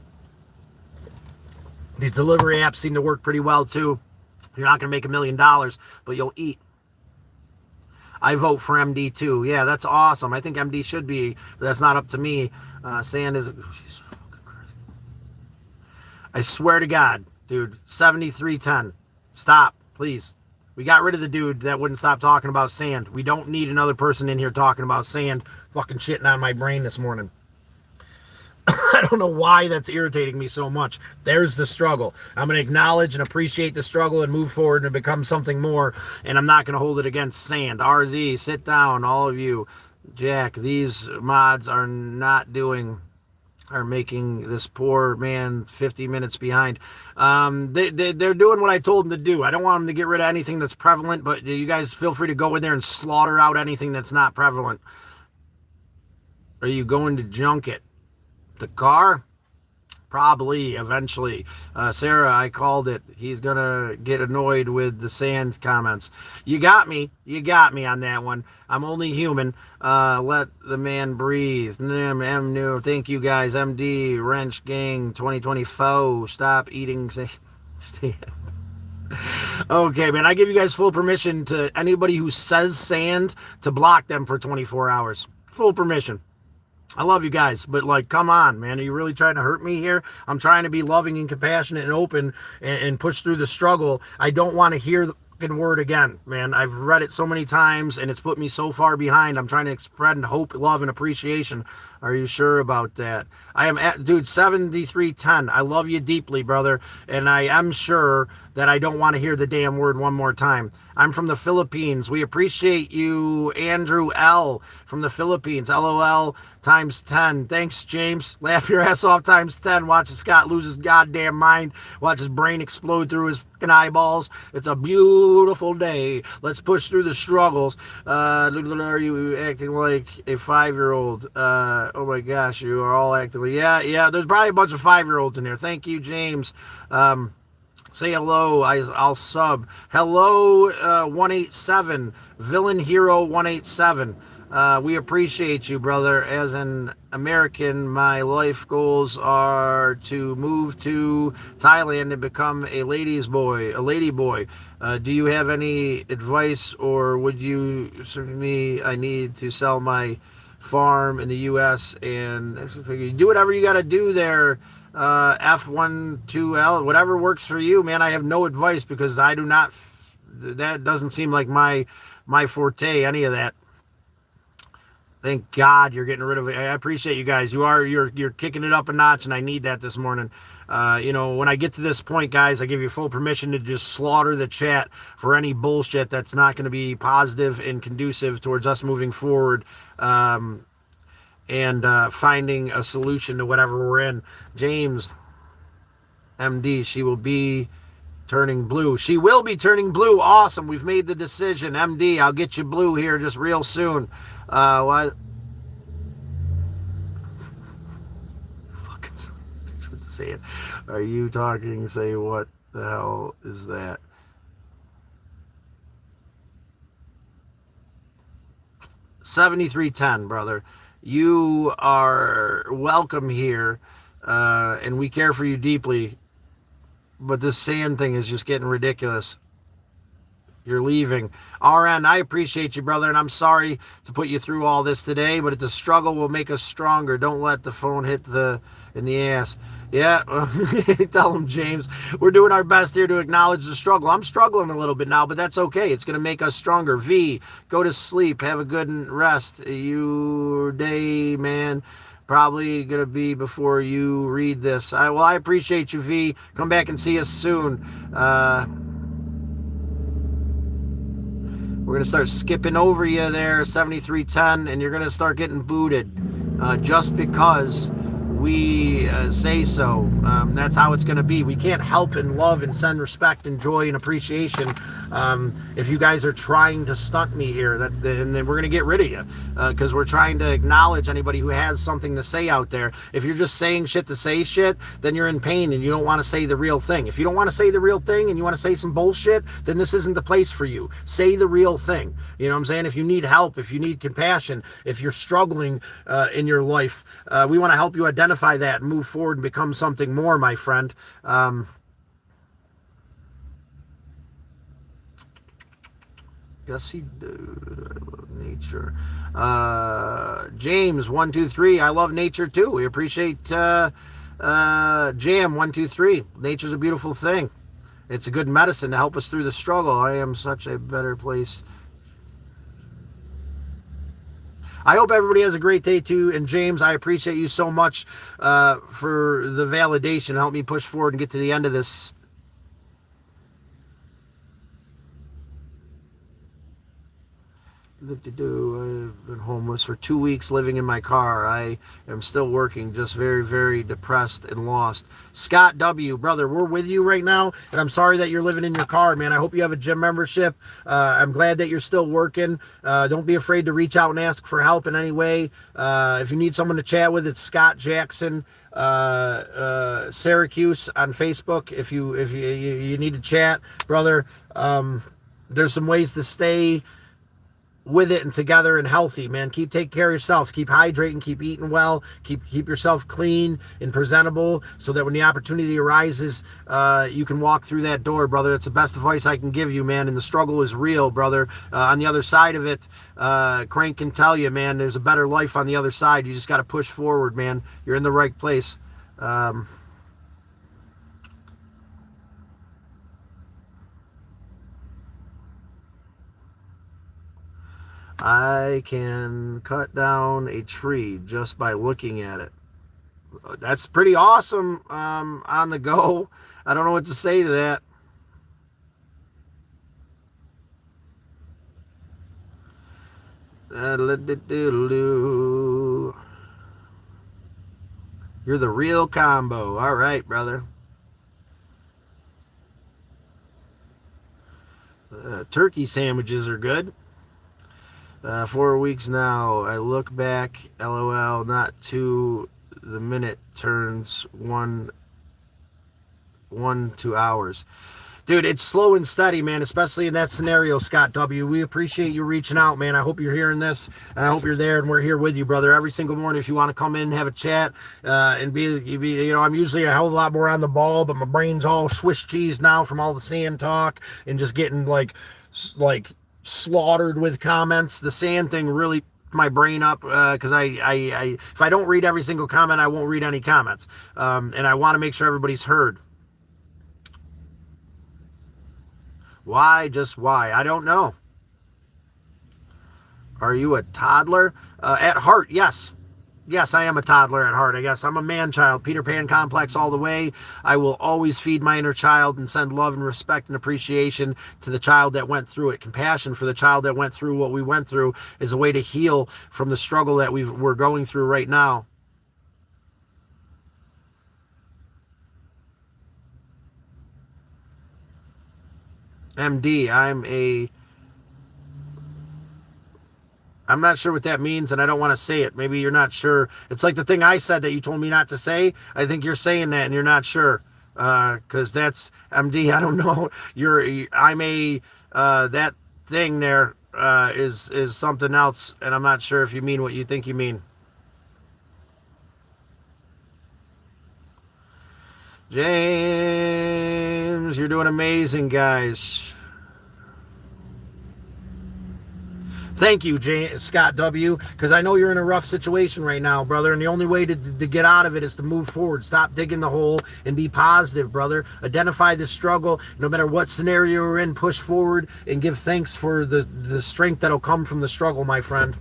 B: These delivery apps seem to work pretty well, too. You're not going to make $1 million, but you'll eat. I vote for MD, too. Yeah, that's awesome. I think MD should be, but that's not up to me. Sand is... Jesus fucking Christ. I swear to God, dude, 7310. Stop, please. We got rid of the dude that wouldn't stop talking about sand. We don't need another person in here talking about sand, fucking shitting on my brain this morning. I don't know why that's irritating me so much. There's the struggle. I'm going to acknowledge and appreciate the struggle and move forward and become something more, and I'm not going to hold it against sand. RZ, sit down, all of you. Jack, these mods are making this poor man 50 minutes behind. They're doing what I told them to do. I don't want them to get rid of anything that's prevalent, but you guys feel free to go in there and slaughter out anything that's not prevalent. Are you going to junk it? The car? Probably eventually. Sarah, I called it. He's gonna get annoyed with the sand comments. You got me. You got me on that one. I'm only human. Let the man breathe. M new. Thank you guys. MD Wrench Gang 2024. Stop eating sand. Okay, man. I give you guys full permission to anybody who says sand to block them for 24 hours. Full permission. I love you guys, but like, come on, man. Are you really trying to hurt me here? I'm trying to be loving and compassionate and open and push through the struggle. I don't want to hear the fucking word again, man. I've read it so many times and it's put me so far behind. I'm trying to spread hope, love, and appreciation. Are you sure about that? I am at, dude, 7310. I love you deeply, brother. And I am sure that I don't want to hear the damn word one more time. I'm from the Philippines. We appreciate you, Andrew L. from the Philippines. LOL times 10. Thanks, James. Laugh your ass off times 10. Watch Scott lose his goddamn mind. Watch his brain explode through his fucking eyeballs. It's a beautiful day. Let's push through the struggles. Are you acting like a 5-year-old? Oh my gosh, you are all acting like, yeah. There's probably a bunch of 5-year-olds in there. Thank you, James. Say hello. I'll sub. Hello, 187. Villain Hero 187. We appreciate you, brother. As an American, my life goals are to move to Thailand and become a lady boy. Do you have any advice, or would you certainly? I need to sell my farm in the U.S. and do whatever you got to do there. F12L, whatever works for you, man. I have no advice because I do not. That doesn't seem like my forte. Any of that. Thank God you're getting rid of it. I appreciate you guys. You're kicking it up a notch, and I need that this morning. When I get to this point, guys, I give you full permission to just slaughter the chat for any bullshit that's not going to be positive and conducive towards us moving forward. And finding a solution to whatever we're in. James, MD, she will be turning blue. She will be turning blue. Awesome. We've made the decision. MD, I'll get you blue here just real soon. What? Fucking thanks for saying. Are you talking? Say, what the hell is that? $73.10, brother. You are welcome here, and we care for you deeply. But this sand thing is just getting ridiculous. You're leaving. RN, I appreciate you, brother, and I'm sorry to put you through all this today, but the struggle will make us stronger. Don't let the phone hit in the ass. Yeah, tell him, James. We're doing our best here to acknowledge the struggle. I'm struggling a little bit now, but that's okay. It's going to make us stronger. V, go to sleep. Have a good rest. Your day, man. Probably going to be before you read this. I appreciate you, V. Come back and see us soon. We're going to start skipping over you there, 7310, and you're going to start getting booted just because we say so. That's how it's going to be. We can't help and love and send respect and joy and appreciation if you guys are trying to stunt me here. And then we're going to get rid of you because we're trying to acknowledge anybody who has something to say out there. If you're just saying shit to say shit, then you're in pain and you don't want to say the real thing. If you don't want to say the real thing and you want to say some bullshit, then this isn't the place for you. Say the real thing. You know what I'm saying? If you need help, if you need compassion, if you're struggling in your life, we want to help you identify that and move forward and become something more, my friend. Yes, he do. I love nature. James 123. I love nature too. We appreciate Jam 123. Nature's a beautiful thing. It's a good medicine to help us through the struggle. I am such a better place. I hope everybody has a great day too. And James, I appreciate you so much for the validation. Help me push forward and get to the end of this. I've been homeless for 2 weeks, living in my car. I am still working, just very, very depressed and lost. Scott W, brother, we're with you right now, and I'm sorry that you're living in your car, man. I hope you have a gym membership. I'm glad that you're still working. Don't be afraid to reach out and ask for help in any way. If you need someone to chat with, it's Scott Jackson, Syracuse on Facebook. If you need to chat, brother, there's some ways to stay with it and together and healthy, man. Keep taking care of yourself. Keep hydrating, keep eating well, keep yourself clean and presentable so that when the opportunity arises, you can walk through that door, brother. It's the best advice I can give you, man. And the struggle is real, brother. On the other side of it, Crank can tell you, man, there's a better life on the other side. You just got to push forward, man. You're in the right place. I can cut down a tree just by looking at it. That's pretty awesome on the go. I don't know what to say to that. You're the real combo. All right, brother. Turkey sandwiches are good. 4 weeks now. I look back, LOL, not to the minute turns 2 hours. Dude, it's slow and steady, man, especially in that scenario, Scott W. We appreciate you reaching out, man. I hope you're hearing this, and I hope you're there, and we're here with you, brother, every single morning. If you want to come in and have a chat, and be, I'm usually a hell of a lot more on the ball, but my brain's all Swiss cheese now from all the sand talk and just getting like slaughtered with comments. The sand thing really my brain up because I if I don't read every single comment, I won't read any comments, and I want to make sure everybody's heard. Why? Just why? I don't know. Are you a toddler? At heart, yes. Yes, I am a toddler at heart, I guess. I'm a man-child, Peter Pan complex all the way. I will always feed my inner child and send love and respect and appreciation to the child that went through it. Compassion for the child that went through what we went through is a way to heal from the struggle that we're going through right now. MD, I'm not sure what that means, and I don't want to say it. Maybe you're not sure. It's like the thing I said that you told me not to say. I think you're saying that, and you're not sure, because that's MD. I don't know. That thing there is something else, and I'm not sure if you mean what you think you mean. James, you're doing amazing, guys. Thank you, Scott W., because I know you're in a rough situation right now, brother, and the only way to get out of it is to move forward. Stop digging the hole and be positive, brother. Identify the struggle. No matter what scenario you're in, push forward and give thanks for the strength that'll come from the struggle, my friend.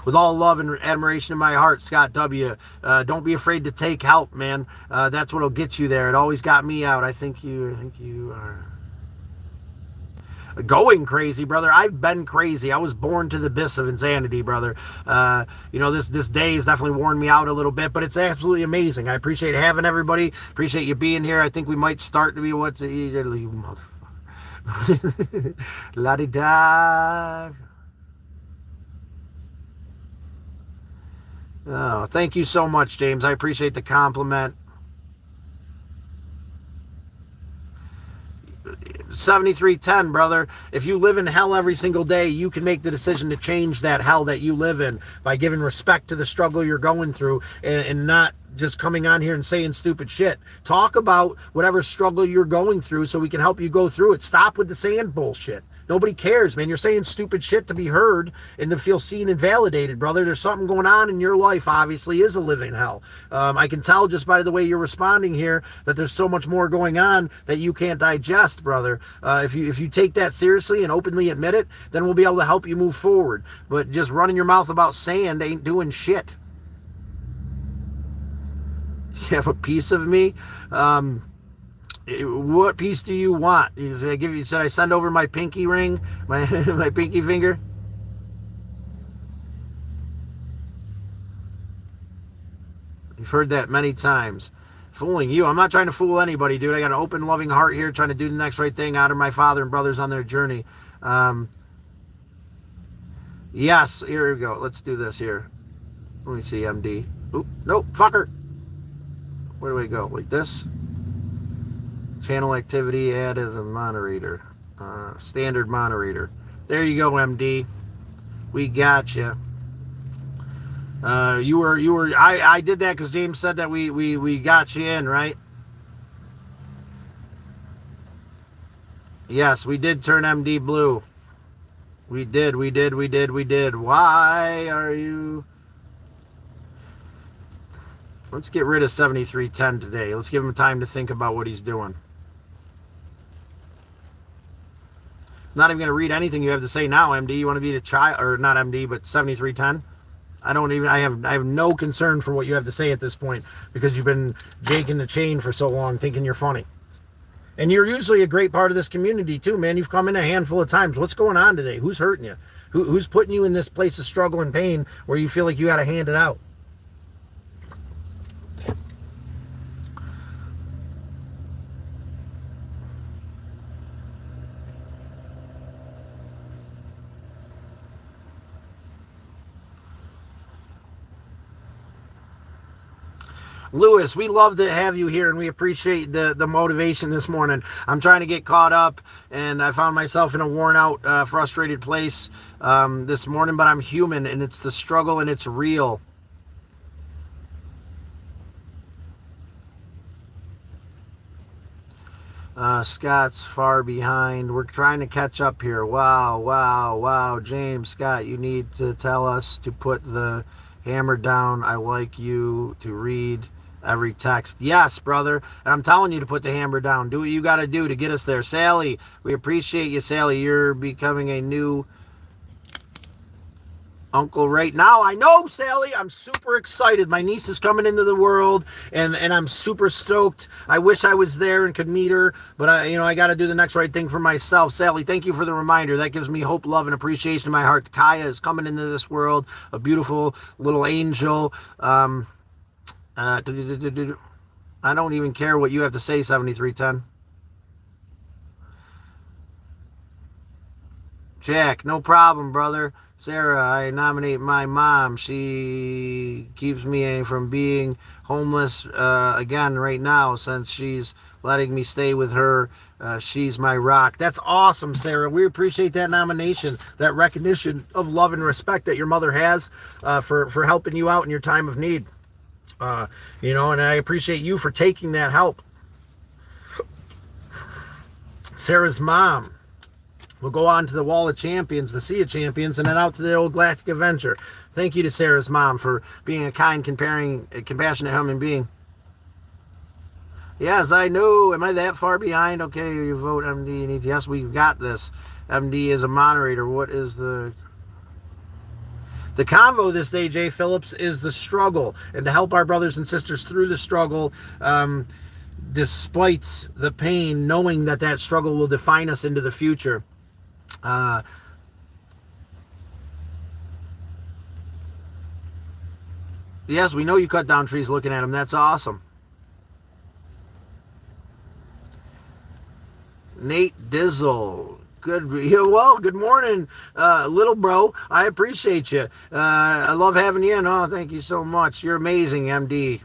B: With all love and admiration in my heart, Scott W. Don't be afraid to take help, man. That's what'll get you there. It always got me out. I think you are going crazy, brother. I've been crazy. I was born to the abyss of insanity, brother. This day has definitely worn me out a little bit, but it's absolutely amazing. I appreciate having everybody. Appreciate you being here. I think we might start to be what's you motherfucker. La-di-da. Oh, thank you so much, James. I appreciate the compliment. 7310, brother. If you live in hell every single day, you can make the decision to change that hell that you live in by giving respect to the struggle you're going through and not just coming on here and saying stupid shit. Talk about whatever struggle you're going through so we can help you go through it. Stop with the sand bullshit. Nobody cares, man. You're saying stupid shit to be heard and to feel seen and validated, brother. There's something going on in your life, obviously, is a living hell. I can tell just by the way you're responding here that there's so much more going on that you can't digest, brother. If you take that seriously and openly admit it, then we'll be able to help you move forward. But just running your mouth about sand ain't doing shit. You have a piece of me? What piece do you want? You said I send over my pinky ring, my pinky finger. You've heard that many times. Fooling you. I'm not trying to fool anybody, dude. I got an open, loving heart here, trying to do the next right thing, honor my father and brothers on their journey. Yes, here we go. Let's do this here. Let me see, MD. Oop, nope, fucker. Where do we go? Like this? Channel activity, add as a moderator. Standard moderator. There you go, MD. We got you. I did that because James said that we got you in, right? Yes, we did turn MD blue. We did. Why are you... Let's get rid of 7310 today. Let's give him time to think about what he's doing. Not even going to read anything you have to say now, MD. You want to be the child, or not MD, but 7310? I have no concern for what you have to say at this point because you've been jaking the chain for so long thinking you're funny. And you're usually a great part of this community too, man. You've come in a handful of times. What's going on today? Who's hurting you? Who's putting you in this place of struggle and pain where you feel like you got to hand it out? Lewis, we love to have you here, and we appreciate the motivation this morning. I'm trying to get caught up, and I found myself in a worn-out, frustrated place this morning, but I'm human, and it's the struggle, and it's real. Scott's far behind. We're trying to catch up here. Wow. James, Scott, you need to tell us to put the hammer down. I like you to read every text. Yes, brother. And I'm telling you to put the hammer down. Do what you got to do to get us there. Sally, we appreciate you, Sally. You're becoming a new uncle right now. I know, Sally. I'm super excited. My niece is coming into the world, and I'm super stoked. I wish I was there and could meet her, but I got to do the next right thing for myself. Sally, thank you for the reminder. That gives me hope, love, and appreciation in my heart. Kaya is coming into this world, a beautiful little angel. I don't even care what you have to say, 7310. Jack, no problem, brother. Sarah, I nominate my mom. She keeps me from being homeless again right now since she's letting me stay with her. She's my rock. That's awesome, Sarah. We appreciate that nomination, that recognition of love and respect that your mother has for helping you out in your time of need. And I appreciate you for taking that help. Sarah's mom will go on to the Wall of Champions, the Sea of Champions, and then out to the old Galactic Adventure. Thank you to Sarah's mom for being a kind, compassionate human being. Yes, I know. Am I that far behind? Okay, you vote MD. Yes, we've got this. MD is a moderator. What is the convo this day, Jay Phillips, is the struggle, and to help our brothers and sisters through the struggle, despite the pain, knowing that struggle will define us into the future. Yes, we know you cut down trees looking at them. That's awesome. Nate Dizzle. Good morning, little bro. I appreciate you. I love having you in. Oh, thank you so much. You're amazing, MD.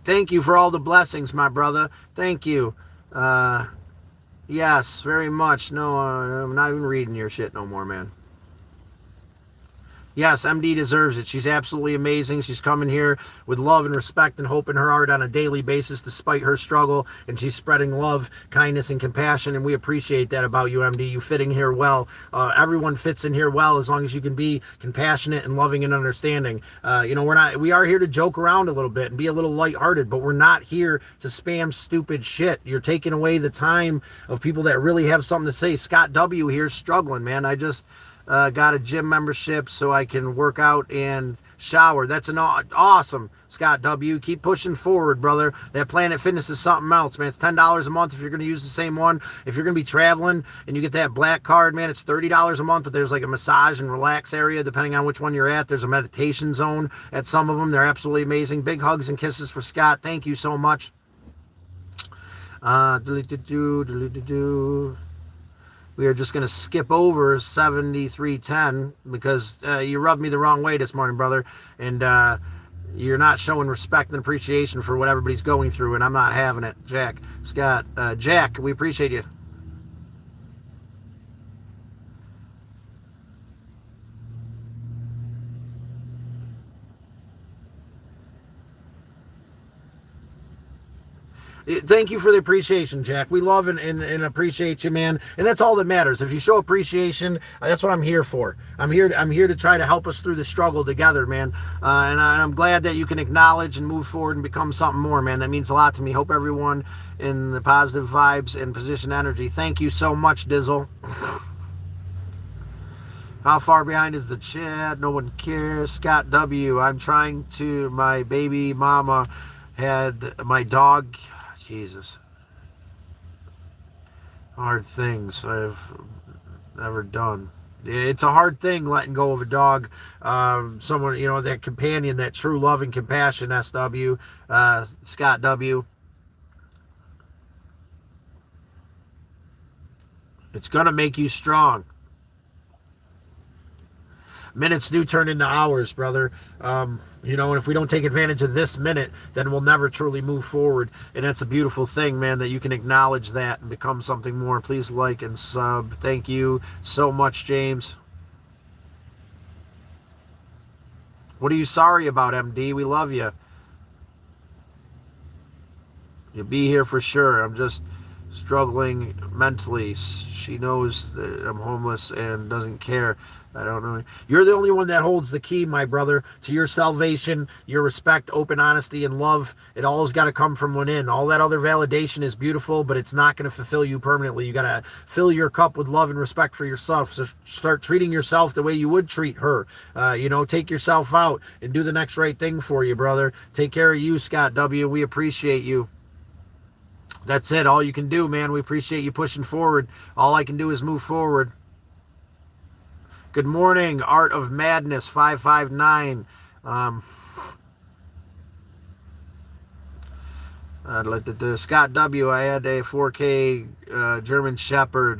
B: Thank you for all the blessings, my brother. Thank you. Yes, very much. No, I'm not even reading your shit no more, man. Yes, MD deserves it. She's absolutely amazing. She's coming here with love and respect and hope in her heart on a daily basis despite her struggle, and she's spreading love, kindness, and compassion, and we appreciate that about you, MD. You fit in here well. Everyone fits in here well as long as you can be compassionate and loving and understanding. We are here to joke around a little bit and be a little lighthearted, but we're not here to spam stupid shit. You're taking away the time of people that really have something to say. Scott W. here struggling, man. I just got a gym membership so I can work out and shower. That's an awesome, Scott W. Keep pushing forward, brother. That Planet Fitness is something else, man. It's $10 a month if you're going to use the same one. If you're going to be traveling and you get that black card, man, it's $30 a month, but there's like a massage and relax area depending on which one you're at. There's a meditation zone at some of them. They're absolutely amazing. Big hugs and kisses for Scott. Thank you so much. We are just going to skip over 7310 because you rubbed me the wrong way this morning, brother. And you're not showing respect and appreciation for what everybody's going through, and I'm not having it. Jack, Scott, Jack, we appreciate you. Thank you for the appreciation, Jack. We love and appreciate you, man. And that's all that matters. If you show appreciation, that's what I'm here for. I'm here to try to help us through the struggle together, man. And I'm glad that you can acknowledge and move forward and become something more, man. That means a lot to me. Hope everyone in the positive vibes and position energy. Thank you so much, Dizzle. How far behind is the chat? No one cares. Scott W. I'm trying to. My baby mama had my dog. Jesus. Hard things I've never done. It's a hard thing letting go of a dog. Someone, you know, that companion, that true love and compassion, SW, Scott W. It's going to make you strong. Minutes do turn into hours, brother. You know, and if we don't take advantage of this minute, then we'll never truly move forward. And that's a beautiful thing, man, that you can acknowledge that and become something more. Please like and sub. Thank you so much, James. What are you sorry about, MD? We love you. You'll be here for sure. I'm just struggling mentally. She knows that I'm homeless and doesn't care. I don't know. You're the only one that holds the key, my brother, to your salvation, your respect, open honesty, and love. It all has got to come from within. All that other validation is beautiful, but it's not going to fulfill you permanently. You got to fill your cup with love and respect for yourself. So start treating yourself the way you would treat her. You know, take yourself out and do the next right thing for you, brother. Take care of you, Scott W. We appreciate you. That's it. All you can do, man. We appreciate you pushing forward. All I can do is move forward. Good morning, Art of Madness 559. Scott W. I had a 4K German Shepherd.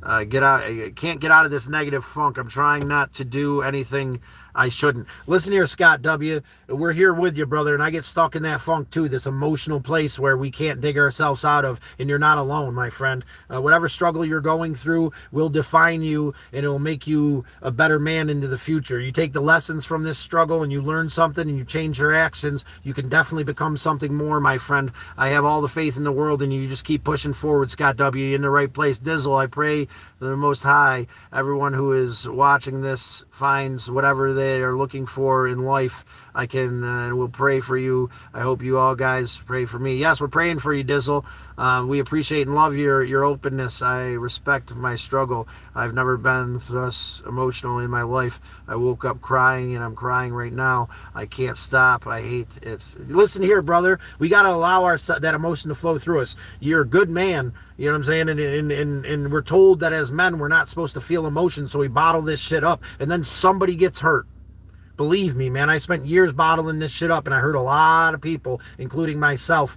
B: Can't get out of this negative funk. I'm trying not to do anything I shouldn't. Listen here, Scott W. We're here with you, brother, and I get stuck in that funk too, this emotional place where we can't dig ourselves out of, and you're not alone, my friend. Whatever struggle you're going through will define you, and it will make you a better man into the future. You take the lessons from this struggle and you learn something and you change your actions, you can definitely become something more, my friend. I have all the faith in the world in you. You just keep pushing forward, Scott W. You're in the right place. Dizzle, I pray the Most High, everyone who is watching this finds whatever they are looking for in life. I can and will pray for you. I hope you all guys pray for me. Yes, we're praying for you, Dizzle. We appreciate and love your openness. I respect my struggle. I've never been thus emotional in my life. I woke up crying, and I'm crying right now. I can't stop. I hate it. Listen here, brother. We got to allow that emotion to flow through us. You're a good man. You know what I'm saying? And we're told that as men, we're not supposed to feel emotion, so we bottle this shit up, and then somebody gets hurt. Believe me, man, I spent years bottling this shit up, and I hurt a lot of people, including myself,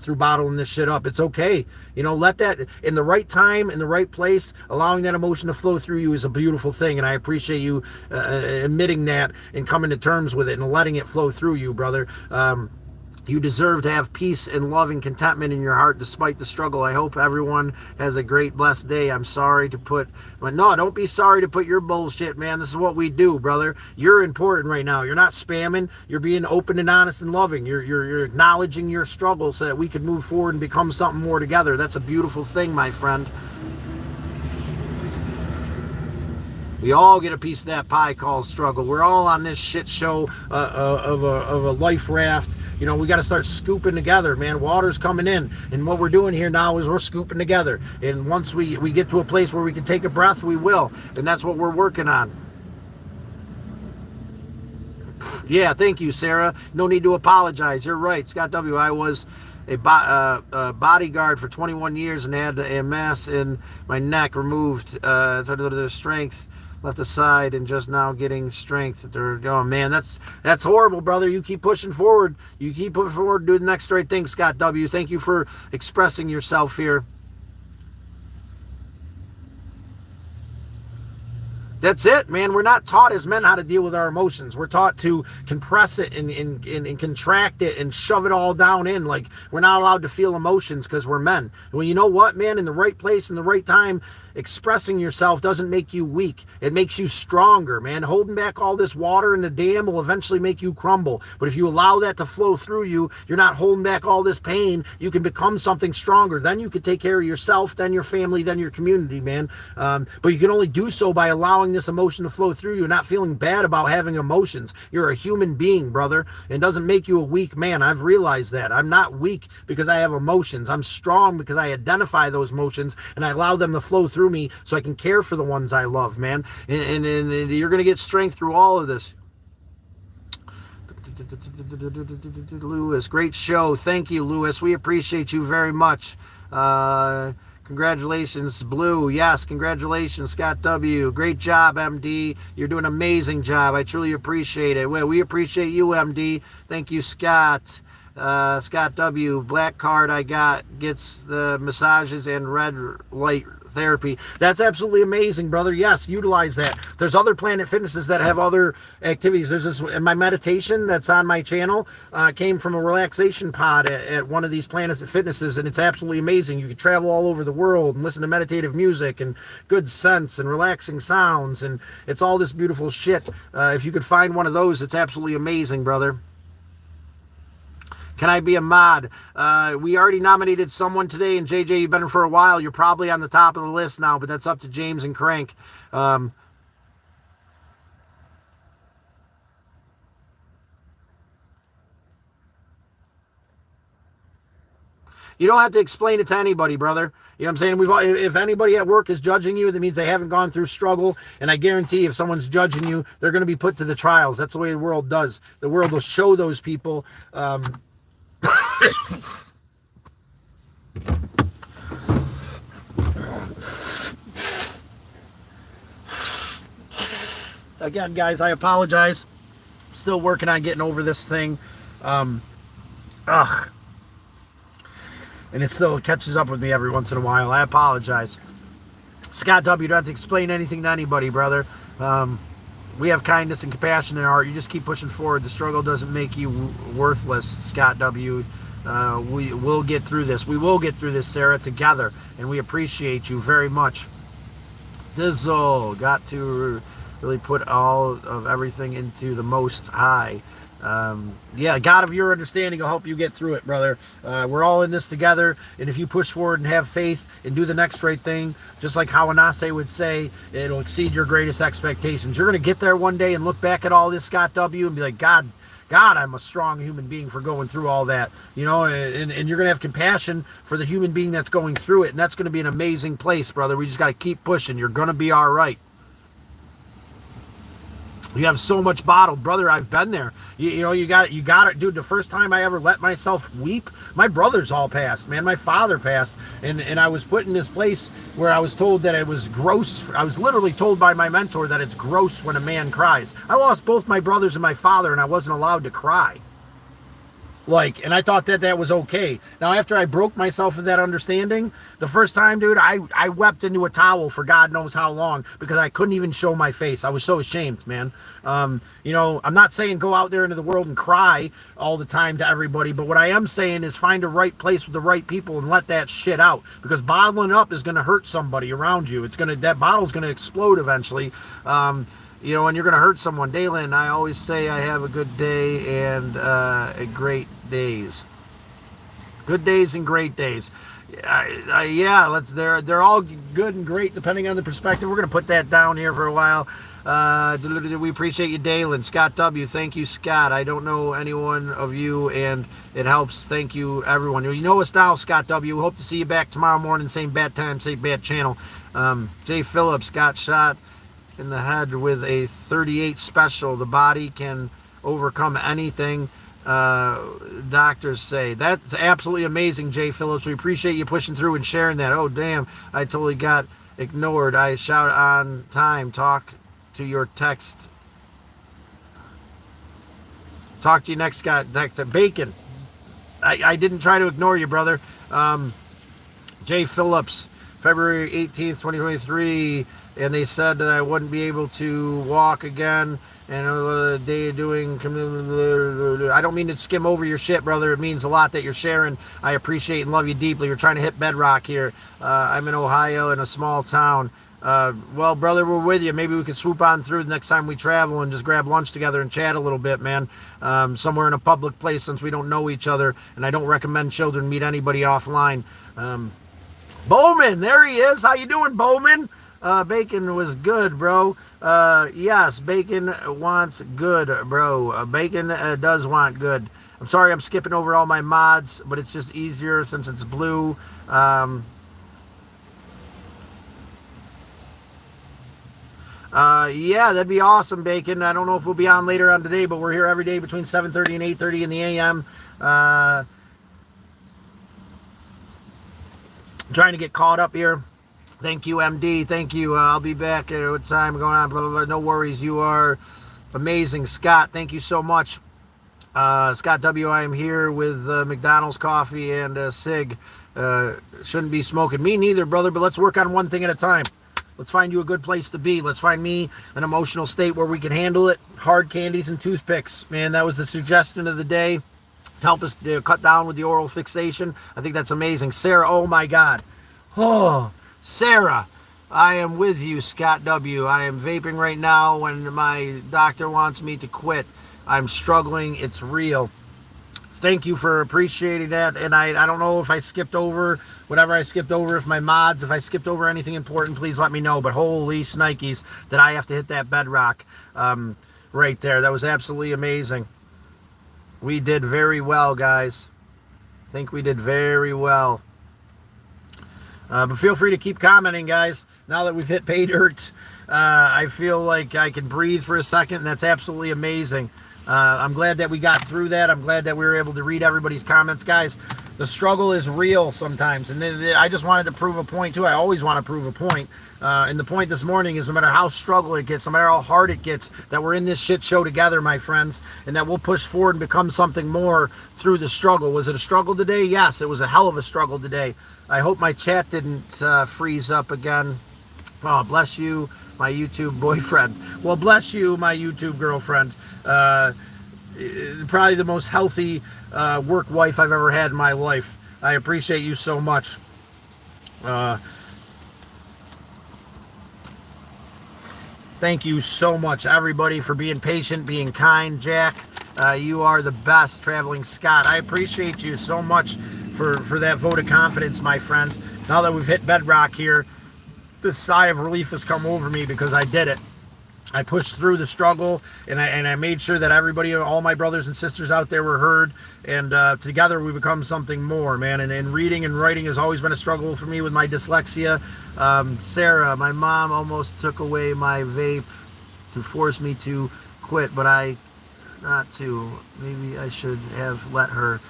B: through bottling this shit up. It's okay. You know, let that, in the right time, in the right place, allowing that emotion to flow through you is a beautiful thing, and I appreciate you admitting that and coming to terms with it and letting it flow through you, brother. You deserve to have peace and love and contentment in your heart despite the struggle. I hope everyone has a great, blessed day. I'm sorry to put... But no, don't be sorry to put your bullshit, man. This is what we do, brother. You're important right now. You're not spamming. You're being open and honest and loving. You're acknowledging your struggle so that we can move forward and become something more together. That's a beautiful thing, my friend. We all get a piece of that pie called struggle. We're all on this shit show of a life raft. You know, we got to start scooping together, man. Water's coming in. And what we're doing here now is we're scooping together. And once we get to a place where we can take a breath, we will. And that's what we're working on. Yeah, thank you, Sarah. No need to apologize. You're right. Scott W., I was a bodyguard for 21 years and had a mass in my neck removed. Strength left aside and just now getting strength. Oh man, that's horrible, brother. You keep pushing forward. You keep pushing forward. Do the next right thing, Scott W. Thank you for expressing yourself here. That's it, man. We're not taught as men how to deal with our emotions. We're taught to compress it and contract it and shove it all down in. Like, we're not allowed to feel emotions because we're men. Well, you know what, man? In the right place, in the right time, expressing yourself doesn't make you weak. It makes you stronger, man. Holding back all this water in the dam will eventually make you crumble. But if you allow that to flow through you, you're not holding back all this pain. You can become something stronger. Then you can take care of yourself, then your family, then your community, man. But you can only do so by allowing this emotion to flow through you, not feeling bad about having emotions. You're a human being, brother. It doesn't make you a weak man. I've realized that. I'm not weak because I have emotions. I'm strong because I identify those emotions and I allow them to flow through me so I can care for the ones I love, man. And you're going to get strength through all of this. Lewis, great show. Thank you, Lewis. We appreciate you very much. Congratulations, Blue. Yes, congratulations, Scott W. Great job, MD. You're doing an amazing job. I truly appreciate it. Well, we appreciate you, MD. Thank you, Scott. Scott W. Black card I got gets the massages and red light therapy. That's absolutely amazing, brother. Yes, utilize that. There's other Planet Fitnesses that have other activities. There's this, in my meditation that's on my channel, came from a relaxation pod at one of these Planet Fitnesses, and it's absolutely amazing. You can travel all over the world and listen to meditative music and good scents and relaxing sounds, and it's all this beautiful shit. If you could find one of those, it's absolutely amazing, brother. Can I be a mod? We already nominated someone today, and JJ, you've been in for a while. You're probably on the top of the list now, but that's up to James and Crank. You don't have to explain it to anybody, brother. You know what I'm saying? If anybody at work is judging you, that means they haven't gone through struggle. And I guarantee if someone's judging you, they're going to be put to the trials. That's the way the world does. The world will show those people. Again, guys, I apologize. Still working on getting over this thing. And it still catches up with me every once in a while. I apologize. Scott W., you don't have to explain anything to anybody, brother. We have kindness and compassion in our heart. You just keep pushing forward. The struggle doesn't make you worthless, Scott W. We will get through this. We will get through this, Sarah, together. And we appreciate you very much. Dizzle, got to really put all of everything into the Most High. Yeah, God of your understanding will help you get through it, brother. We're all in this together, and if you push forward and have faith and do the next right thing, just like Hawanase would say, it'll exceed your greatest expectations. You're going to get there one day and look back at all this, Scott W., and be like, God, I'm a strong human being for going through all that, you know, and you're going to have compassion for the human being that's going through it, and that's going to be an amazing place, brother. We just got to keep pushing. You're going to be all right. You have so much bottled, brother. I've been there. You know, you got it, dude. The first time I ever let myself weep, my brothers all passed, man. My father passed, and I was put in this place where I was told that it was gross. I was literally told by my mentor that it's gross when a man cries. I lost both my brothers and my father, and I wasn't allowed to cry. And I thought that was okay. Now, after I broke myself of that understanding, the first time, dude, I wept into a towel for God knows how long because I couldn't even show my face. I was so ashamed, man. You know, I'm not saying go out there into the world and cry all the time to everybody, but what I am saying is find a right place with the right people and let that shit out, because bottling up is going to hurt somebody around you. That bottle's going to explode eventually. You know, and you're going to hurt someone. Dalen, I always say I have a good day and a great days. Good days and great days. Yeah, they're all good and great depending on the perspective. We're gonna put that down here for a while. We appreciate you, Dalen. Scott W. Thank you, Scott. I don't know any one of you, and it helps. Thank you, everyone. You know us now, Scott W. We hope to see you back tomorrow morning, same bad time, same bad channel. Jay Phillips got shot in the head with a 38 special. The body can overcome anything. Doctors say. That's absolutely amazing, Jay Phillips. We appreciate you pushing through and sharing that. Oh, damn, I totally got ignored. I shout on time. Talk to your text. Talk to you next guy. Bacon. I didn't try to ignore you, brother. Jay Phillips, February 18th, 2023, and they said that I wouldn't be able to walk again. And a day doing, I don't mean to skim over your shit, brother. It means a lot that you're sharing. I appreciate and love you deeply. You're trying to hit bedrock here. I'm in Ohio in a small town. Well, brother, we're with you. Maybe we could swoop on through the next time we travel and just grab lunch together and chat a little bit, man. Somewhere in a public place, since we don't know each other, and I don't recommend children meet anybody offline. Bowman, there he is. How you doing, Bowman? Bacon was good, bro. Yes, Bacon wants good, bro. Bacon does want good. I'm sorry I'm skipping over all my mods, but it's just easier since it's blue. Yeah, that'd be awesome, Bacon. I don't know if we'll be on later on today, but we're here every day between 7:30 and 8:30 in the a.m. Trying to get caught up here. Thank you, MD. Thank you. I'll be back at what time going on. Blah, blah, blah. No worries. You are amazing, Scott. Thank you so much. Scott W. I am here with McDonald's coffee and a cig. Shouldn't be smoking. Me neither, brother, but let's work on one thing at a time. Let's find you a good place to be. Let's find me an emotional state where we can handle it. Hard candies and toothpicks. Man, that was the suggestion of the day to help us cut down with the oral fixation. I think that's amazing. Sarah, oh my God. Oh, Sarah, I am with you, Scott W. I am vaping right now when my doctor wants me to quit. I'm struggling. It's real. Thank you for appreciating that. And I don't know if I skipped over whatever I skipped over, if I skipped over anything important, please let me know. But holy snikes that I have to hit that bedrock right there. That was absolutely amazing. We did very well, guys. I think we did very well. But feel free to keep commenting, guys. Now that we've hit pay dirt, I feel like I can breathe for a second, and that's absolutely amazing. I'm glad that we got through that. I'm glad that we were able to read everybody's comments, guys. The struggle is real sometimes, and I just wanted to prove a point, too. I always want to prove a point. And the point this morning is no matter how struggle it gets, no matter how hard it gets, that we're in this shit show together, my friends, and that we'll push forward and become something more through the struggle. Was it a struggle today? Yes, it was a hell of a struggle today. I hope my chat didn't freeze up again. Oh, bless you, my YouTube boyfriend. Well, bless you, my YouTube girlfriend. Probably the most healthy work wife I've ever had in my life. I appreciate you so much. Thank you so much, everybody, for being patient, being kind. Jack, you are the best, Traveling Scott. I appreciate you so much for that vote of confidence, my friend. Now that we've hit bedrock here, this sigh of relief has come over me because I did it. I pushed through the struggle, and I made sure that everybody, all my brothers and sisters out there were heard, and together we become something more, man. And reading and writing has always been a struggle for me with my dyslexia. Sarah, my mom almost took away my vape to force me to quit, but not to. Maybe I should have let her.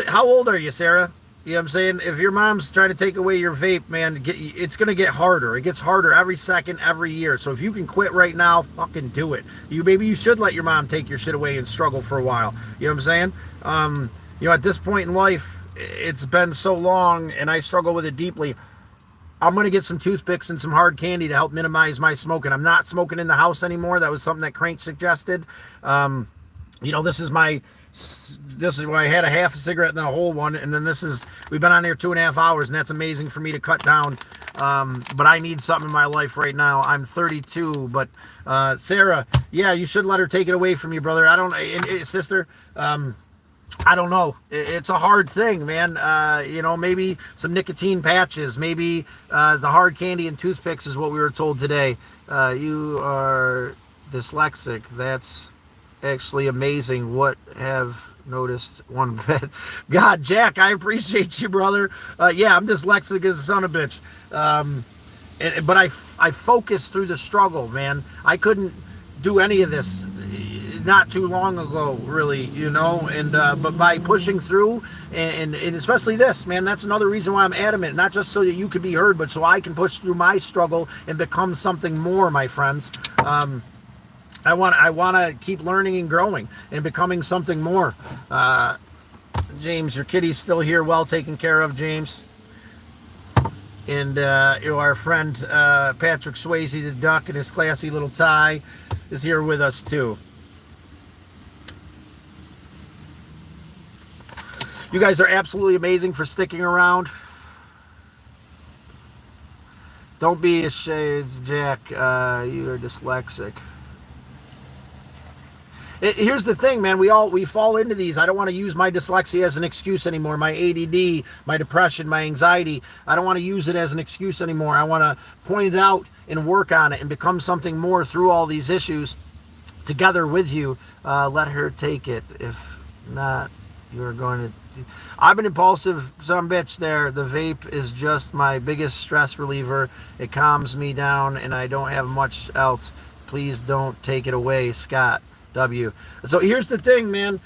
B: How old are you, Sarah? You know what I'm saying? If your mom's trying to take away your vape, man, it's going to get harder. It gets harder every second, every year. So if you can quit right now, fucking do it. Maybe you should let your mom take your shit away and struggle for a while. You know what I'm saying? At this point in life, it's been so long and I struggle with it deeply. I'm going to get some toothpicks and some hard candy to help minimize my smoking. I'm not smoking in the house anymore. That was something that Crank suggested. This is where I had a half a cigarette and then a whole one, and then we've been on here 2.5 hours, and that's amazing for me to cut down. But I need something in my life right now. I'm 32, but Sarah, yeah, you should let her take it away from you, brother. Sister, I don't know. It's a hard thing, man. Maybe some nicotine patches, maybe the hard candy and toothpicks is what we were told today. You are dyslexic. That's actually amazing. What have noticed one bit. God, Jack, I appreciate you, brother. Yeah, I'm dyslexic as a son of a bitch. But I focused through the struggle, man. I couldn't do any of this not too long ago, really, and but by pushing through and especially this, man, that's another reason why I'm adamant, not just so that you can be heard, but so I can push through my struggle and become something more, my friends. I want to keep learning and growing and becoming something more. James, your kitty's still here, well taken care of, James. And our friend Patrick Swayze the duck in his classy little tie is here with us too. You guys are absolutely amazing for sticking around. Don't be ashamed, Jack. You are dyslexic. Here's the thing, man. We fall into these. I don't want to use my dyslexia as an excuse anymore. My ADD, my depression, my anxiety. I don't want to use it as an excuse anymore. I want to point it out and work on it and become something more through all these issues together with you. Let her take it. If not, you're going to... I'm an impulsive son of a bitch there. The vape is just my biggest stress reliever. It calms me down and I don't have much else. Please don't take it away, Scott W. So here's the thing, man.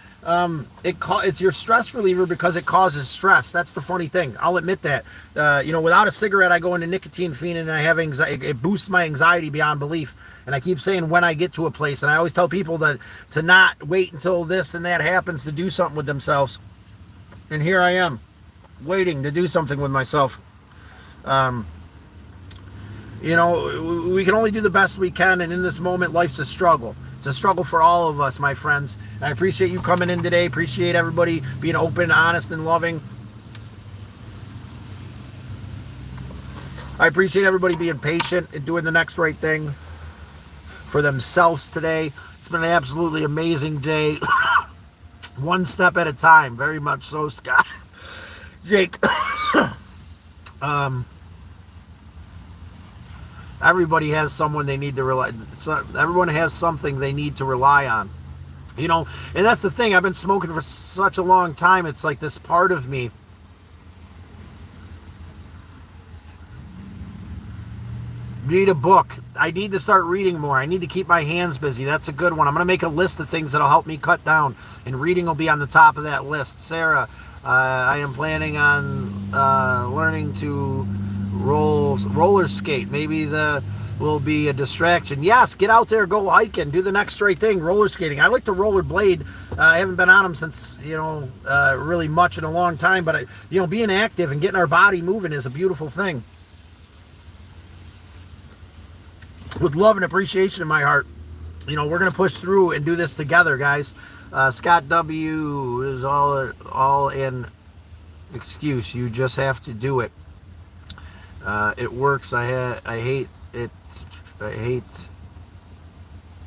B: It's your stress reliever because it causes stress. That's the funny thing. I'll admit that. Without a cigarette, I go into nicotine fiend and I have anxiety. It boosts my anxiety beyond belief. And I keep saying when I get to a place, and I always tell people that to not wait until this and that happens to do something with themselves. And here I am, waiting to do something with myself. We can only do the best we can, and in this moment, life's a struggle. It's a struggle for all of us, my friends. And I appreciate you coming in today. Appreciate everybody being open, honest, and loving. I appreciate everybody being patient and doing the next right thing for themselves today. It's been an absolutely amazing day. One step at a time, very much so, Scott. Jake. Everybody has someone they need to rely. Everyone has something they need to rely on. And that's the thing. I've been smoking for such a long time. It's like this part of me. Read a book. I need to start reading more. I need to keep my hands busy. That's a good one. I'm going to make a list of things that'll help me cut down, and reading will be on the top of that list. Sarah, I am planning on learning to roller skate. Maybe will be a distraction. Yes, get out there, go hiking, do the next right thing, roller skating. I like to roller blade. I haven't been on them since, really much in a long time, but, being active and getting our body moving is a beautiful thing. With love and appreciation in my heart, we're going to push through and do this together, guys. Scott W. is all an excuse. You just have to do it. It works. I hate it. I hate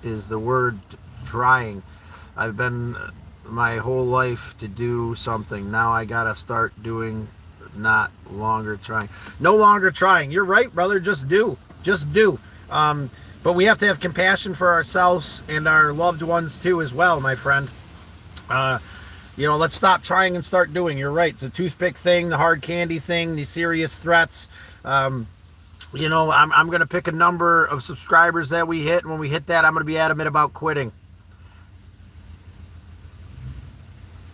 B: is the word trying. I've been my whole life to do something. Now I got to start doing, not longer trying. No longer trying. You're right, brother. Just do. Just do. But we have to have compassion for ourselves and our loved ones too as well, my friend. Let's stop trying and start doing. You're right. The toothpick thing, the hard candy thing, the serious threats. I'm going to pick a number of subscribers that we hit. And when we hit that, I'm going to be adamant about quitting.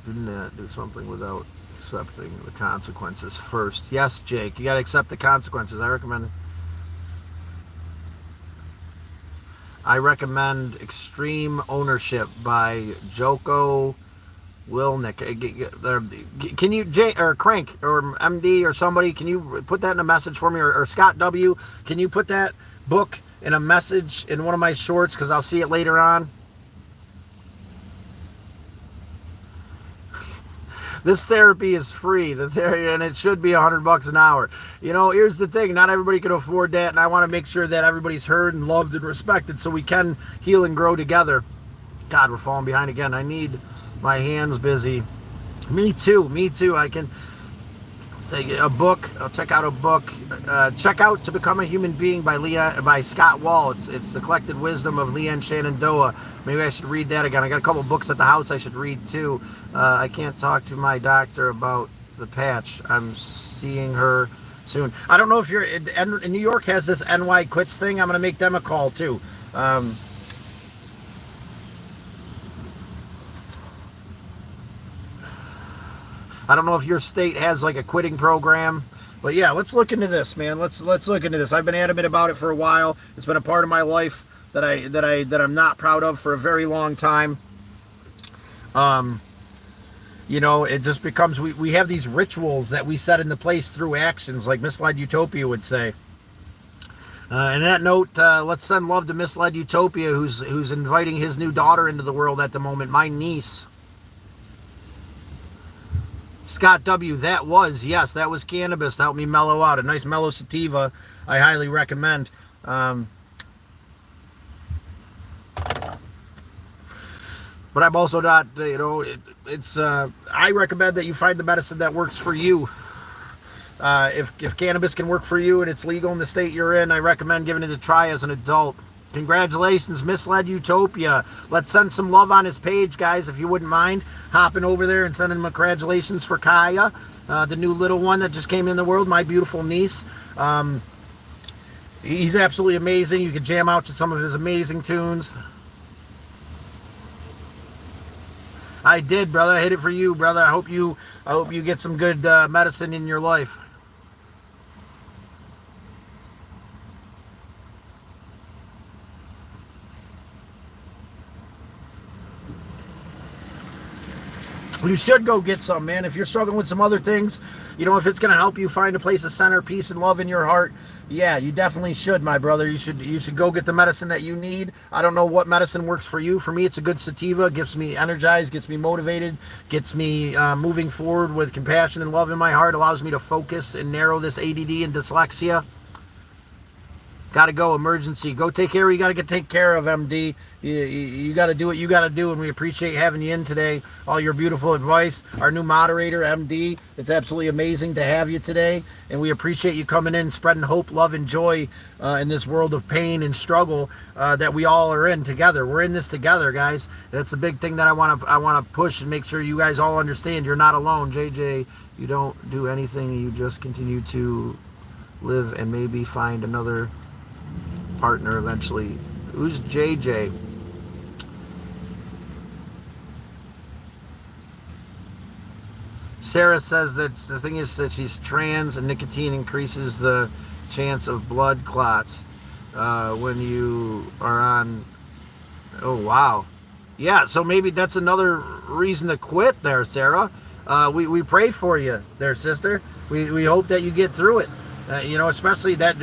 B: Didn't do something without accepting the consequences first. Yes, Jake, you got to accept the consequences. I recommend Extreme Ownership by Joko Wilnick. Can you, Jay or Crank or MD or somebody, can you put that in a message for me? Or Scott W, can you put that book in a message in one of my shorts? Because I'll see it later on. This therapy is free, and it should be $100 an hour. Here's the thing. Not everybody can afford that, and I want to make sure that everybody's heard and loved and respected so we can heal and grow together. God, we're falling behind again. I need my hands busy. Me too. Me too. I can take a book. I'll check out a book. Check out "To Become a Human Being" by Scott Wall. It's the collected wisdom of Leanne Shenandoah. Maybe I should read that again. I got a couple books at the house I should read too. I can't talk to my doctor about the patch. I'm seeing her soon. I don't know if you're in New York has this NY Quits thing. I'm gonna make them a call too. I don't know if your state has like a quitting program, but yeah, let's look into this, man. Let's look into this. I've been adamant about it for a while. It's been a part of my life that I'm not proud of for a very long time. You know, it just becomes we have these rituals that we set into place through actions, like Misled Utopia would say. And that note, let's send love to Misled Utopia, who's inviting his new daughter into the world at the moment, my niece. Scott W., that was cannabis to help me mellow out. A nice mellow sativa, I highly recommend. But I'm also not, I recommend that you find the medicine that works for you. If cannabis can work for you and it's legal in the state you're in, I recommend giving it a try as an adult. Congratulations, Misled Utopia. Let's send some love on his page, guys, if you wouldn't mind hopping over there and sending him congratulations for Kaya, the new little one that just came in the world, my beautiful niece. He's absolutely amazing. You can jam out to some of his amazing tunes. I did, brother. I hit it for you, brother. I hope you get some good medicine in your life. You should go get some, man. If you're struggling with some other things, if it's going to help you find a place of center, peace, and love in your heart, yeah, you definitely should, my brother. You should go get the medicine that you need. I don't know what medicine works for you. For me, it's a good sativa. It gets me energized, gets me motivated, gets me moving forward with compassion and love in my heart, allows me to focus and narrow this ADD and dyslexia. Got to go, emergency. Go take care. You got to take care of, MD. You got to do what you got to do, and we appreciate having you in today. All your beautiful advice. Our new moderator, MD. It's absolutely amazing to have you today, and we appreciate you coming in, spreading hope, love, and joy in this world of pain and struggle that we all are in together. We're in this together, guys. That's the big thing that I want to push and make sure you guys all understand. You're not alone, JJ. You don't do anything. You just continue to live and maybe find another partner eventually. Who's JJ? Sarah says that the thing is that she's trans and nicotine increases the chance of blood clots when you are on. Oh, wow. Yeah, so maybe that's another reason to quit there, Sarah. We pray for you there, sister. We hope that you get through it. Especially that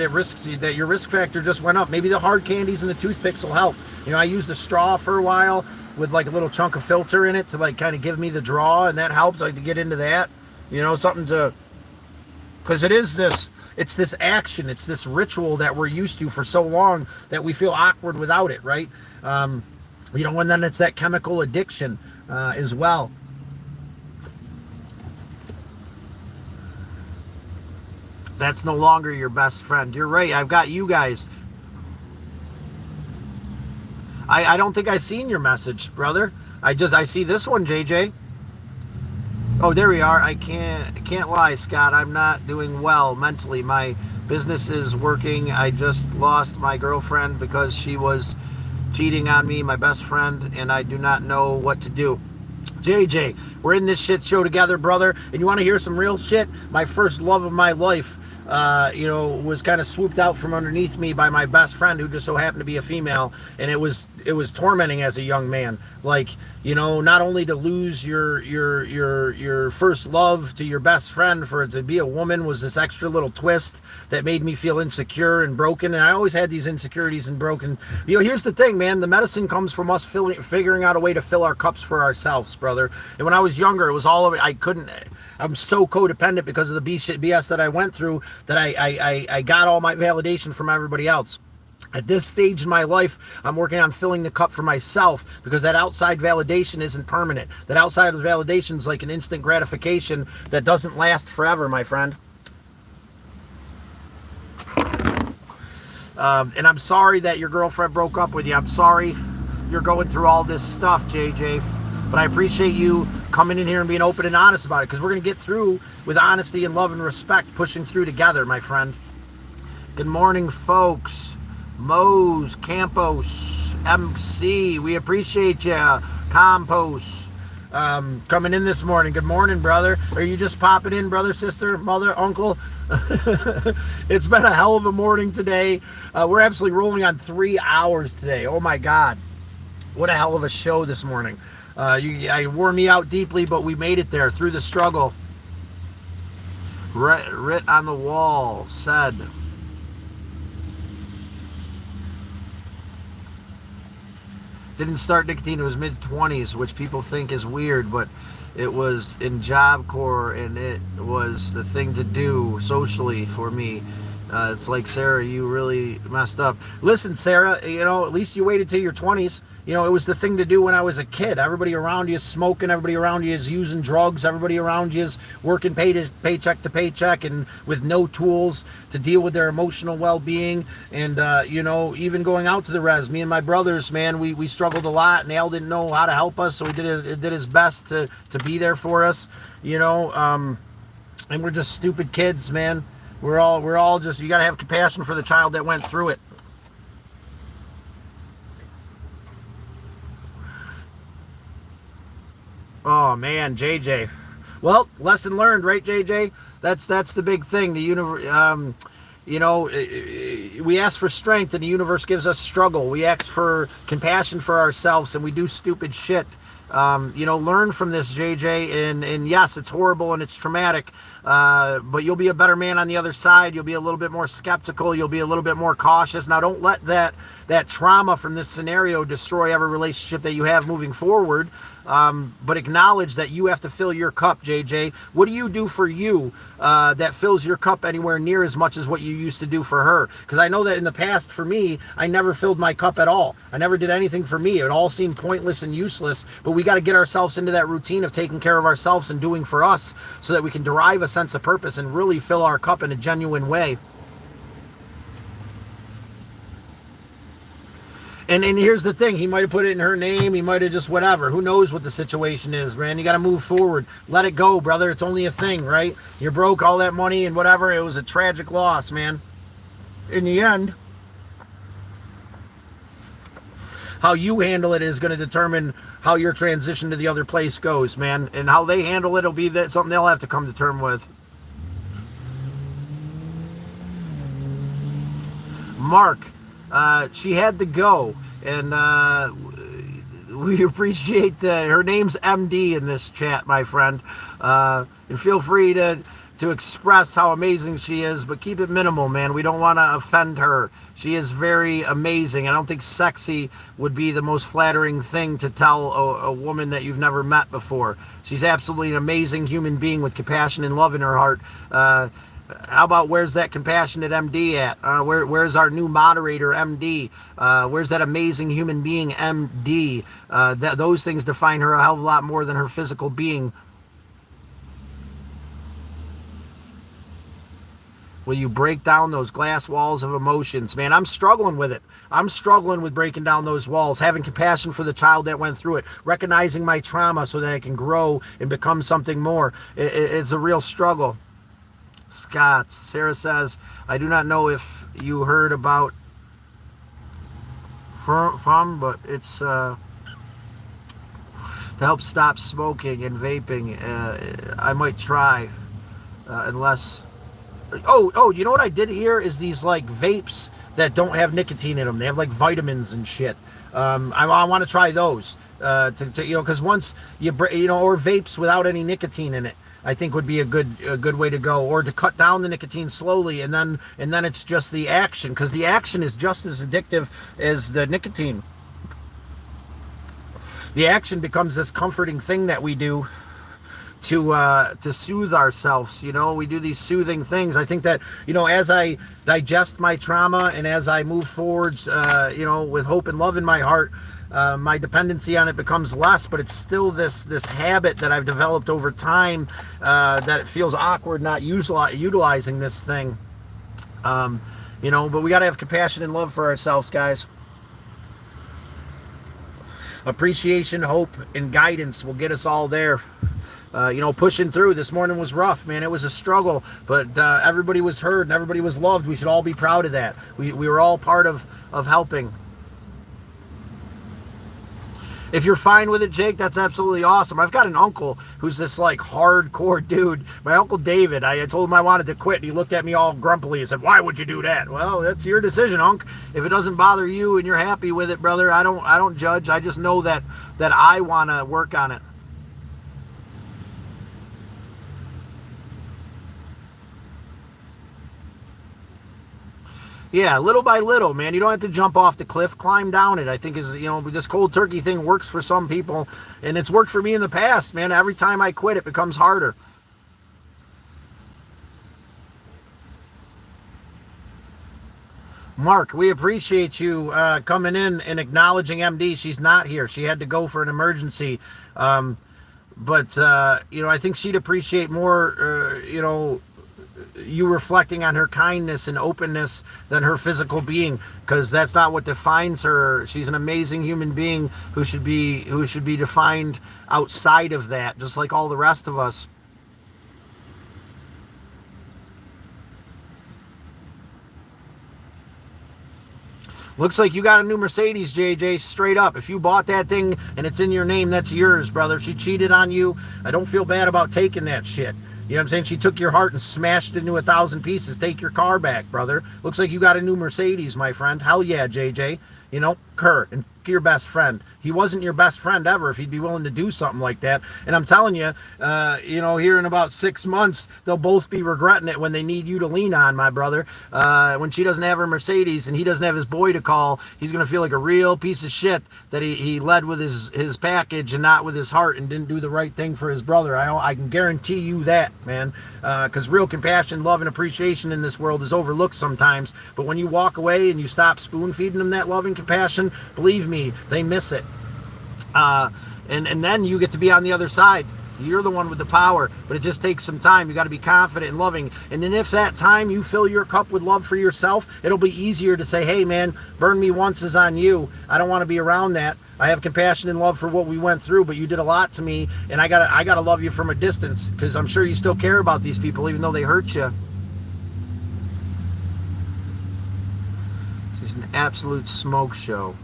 B: your risk factor just went up. Maybe the hard candies and the toothpicks will help. I used a straw for a while with like a little chunk of filter in it to like kind of give me the draw, and that helped like to get into that. Something to, because it's this action, it's this ritual that we're used to for so long that we feel awkward without it, right? And then it's that chemical addiction as well. That's no longer your best friend. You're right. I've got you guys. I don't think I seen your message, brother. I see this one, JJ. Oh, there we are. I can't lie, Scott. I'm not doing well mentally. My business is working. I just lost my girlfriend because she was cheating on me, my best friend, and I do not know what to do. JJ, we're in this shit show together, brother. And you want to hear some real shit? My first love of my life, was kind of swooped out from underneath me by my best friend, who just so happened to be a female, and it was tormenting as a young man. Like, not only to lose your first love to your best friend, for it to be a woman was this extra little twist that made me feel insecure and broken. And I always had these insecurities and broken. Here's the thing, man. The medicine comes from us figuring out a way to fill our cups for ourselves, brother. And when I was younger, it was all of it. I'm so codependent because of the BS that I went through, that I got all my validation from everybody else. At this stage in my life, I'm working on filling the cup for myself, because that outside validation isn't permanent. That outside validation is like an instant gratification that doesn't last forever, my friend. And I'm sorry that your girlfriend broke up with you. I'm sorry you're going through all this stuff, JJ. But I appreciate you coming in here and being open and honest about it, because we're going to get through with honesty and love and respect, pushing through together, my friend. Good morning, folks. Mose, Campos, MC, we appreciate you. Compos, coming in this morning. Good morning, brother. Are you just popping in, brother, sister, mother, uncle? It's been a hell of a morning today. We're absolutely rolling on 3 hours today. Oh my God. What a hell of a show this morning. I wore me out deeply, but we made it there through the struggle. Writ on the wall said, didn't start nicotine, it was mid-20s, which people think is weird, but it was in Job Corps, and it was the thing to do socially for me. It's like, Sarah, you really messed up. Listen, Sarah, at least you waited till your 20s. It was the thing to do when I was a kid. Everybody around you is smoking. Everybody around you is using drugs. Everybody around you is working paycheck to paycheck and with no tools to deal with their emotional well-being. And, even going out to the res, me and my brothers, man, we struggled a lot, and Al didn't know how to help us, so he did his best to be there for us, and we're just stupid kids, man. We're all just, you got to have compassion for the child that went through it. Oh man, JJ. Well, lesson learned, right, JJ? That's the big thing. The universe, we ask for strength, and the universe gives us struggle. We ask for compassion for ourselves, and we do stupid shit. Learn from this, JJ, and yes, it's horrible and it's traumatic, but you'll be a better man on the other side. You'll be a little bit more skeptical. You'll be a little bit more cautious. Now, don't let that trauma from this scenario destroy every relationship that you have moving forward, but acknowledge that you have to fill your cup, JJ. What do you do for you that fills your cup anywhere near as much as what you used to do for her? Because I know that in the past, for me, I never filled my cup at all. I never did anything for me. It all seemed pointless and useless, but we got to get ourselves into that routine of taking care of ourselves and doing for us, so that we can derive a sense of purpose and really fill our cup in a genuine way. And here's the thing, he might have put it in her name, he might have just whatever. Who knows what the situation is, man? You got to move forward. Let it go, brother. It's only a thing, right? You're broke, all that money and whatever. It was a tragic loss, man. In the end, how you handle it is going to determine how your transition to the other place goes, man. And how they handle it will be something they'll have to come to terms with. Mark, she had to go, and we appreciate that. Her name's MD in this chat, my friend, and feel free to express how amazing she is, but keep it minimal, man. We don't want to offend her. She is very amazing. I don't think sexy would be the most flattering thing to tell a woman that you've never met before. She's absolutely an amazing human being with compassion and love in her heart. How about, where's that compassionate MD at? Where's our new moderator, MD? Where's that amazing human being, MD? Those things define her a hell of a lot more than her physical being. Will you break down those glass walls of emotions? Man, I'm struggling with it. I'm struggling with breaking down those walls, having compassion for the child that went through it, recognizing my trauma so that I can grow and become something more. It's a real struggle. Scott, Sarah says, I do not know if you heard about from, but it's to help stop smoking and vaping. I might try, unless. Oh, you know what I did hear is these like vapes that don't have nicotine in them. They have like vitamins and shit. I want to try those because once you or vapes without any nicotine in it, I think would be a good way to go, or to cut down the nicotine slowly, and then it's just the action, because the action is just as addictive as the nicotine. The action becomes this comforting thing that we do to soothe ourselves. You know, we do these soothing things. I think that, you know, as I digest my trauma and as I move forward, you know, with hope and love in my heart, my dependency on it becomes less, but it's still this habit that I've developed over time, that it feels awkward not utilizing this thing. You know, but we got to have compassion and love for ourselves, guys. Appreciation, hope, and guidance will get us all there. You know, pushing through. This morning was rough, man. It was a struggle, but everybody was heard and everybody was loved. We should all be proud of that. We were all part of helping. If you're fine with it, Jake, that's absolutely awesome. I've got an uncle who's this like hardcore dude. My Uncle David, I told him I wanted to quit, and he looked at me all grumpily and said, "Why would you do that?" Well, that's your decision, Unc. If it doesn't bother you and you're happy with it, brother, I don't judge. I just know that I want to work on it. Yeah, little by little, man. You don't have to jump off the cliff, climb down it. I think is, you know, this cold turkey thing works for some people, and it's worked for me in the past, man. Every time I quit, it becomes harder. Mark, we appreciate you coming in and acknowledging MD. She's not here. She had to go for an emergency. But you know, I think she'd appreciate more, you know, you reflecting on her kindness and openness than her physical being, because that's not what defines her. She's an amazing human being who should be defined outside of that, just like all the rest of us. Looks like you got a new Mercedes, JJ, straight up. If you bought that thing and it's in your name, that's yours, brother. If she cheated on you, I don't feel bad about taking that shit. You know what I'm saying? She took your heart and smashed it into 1,000 pieces. Take your car back, brother. Looks like you got a new Mercedes, my friend. Hell yeah, JJ. You know, Kurt, and your best friend. He wasn't your best friend ever if he'd be willing to do something like that. And I'm telling you, you know, here in about 6 months, they'll both be regretting it when they need you to lean on, my brother. When she doesn't have her Mercedes and he doesn't have his boy to call, he's going to feel like a real piece of shit that he led with his package and not with his heart and didn't do the right thing for his brother. I can guarantee you that, man, because real compassion, love, and appreciation in this world is overlooked sometimes. But when you walk away and you stop spoon feeding them that love and compassion, believe me, they miss it. And then you get to be on the other side. You're the one with the power, but it just takes some time. You got to be confident and loving. And then if that time you fill your cup with love for yourself, it'll be easier to say, hey man, burn me once is on you. I don't want to be around that. I have compassion and love for what we went through, but you did a lot to me, and I gotta love you from a distance, because I'm sure you still care about these people even though they hurt you. This is an absolute smoke show.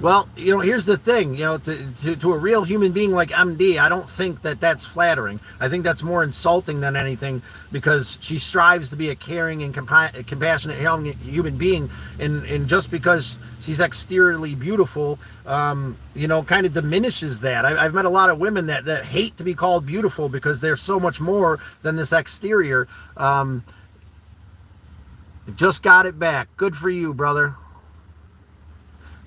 B: Well, you know, here's the thing, you know, to a real human being like MD, I don't think that that's flattering. I think that's more insulting than anything, because she strives to be a caring and compassionate human being, and just because she's exteriorly beautiful, you know, kind of diminishes that. I've met a lot of women that hate to be called beautiful because they're so much more than this exterior. Just got it back. Good for you, brother.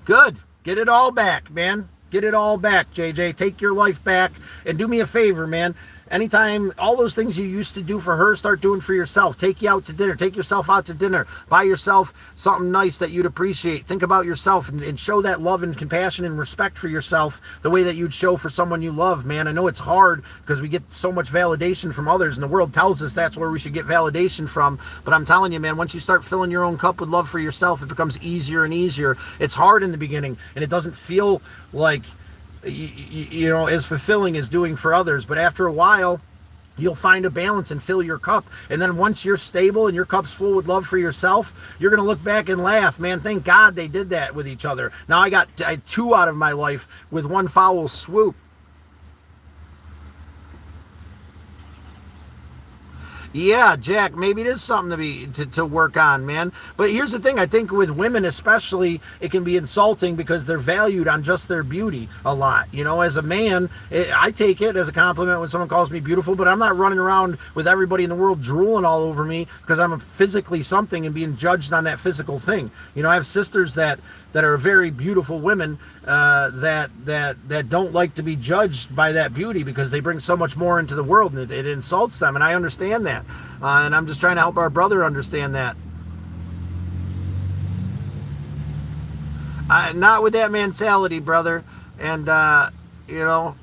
B: Good. Get it all back, man. Get it all back, JJ. Take your life back, and do me a favor, man. Anytime, all those things you used to do for her, start doing for yourself. Take you out to dinner. Take yourself out to dinner. Buy yourself something nice that you'd appreciate. Think about yourself and show that love and compassion and respect for yourself the way that you'd show for someone you love, man. I know it's hard because we get so much validation from others, and the world tells us that's where we should get validation from. But I'm telling you, man, once you start filling your own cup with love for yourself, it becomes easier and easier. It's hard in the beginning, and it doesn't feel like you know, as fulfilling as doing for others, but after a while you'll find a balance and fill your cup. And then once you're stable and your cup's full with love for yourself, you're going to look back and laugh, man, thank God they did that with each other. Now I had 2 out of my life with one foul swoop. Yeah, Jack, maybe it is something to work on, man. But here's the thing, I think with women especially, it can be insulting because they're valued on just their beauty a lot. You know, as a man, I take it as a compliment when someone calls me beautiful, but I'm not running around with everybody in the world drooling all over me because I'm physically something and being judged on that physical thing. You know, I have sisters that are very beautiful women that don't like to be judged by that beauty because they bring so much more into the world, and it insults them, and I understand that, and I'm just trying to help our brother understand that. Not with that mentality, brother, and you know,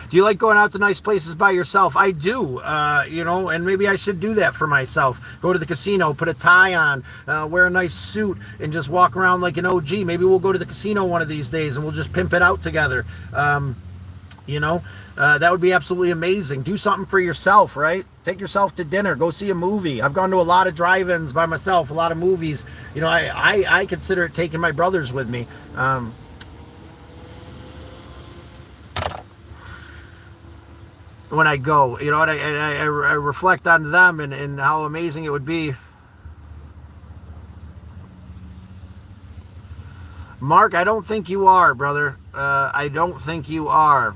B: do you like going out to nice places by yourself? I do, you know, and maybe I should do that for myself. Go to the casino, put a tie on, wear a nice suit, and just walk around like an OG. Maybe we'll go to the casino one of these days and we'll just pimp it out together. You know, that would be absolutely amazing. Do something for yourself, right? Take yourself to dinner. Go see a movie. I've gone to a lot of drive-ins by myself, a lot of movies. You know, I consider it taking my brothers with me. When I go, you know, and I reflect on them and how amazing it would be. Mark, I don't think you are, brother. I don't think you are.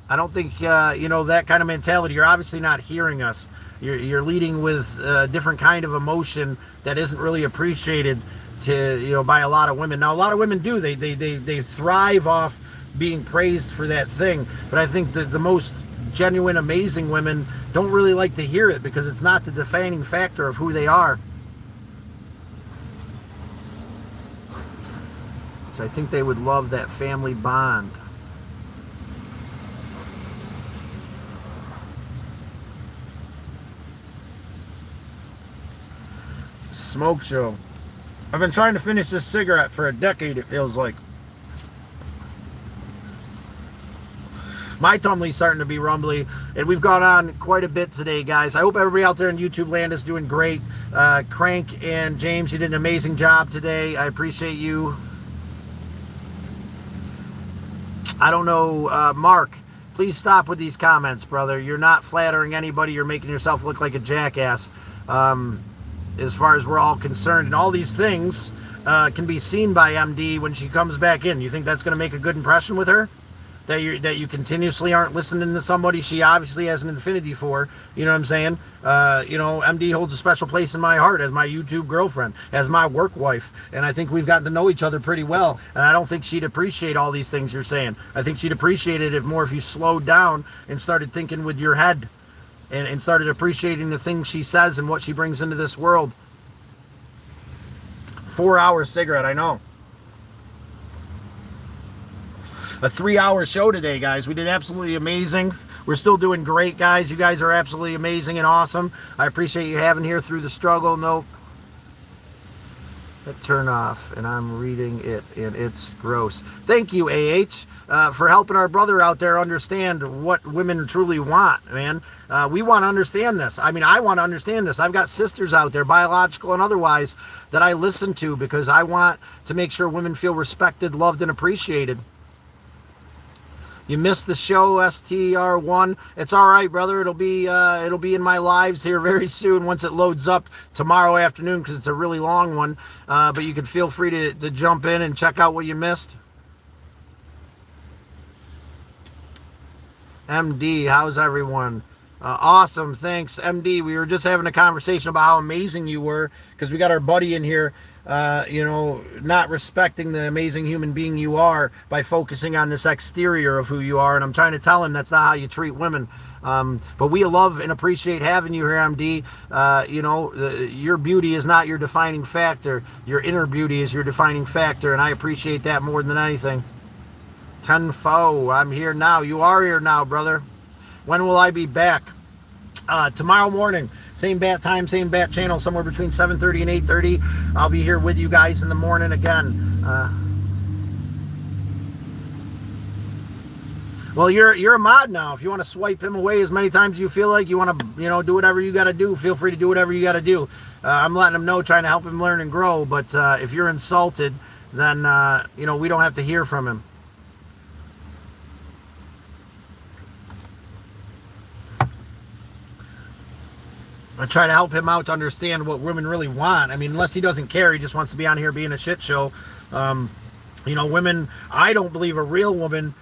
B: I don't think, you know, that kind of mentality. You're obviously not hearing us. You're leading with a different kind of emotion that isn't really appreciated by a lot of women. Now, a lot of women do. They thrive off being praised for that thing. But I think that the most genuine, amazing women don't really like to hear it because it's not the defining factor of who they are. So I think they would love that family bond. Smoke show. I've been trying to finish this cigarette for a decade, it feels like. My tumbly's starting to be rumbly, and we've gone on quite a bit today, guys. I hope everybody out there in YouTube land is doing great. Crank and James, you did an amazing job today. I appreciate you. I don't know, Mark, please stop with these comments, brother. You're not flattering anybody. You're making yourself look like a jackass, as far as we're all concerned. And all these things can be seen by MD when she comes back in. You think that's going to make a good impression with her? That you continuously aren't listening to somebody she obviously has an affinity for. You know what I'm saying? You know, MD holds a special place in my heart as my YouTube girlfriend, as my work wife, and I think we've gotten to know each other pretty well, and I don't think she'd appreciate all these things you're saying. I think she'd appreciate it if you slowed down and started thinking with your head and started appreciating the things she says and what she brings into this world. 4-hour cigarette, I know. A 3-hour show today, guys. We did absolutely amazing. We're still doing great, guys. You guys are absolutely amazing and awesome. I appreciate you having here through the struggle. Nope. That turn off, and I'm reading it, and it's gross. Thank you, AH, for helping our brother out there understand what women truly want, man. We want to understand this. I mean, I want to understand this. I've got sisters out there, biological and otherwise, that I listen to because I want to make sure women feel respected, loved, and appreciated. You missed the show, STR1. It's all right, brother. It'll be in my lives here very soon once it loads up tomorrow afternoon because it's a really long one. But you can feel free to jump in and check out what you missed. MD, how's everyone? Awesome, thanks, MD. We were just having a conversation about how amazing you were because we got our buddy in here, not respecting the amazing human being you are by focusing on this exterior of who you are. And I'm trying to tell him that's not how you treat women. But we love and appreciate having you here, MD. Your beauty is not your defining factor. Your inner beauty is your defining factor, and I appreciate that more than anything. Tenfo, I'm here now. You are here now, brother. When will I be back? Tomorrow morning, same bat time, same bat channel, somewhere between 7:30 and 8:30. I'll be here with you guys in the morning again. Well, you're a mod now. If you want to swipe him away as many times as you feel like, you want to, do whatever you got to do. Feel free to do whatever you got to do. I'm letting him know, trying to help him learn and grow. But if you're insulted, then we don't have to hear from him. I try to help him out to understand what women really want. I mean, unless he doesn't care, he just wants to be on here being a shit show. Women, I don't believe a real woman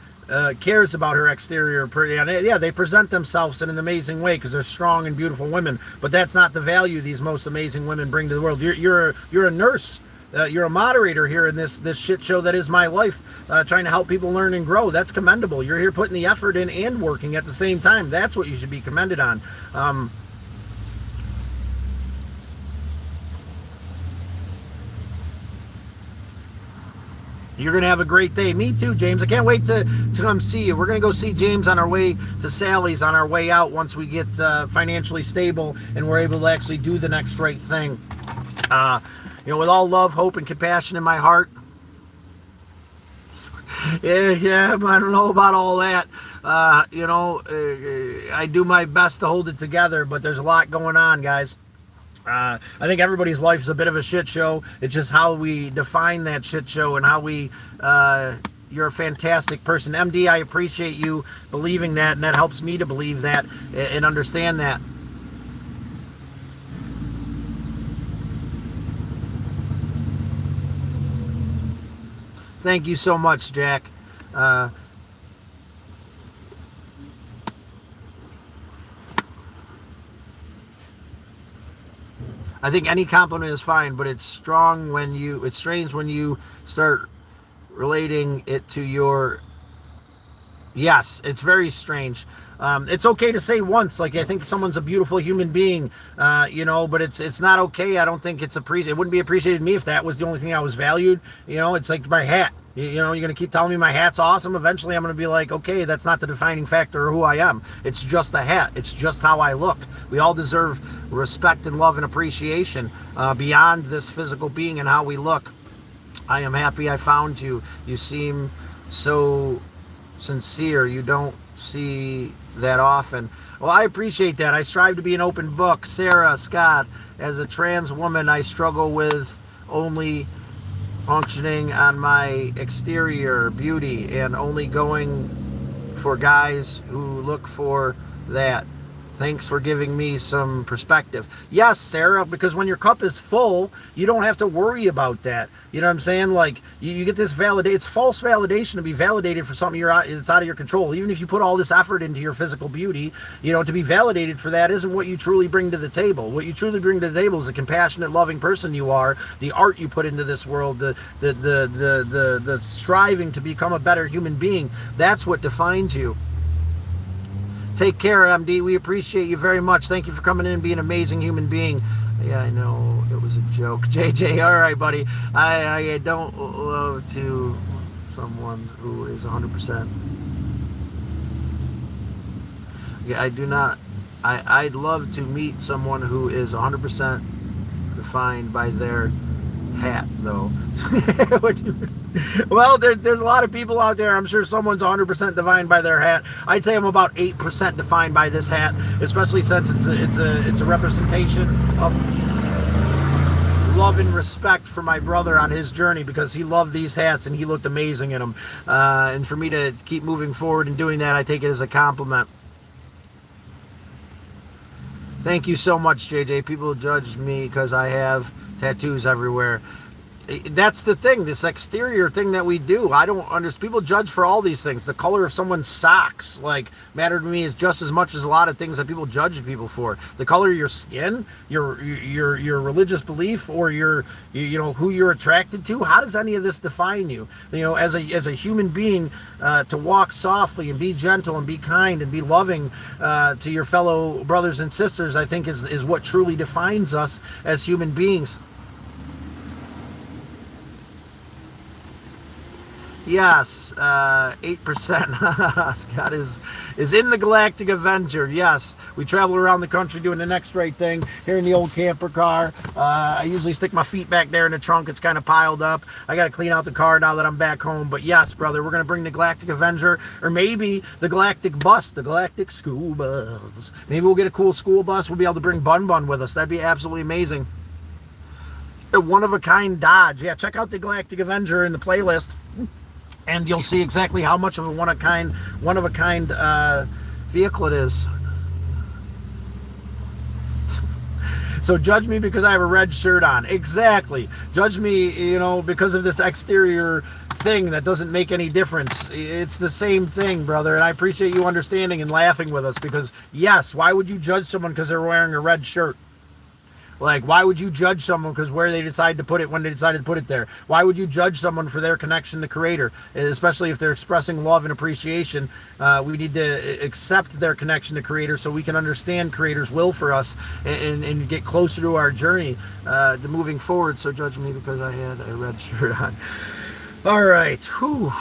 B: cares about her exterior. Yeah, they present themselves in an amazing way because they're strong and beautiful women, but that's not the value these most amazing women bring to the world. You're a nurse. You're a moderator here in this shit show that is my life, trying to help people learn and grow. That's commendable. You're here putting the effort in and working at the same time. That's what you should be commended on. You're going to have a great day. Me too, James. I can't wait to come see you. We're going to go see James on our way to Sally's on our way out once we get financially stable and we're able to actually do the next right thing. With all love, hope, and compassion in my heart. Yeah, I don't know about all that. I do my best to hold it together, but there's a lot going on, guys. I think everybody's life is a bit of a shit show. It's just how we define that shit show and how we, you're a fantastic person. MD, I appreciate you believing that, and that helps me to believe that and understand that. Thank you so much, Jack. I think any compliment is fine, but it's strange when you start relating it to your. Yes, it's very strange. It's okay to say once, like, I think someone's a beautiful human being, but it's not okay. I don't think it's appreciated. It wouldn't be appreciated to me if that was the only thing I was valued. It's like my hat. You're going to keep telling me my hat's awesome. Eventually, I'm going to be like, okay, that's not the defining factor of who I am. It's just a hat. It's just how I look. We all deserve respect and love and appreciation beyond this physical being and how we look. I am happy I found you. You seem so sincere. You don't see that often. Well, I appreciate that. I strive to be an open book. Sarah Scott, as a trans woman, I struggle with only functioning on my exterior beauty and only going for guys who look for that. Thanks for giving me some perspective. Yes, Sarah, because when your cup is full, you don't have to worry about that. You know what I'm saying? Like, you get this validation. It's false validation to be validated for something it's out of your control. Even if you put all this effort into your physical beauty, to be validated for that isn't what you truly bring to the table. What you truly bring to the table is a compassionate, loving person you are, the art you put into this world, the striving to become a better human being. That's what defines you. Take care, MD. We appreciate you very much. Thank you for coming in and being an amazing human being. Yeah, I know it was a joke. JJ, all right, buddy. I don't love to someone who is 100%. Yeah, I do not. I'd love to meet someone who is 100% defined by their hat, though. Well, there's a lot of people out there. I'm sure someone's 100% defined by their hat. I'd say I'm about 8% defined by this hat, especially since it's a representation of love and respect for my brother on his journey, because he loved these hats and he looked amazing in them. And for me to keep moving forward and doing that, I take it as a compliment. Thank you so much, JJ. People judge me because I have tattoos everywhere. That's the thing, this exterior thing that we do. I don't understand. People judge for all these things. The color of someone's socks, matter to me is just as much as a lot of things that people judge people for. The color of your skin, your religious belief, or who you're attracted to. How does any of this define you? As a human being, to walk softly and be gentle and be kind and be loving to your fellow brothers and sisters, I think is what truly defines us as human beings. Yes, 8%. Scott is in the Galactic Avenger. Yes, we travel around the country doing the next right thing here in the old camper car. I usually stick my feet back there in the trunk. It's kind of piled up. I got to clean out the car now that I'm back home. But yes, brother, we're going to bring the Galactic Avenger, or maybe the Galactic Bus, the Galactic School Bus. Maybe we'll get a cool school bus. We'll be able to bring Bun Bun with us. That'd be absolutely amazing. A one-of-a-kind Dodge. Yeah, check out the Galactic Avenger in the playlist, and you'll see exactly how much of a one-of-a-kind vehicle it is. So judge me because I have a red shirt on. Exactly. Judge me, because of this exterior thing that doesn't make any difference. It's the same thing, brother. And I appreciate you understanding and laughing with us because, yes, why would you judge someone because they're wearing a red shirt? Like, why would you judge someone because where they decide to put it when they decided to put it there? Why would you judge someone for their connection to Creator, especially if they're expressing love and appreciation? We need to accept their connection to Creator so we can understand Creator's will for us and get closer to our journey to moving forward. So judge me because I had a red shirt on. All right. Whew.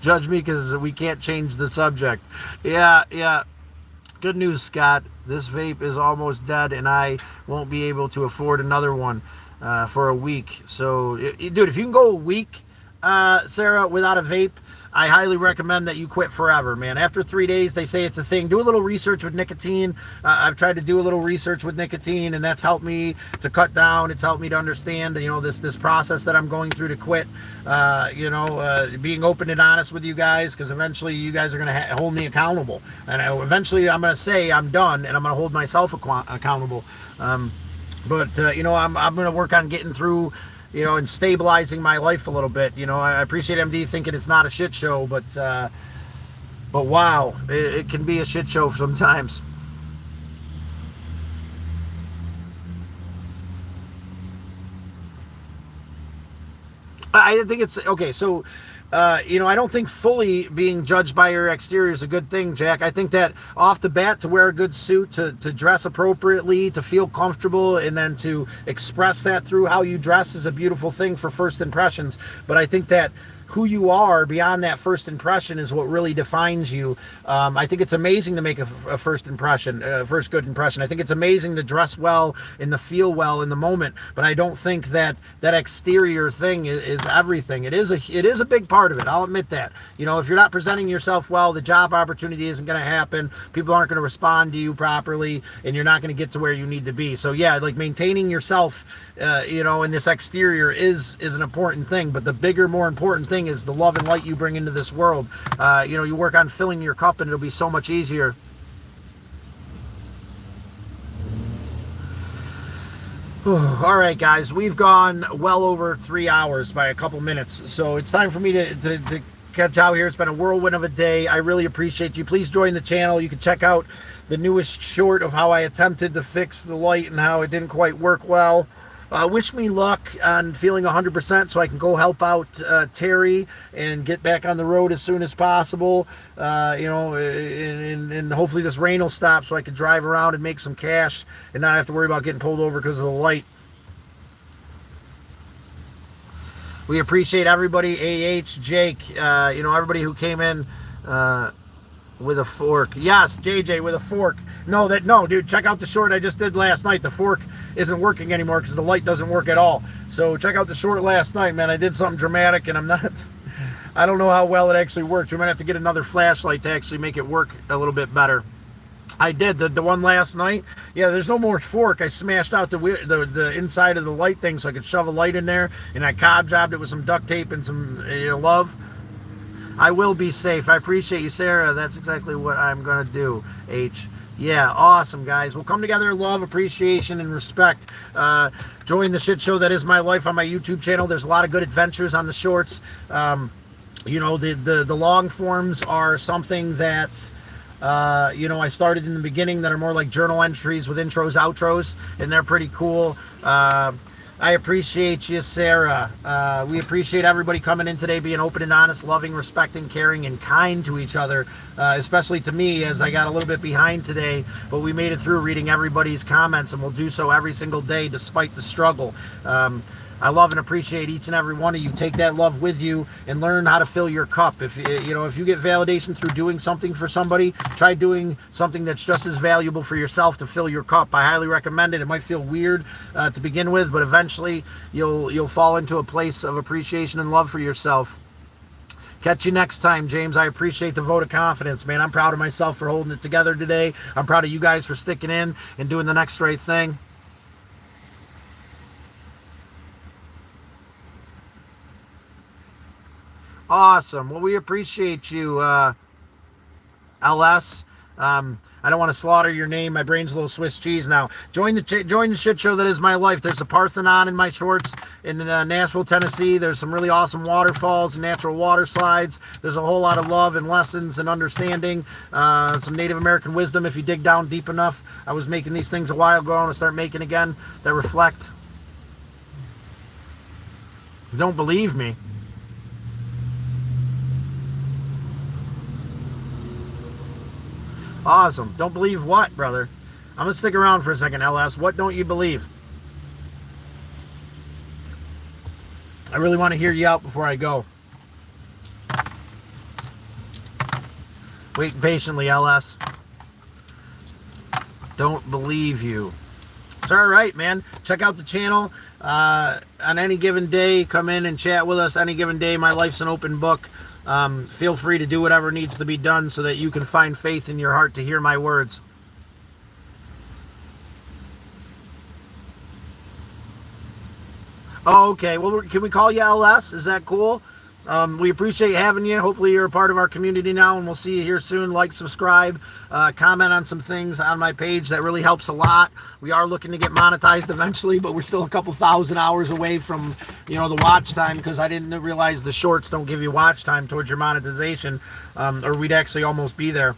B: Judge me because we can't change the subject. Yeah. Good news, Scott. This vape is almost dead, and I won't be able to afford another one for a week. So, dude, if you can go a week, Sarah, without a vape, I highly recommend that you quit forever, man. After 3 days, they say it's a thing. Do a little research with nicotine. I've tried to do a little research with nicotine, and that's helped me to cut down. It's helped me to understand, this process that I'm going through to quit. Being open and honest with you guys, because eventually you guys are going to hold me accountable. And eventually I'm going to say I'm done, and I'm going to hold myself accountable. I'm going to work on getting through and stabilizing my life a little bit. I appreciate MD thinking it's not a shit show, but wow, it can be a shit show sometimes. I think it's okay. So, I don't think fully being judged by your exterior is a good thing, Jack. I think that off the bat, to wear a good suit, to dress appropriately, to feel comfortable, and then to express that through how you dress is a beautiful thing for first impressions. But I think that who you are beyond that first impression is what really defines you. I think it's amazing to make a first impression, first good impression. I think it's amazing to dress well and to feel well in the moment. But I don't think that exterior thing is everything. It is a big part of it. I'll admit that. If you're not presenting yourself well, the job opportunity isn't going to happen. People aren't going to respond to you properly, and you're not going to get to where you need to be. So yeah, like maintaining yourself, in this exterior is an important thing. But the bigger, more important thing is the love and light you bring into this world. You work on filling your cup and it'll be so much easier. All right, guys, we've gone well over 3 hours by a couple minutes, so it's time for me to catch out here. It's been a whirlwind of a day. I really appreciate you. Please join the channel. You can check out the newest short of how I attempted to fix the light and how it didn't quite work well. Wish me luck on feeling 100% so I can go help out Terry and get back on the road as soon as possible. And hopefully this rain will stop so I can drive around and make some cash and not have to worry about getting pulled over because of the light. We appreciate everybody, Jake, everybody who came in with a fork. Yes, JJ with a fork. No, dude, check out the short I just did last night. The fork isn't working anymore because the light doesn't work at all. So check out the short last night, man. I did something dramatic, and I don't know how well it actually worked. We might have to get another flashlight to actually make it work a little bit better. I did the one last night. Yeah, there's no more fork. I smashed out the inside of the light thing so I could shove a light in there, and I cob jobbed it with some duct tape and some love. I will be safe. I appreciate you, Sarah. That's exactly what I'm going to do, H. Yeah, awesome, guys. We'll come together in love, appreciation, and respect. Join the shit show that is my life on my YouTube channel. There's a lot of good adventures on the shorts. The long forms are something that I started in the beginning that are more like journal entries with intros, outros, and they're pretty cool. I appreciate you, Sarah. We appreciate everybody coming in today, being open and honest, loving, respecting, caring, and kind to each other, especially to me as I got a little bit behind today, but we made it through reading everybody's comments, and we'll do so every single day despite the struggle. I love and appreciate each and every one of you. Take that love with you and learn how to fill your cup. If you get validation through doing something for somebody, try doing something that's just as valuable for yourself to fill your cup. I highly recommend it. It might feel weird to begin with, but eventually you'll fall into a place of appreciation and love for yourself. Catch you next time, James. I appreciate the vote of confidence, man. I'm proud of myself for holding it together today. I'm proud of you guys for sticking in and doing the next right thing. Awesome. Well, we appreciate you, LS. I don't want to slaughter your name. My brain's a little Swiss cheese now. Join the shit show that is my life. There's a Parthenon in my shorts in Nashville, Tennessee. There's some really awesome waterfalls and natural water slides. There's a whole lot of love and lessons and understanding. Some Native American wisdom if you dig down deep enough. I was making these things a while ago. I want to start making again that reflect. You don't believe me? Awesome. Don't believe what, brother? I'm going to stick around for a second, LS. What don't you believe? I really want to hear you out before I go. Wait patiently, LS. Don't believe you. It's all right, man. Check out the channel. On any given day, come in and chat with us. Any given day, my life's an open book. Feel free to do whatever needs to be done so that you can find faith in your heart to hear my words. Oh, okay. Well, can we call you LS? Is that cool? We appreciate having you. Hopefully you're a part of our community now, and we'll see you here soon. Like, subscribe, comment on some things on my page. That really helps a lot. We are looking to get monetized eventually, but we're still a couple thousand hours away from, the watch time, because I didn't realize the shorts don't give you watch time towards your monetization, or we'd actually almost be there.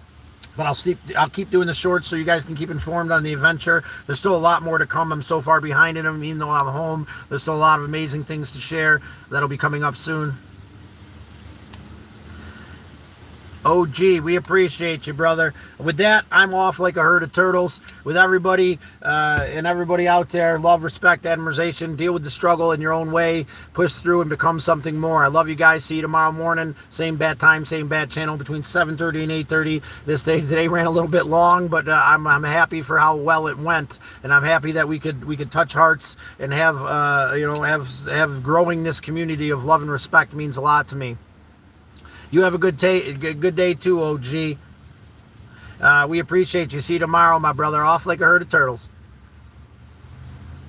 B: But I'll keep doing the shorts so you guys can keep informed on the adventure. There's still a lot more to come. I'm so far behind in them, even though I'm home. There's still a lot of amazing things to share that'll be coming up soon. OG, we appreciate you, brother. With that, I'm off like a herd of turtles. With everybody and everybody out there, love, respect, admiration. Deal with the struggle in your own way. Push through and become something more. I love you guys. See you tomorrow morning. Same bad time, same bad channel between 7:30 and 8:30. This day today ran a little bit long, but I'm happy for how well it went, and I'm happy that we could touch hearts and have have growing this community of love and respect means a lot to me. You have a good day too, OG. We appreciate you. See you tomorrow, my brother. Off like a herd of turtles.